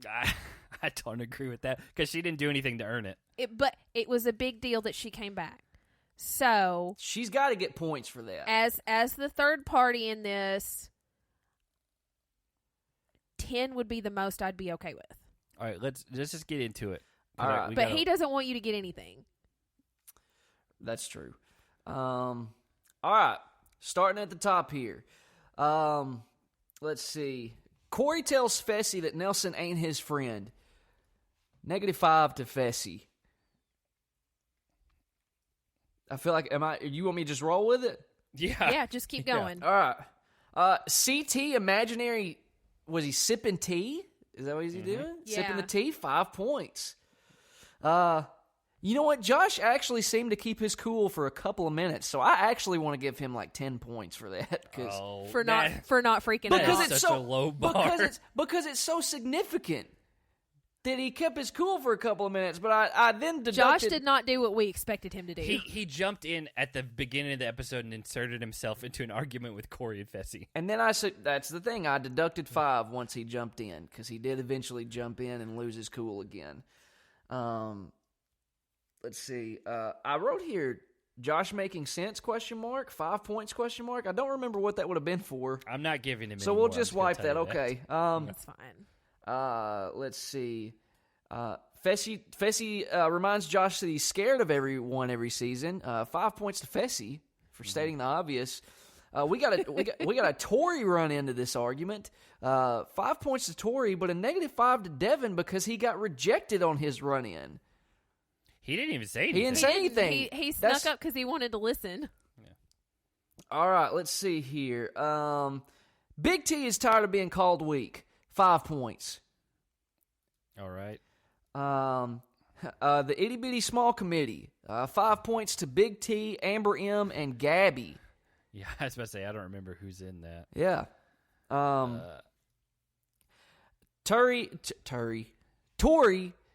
[SPEAKER 1] I don't agree with that because she didn't do anything to earn it.
[SPEAKER 2] But it was a big deal that she came back. So
[SPEAKER 3] she's got to get points for that.
[SPEAKER 2] As the third party in this, 10 would be the most I'd be okay with.
[SPEAKER 1] All right, let's just get into it.
[SPEAKER 3] All right.
[SPEAKER 2] But he doesn't want you to get anything.
[SPEAKER 3] That's true. All right, starting at the top here. Let's see. Corey tells Fessy that Nelson ain't his friend. -5 to Fessy. I feel like, you want me to just roll with it?
[SPEAKER 1] Yeah.
[SPEAKER 2] Yeah, just keep going.
[SPEAKER 3] All right. CT Imaginary, was he sipping tea? Is that what he's doing?
[SPEAKER 2] Yeah.
[SPEAKER 3] Sipping the tea, 5 points. You know what? Josh actually seemed to keep his cool for a couple of minutes, so I actually want to give him like 10 points for that.
[SPEAKER 2] For not freaking out.
[SPEAKER 3] Because it's
[SPEAKER 1] such
[SPEAKER 3] so
[SPEAKER 1] a low bar.
[SPEAKER 3] Because it's so significant that he kept his cool for a couple of minutes. But I then deducted.
[SPEAKER 2] Josh did not do what we expected him to do.
[SPEAKER 1] He jumped in at the beginning of the episode and inserted himself into an argument with Corey and Fessy.
[SPEAKER 3] And then I said, that's the thing. I deducted 5 once he jumped in, because he did eventually jump in and lose his cool again. Let's see. I wrote here, Josh making sense, ? 5 points, ? I don't remember what that would have been for.
[SPEAKER 1] I'm not giving him
[SPEAKER 3] So
[SPEAKER 1] any
[SPEAKER 3] we'll
[SPEAKER 1] more.
[SPEAKER 3] just wipe that. Okay.
[SPEAKER 2] That's fine.
[SPEAKER 3] Let's see. Fessy reminds Josh that he's scared of everyone every season. 5 points to Fessy for stating the obvious. We got a Tori run into this argument. 5 points to Tori, but a -5 to Devin because he got rejected on his run in.
[SPEAKER 1] He didn't even say anything.
[SPEAKER 3] He didn't say anything.
[SPEAKER 2] He snuck up because he wanted to listen.
[SPEAKER 1] Yeah.
[SPEAKER 3] All right, let's see here. Big T is tired of being called weak. 5 points.
[SPEAKER 1] All right.
[SPEAKER 3] The Itty Bitty Small Committee. 5 points to Big T, Amber M, and Gabby.
[SPEAKER 1] Yeah, I was about to say, I don't remember who's in that.
[SPEAKER 3] Yeah. Tori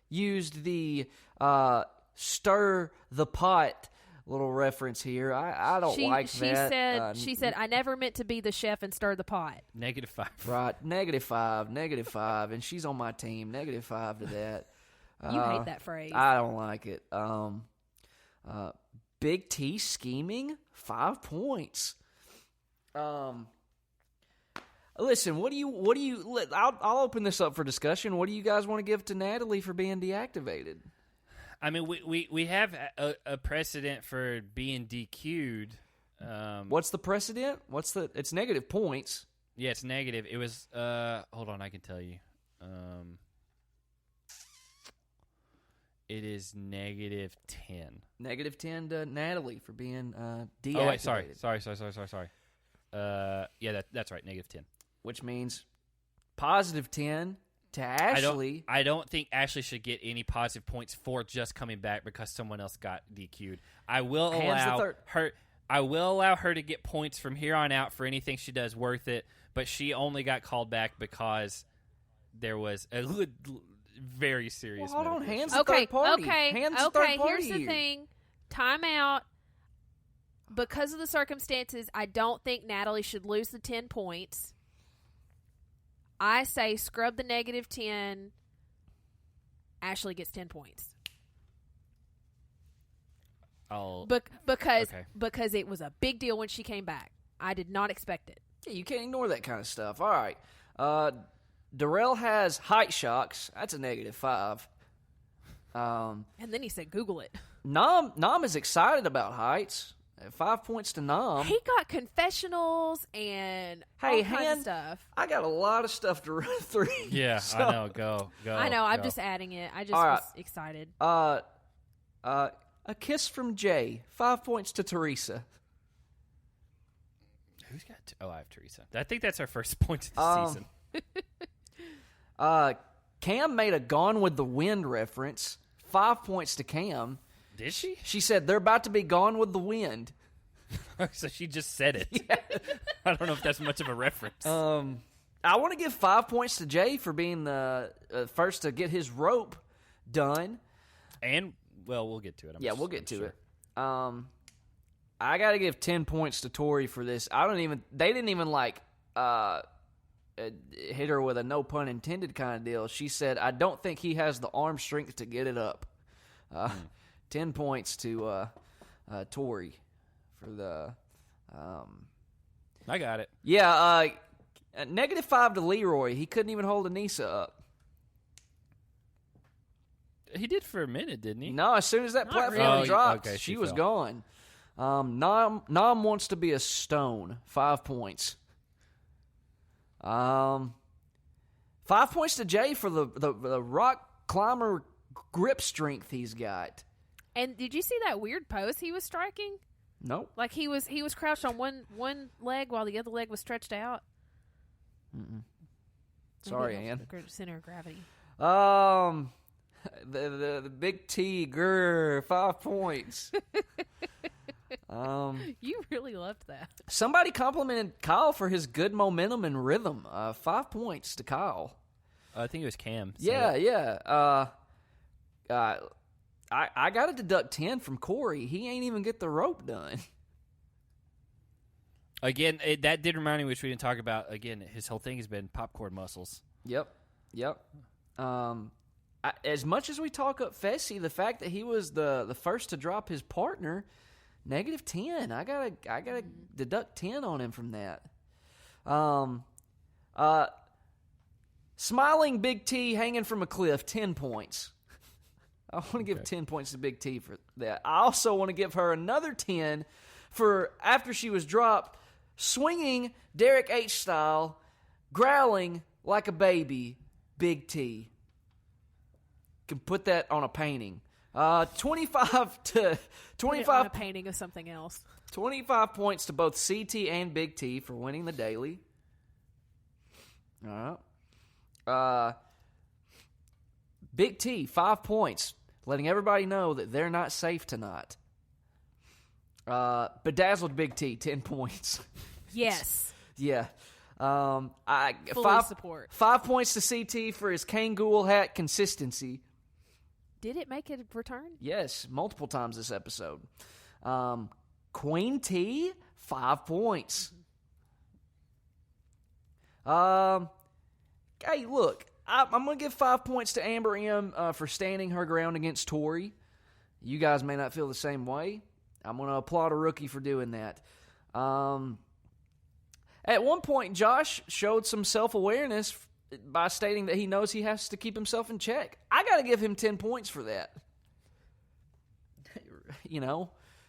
[SPEAKER 3] used the stir the pot little reference here. I don't like that.
[SPEAKER 2] She said, I never meant to be the chef and stir the pot.
[SPEAKER 1] -5.
[SPEAKER 3] Right, -5, and she's on my team. -5 to that.
[SPEAKER 2] You hate that phrase.
[SPEAKER 3] I don't like it. Big T scheming, 5 points. Listen, what do you? I'll open this up for discussion. What do you guys want to give to Natalie for being deactivated?
[SPEAKER 1] I mean, we have a precedent for being DQ'd.
[SPEAKER 3] What's the precedent? It's negative points.
[SPEAKER 1] Yeah, it's negative. It was. Hold on, I can tell you. It is -10.
[SPEAKER 3] -10 to Natalie for being deactivated.
[SPEAKER 1] Oh wait, sorry. Yeah, that's right. -10,
[SPEAKER 3] which means +10 to Ashley.
[SPEAKER 1] I don't think Ashley should get any positive points for just coming back because someone else got DQ'd. I will allow her to get points from here on out for anything she does worth it, but she only got called back because there was a very serious.
[SPEAKER 3] Well, hold on, hands the
[SPEAKER 2] Okay,
[SPEAKER 3] third party.
[SPEAKER 2] okay,
[SPEAKER 3] Hands the third party
[SPEAKER 2] here's the
[SPEAKER 3] here.
[SPEAKER 2] thing. Time out. Because of the circumstances, I don't think Natalie should lose the 10 points. I say scrub the -10. Ashley gets 10 points. Because it was a big deal when she came back. I did not expect it.
[SPEAKER 3] Yeah, you can't ignore that kind of stuff. All right. Darrell has height shocks. That's a -5.
[SPEAKER 2] And then he said, Google it.
[SPEAKER 3] Nam is excited about heights. 5 points to Nam.
[SPEAKER 2] He got confessionals and all kinds of stuff.
[SPEAKER 3] I got a lot of stuff to run through.
[SPEAKER 1] Yeah,
[SPEAKER 3] so,
[SPEAKER 1] I know. Go.
[SPEAKER 2] I know. I'm just adding it. I just was excited.
[SPEAKER 3] A kiss from Jeyyy. 5 points to Teresa.
[SPEAKER 1] Who's got? I have Teresa. I think that's our first point of the season.
[SPEAKER 3] Cam made a Gone with the Wind reference. 5 points to Cam.
[SPEAKER 1] Did she?
[SPEAKER 3] She said they're about to be gone with the wind.
[SPEAKER 1] So she just said it.
[SPEAKER 3] Yeah.
[SPEAKER 1] I don't know if that's much of a reference.
[SPEAKER 3] I want to give 5 points to Jeyyy for being the first to get his rope done.
[SPEAKER 1] And, well, we'll get to it.
[SPEAKER 3] We'll get to it. I got to give 10 points to Tori for this. They didn't even hit her with a no pun intended kind of deal. She said, I don't think he has the arm strength to get it up. 10 points to Tori for the...
[SPEAKER 1] I got it.
[SPEAKER 3] Yeah, -5 to Leroy. He couldn't even hold Anissa up.
[SPEAKER 1] He did for a minute, didn't he?
[SPEAKER 3] No, as soon as that platform dropped,
[SPEAKER 1] okay,
[SPEAKER 3] she was
[SPEAKER 1] fell.
[SPEAKER 3] gone. Nam wants to be a stone. 5 points. 5 points to Jeyyy for the rock climber grip strength he's got.
[SPEAKER 2] And did you see that weird pose he was striking?
[SPEAKER 3] Nope.
[SPEAKER 2] Like he was crouched on one leg while the other leg was stretched out.
[SPEAKER 3] Sorry, Ann.
[SPEAKER 2] The center of gravity.
[SPEAKER 3] The big T, 5 points.
[SPEAKER 2] You really loved that.
[SPEAKER 3] Somebody complimented Kyle for his good momentum and rhythm. 5 points to Kyle.
[SPEAKER 1] I think it was Cam.
[SPEAKER 3] Yeah. I got to deduct 10 from Corey. He ain't even get the rope done.
[SPEAKER 1] Again, that did remind me, which we didn't talk about. Again, his whole thing has been popcorn muscles.
[SPEAKER 3] Yep. As much as we talk up Fessy, the fact that he was the first to drop his partner, -10. I gotta deduct 10 on him from that. Smiling Big T hanging from a cliff, 10 points. I want to give 10 points to Big T for that. I also want to give her another 10 for after she was dropped, swinging Derek H style, growling like a baby, Big T. Can put that on a painting. 25 to 25
[SPEAKER 2] on a painting of something else.
[SPEAKER 3] 25 points to both CT and Big T for winning the daily. All right. Big T, 5 points. letting everybody know that they're not safe tonight. Bedazzled Big T, 10 points.
[SPEAKER 2] Yes.
[SPEAKER 3] Yeah.
[SPEAKER 2] Fully support.
[SPEAKER 3] 5 points to CT for his Kangol hat consistency.
[SPEAKER 2] Did it make a return?
[SPEAKER 3] Yes, multiple times this episode. Queen T, 5 points. Hey, look, I'm going to give 5 points to Amber M for standing her ground against Tori. You guys may not feel the same way. I'm going to applaud a rookie for doing that. At one point, Josh showed some self-awareness by stating that he knows he has to keep himself in check. I got to give him 10 points for that.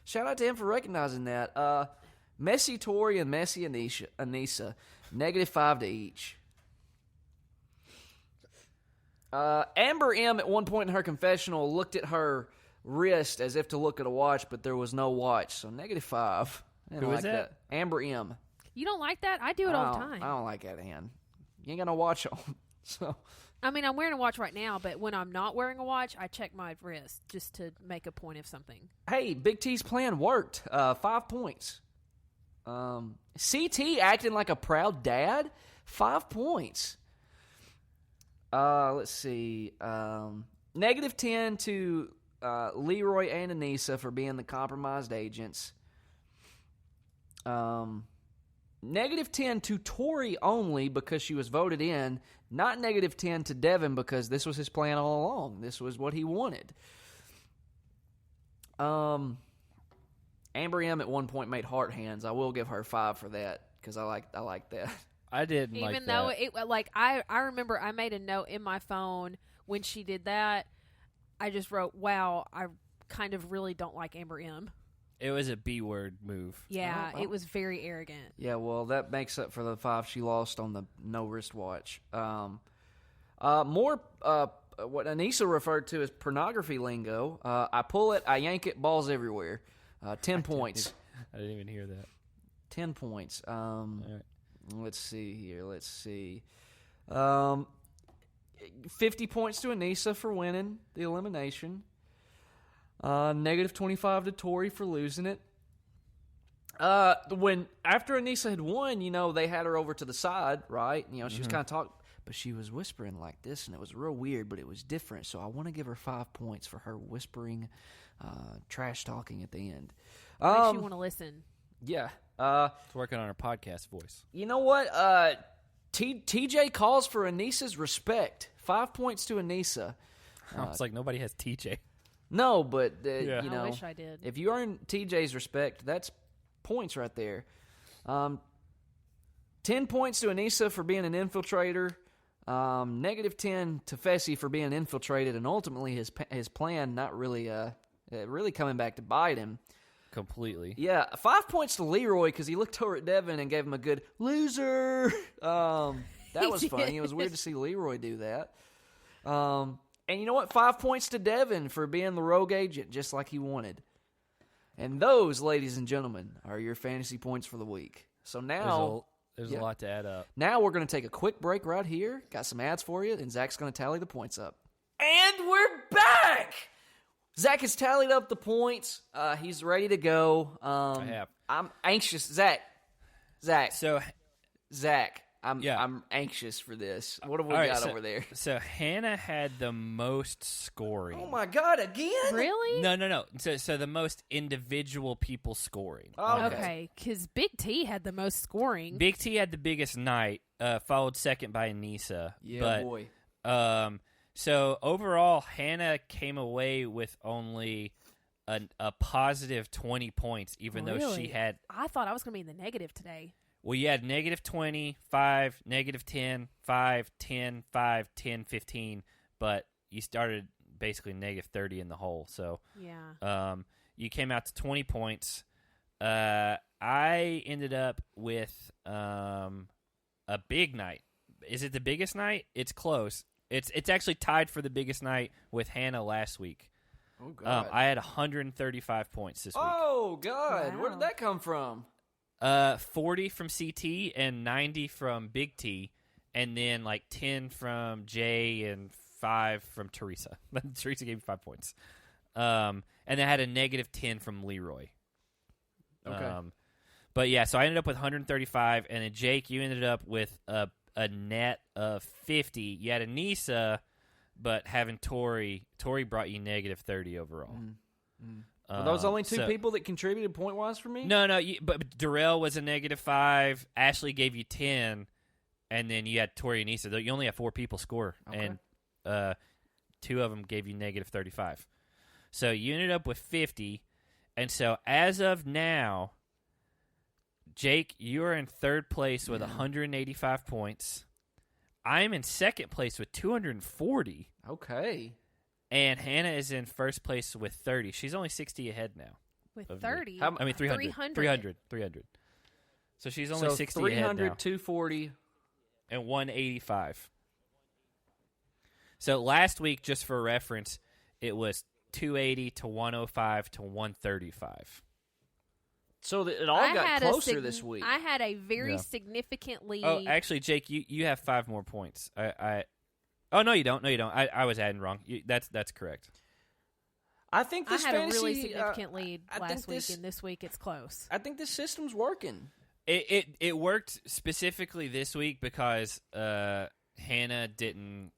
[SPEAKER 3] Shout out to him for recognizing that. Messy Tori and Messy Anissa, -5 to each. Amber M at one point in her confessional looked at her wrist as if to look at a watch, but there was no watch, so -5.
[SPEAKER 1] Who was that?
[SPEAKER 3] Amber M.
[SPEAKER 2] You don't like that? I do it all the time.
[SPEAKER 3] I don't like that hand. You ain't got no watch on. So,
[SPEAKER 2] I mean, I'm wearing a watch right now, but when I'm not wearing a watch, I check my wrist just to make a point of something.
[SPEAKER 3] Hey, Big T's plan worked. 5 points. CT acting like a proud dad. 5 points. Let's see. -10 to Leroy and Anissa for being the compromised agents. -10 to Tori only because she was voted in. Not -10 to Devin because this was his plan all along. This was what he wanted. Amber M at one point made heart hands. I will give her 5 for that because I like that.
[SPEAKER 1] I didn't like that.
[SPEAKER 2] Even though I remember I made a note in my phone when she did that. I just wrote, "Wow, I kind of really don't like Amber M."
[SPEAKER 1] It was a B-word move.
[SPEAKER 2] Yeah, it was very arrogant.
[SPEAKER 3] Yeah, well, that makes up for the 5 she lost on the no wristwatch. More what Anissa referred to as pornography lingo. I pull it, I yank it, balls everywhere. 10 points.
[SPEAKER 1] I didn't even hear that.
[SPEAKER 3] 10 points.
[SPEAKER 1] Right.
[SPEAKER 3] Let's see here. 50 points to Anissa for winning the elimination. -25 to Tori for losing it. When after Anissa had won, they had her over to the side, right? She was kind of talking, but she was whispering like this, and it was real weird, but it was different. So I want to give her 5 points for her whispering, trash talking at the end.
[SPEAKER 2] Makes you want to listen.
[SPEAKER 3] Yeah.
[SPEAKER 1] It's working on her podcast voice.
[SPEAKER 3] You know what? TJ calls for Anissa's respect. 5 points to Anissa.
[SPEAKER 1] It's like nobody has TJ.
[SPEAKER 3] No, but
[SPEAKER 2] I wish I did.
[SPEAKER 3] If you earn TJ's respect, that's points right there. 10 points to Anissa for being an infiltrator. -10 to Fessy for being infiltrated, and ultimately his plan not really coming back to bite him.
[SPEAKER 1] Completely.
[SPEAKER 3] Yeah, 5 points to Leroy because he looked over at Devin and gave him a good loser. That was funny. It was weird to see Leroy do that. And you know what? 5 points to Devin for being the rogue agent, just like he wanted. And those, ladies and gentlemen, are your fantasy points for the week. So now...
[SPEAKER 1] There's a lot to add up.
[SPEAKER 3] Now we're going to take a quick break right here. Got some ads for you, and Zach's going to tally the points up. And we're back! Zach has tallied up the points. He's ready to go.
[SPEAKER 1] I have.
[SPEAKER 3] I'm anxious. Zach. I'm anxious for this. What have we got over there?
[SPEAKER 1] So Hannah had the most scoring.
[SPEAKER 3] Oh my God! Again?
[SPEAKER 2] Really?
[SPEAKER 1] No. So the most individual people scoring.
[SPEAKER 3] Oh,
[SPEAKER 2] okay, because Big T had the most scoring.
[SPEAKER 1] Big T had the biggest night, followed second by Anissa.
[SPEAKER 3] Yeah, boy.
[SPEAKER 1] So overall, Hannah came away with only a positive 20 points, even though she had.
[SPEAKER 2] I thought I was going to be in the negative today.
[SPEAKER 1] Well, you had -20, 5, -10, 5, 10, 5, 10, 15, but you started basically -30 in the hole. So
[SPEAKER 2] yeah,
[SPEAKER 1] you came out to 20 points. I ended up with a big night. Is it the biggest night? It's close. It's actually tied for the biggest night with Hannah last week.
[SPEAKER 3] Oh God!
[SPEAKER 1] I had 135 points this week.
[SPEAKER 3] Oh God!
[SPEAKER 2] Wow.
[SPEAKER 3] Where did that come from?
[SPEAKER 1] 40 from CT and 90 from Big T, and then like 10 from Jeyyy and 5 from Teresa. Teresa gave me 5 points. And I had a negative 10 from Leroy.
[SPEAKER 3] Okay.
[SPEAKER 1] But yeah, so I ended up with 135, and then Jake, you ended up with a net of 50. You had Anissa, but having Tori brought you negative 30 overall.
[SPEAKER 3] Were those only two people that contributed point-wise for me?
[SPEAKER 1] No, but Darrell was a negative 5. Ashley gave you 10, and then you had Tori and Anissa. You only have 4 people score, and 2 of them gave you negative 35. So you ended up with 50, and so as of now, Jake, you are in 3rd place with 185 points. I'm in 2nd place with 240.
[SPEAKER 3] Okay.
[SPEAKER 1] And Hannah is in 1st place with 30. She's only 60 ahead now.
[SPEAKER 2] With 30?
[SPEAKER 1] 300. 300. So she's only 60
[SPEAKER 3] 300,
[SPEAKER 1] ahead now.
[SPEAKER 3] 240.
[SPEAKER 1] And 185. So last week, just for reference, it was 280 to 105 to 135.
[SPEAKER 3] So it all got closer this week.
[SPEAKER 2] I had a very significant lead.
[SPEAKER 1] Oh, actually, Jake, you have 5 more points. Oh, no, you don't. No, you don't. I was adding wrong. That's correct.
[SPEAKER 3] I think this
[SPEAKER 2] I had
[SPEAKER 3] fantasy,
[SPEAKER 2] a really significant lead last week,
[SPEAKER 3] and
[SPEAKER 2] this week it's close.
[SPEAKER 3] I think this system's working.
[SPEAKER 1] It worked specifically this week because Hannah didn't,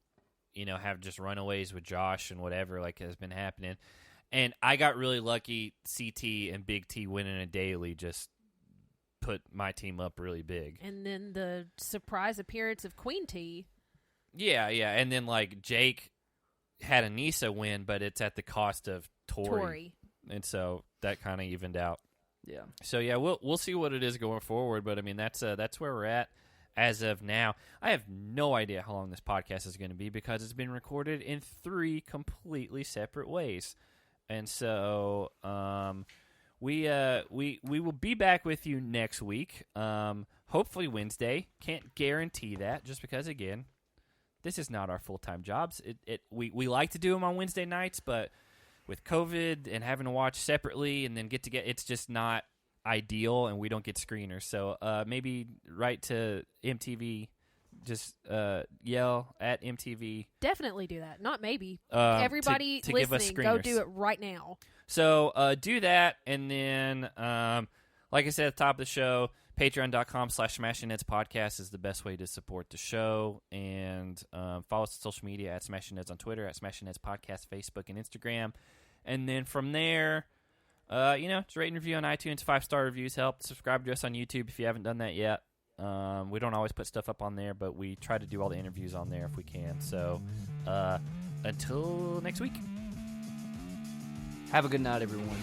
[SPEAKER 1] have just runaways with Josh and whatever like has been happening. And I got really lucky. CT and Big T winning a daily just put my team up really big.
[SPEAKER 2] And then the surprise appearance of Queen T.
[SPEAKER 1] Yeah. And then, Jake had Anissa win, but it's at the cost of Tori. And so that kind of evened out.
[SPEAKER 3] Yeah.
[SPEAKER 1] So, yeah, we'll see what it is going forward. But, I mean, that's where we're at as of now. I have no idea how long this podcast is going to be because it's been recorded in 3 completely separate ways. And so we will be back with you next week, hopefully Wednesday. Can't guarantee that just because, again, this is not our full-time jobs. We like to do them on Wednesday nights, but with COVID and having to watch separately and then get together, it's just not ideal, and we don't get screeners. So maybe write to MTV. Just yell at MTV.
[SPEAKER 2] Definitely do that. Not maybe. Everybody
[SPEAKER 1] to
[SPEAKER 2] listening, go do it right now.
[SPEAKER 1] So do that, and then, like I said at the top of the show, patreon.com/SmashingNedsPodcast is the best way to support the show, and follow us on social media at Smashing Neds on Twitter, at Smashing Neds Podcast, Facebook, and Instagram. And then from there, just rate and review on iTunes. 5-star reviews help. Subscribe to us on YouTube if you haven't done that yet. We don't always put stuff up on there, but we try to do all the interviews on there if we can. So until next week.
[SPEAKER 3] Have a good night, everyone.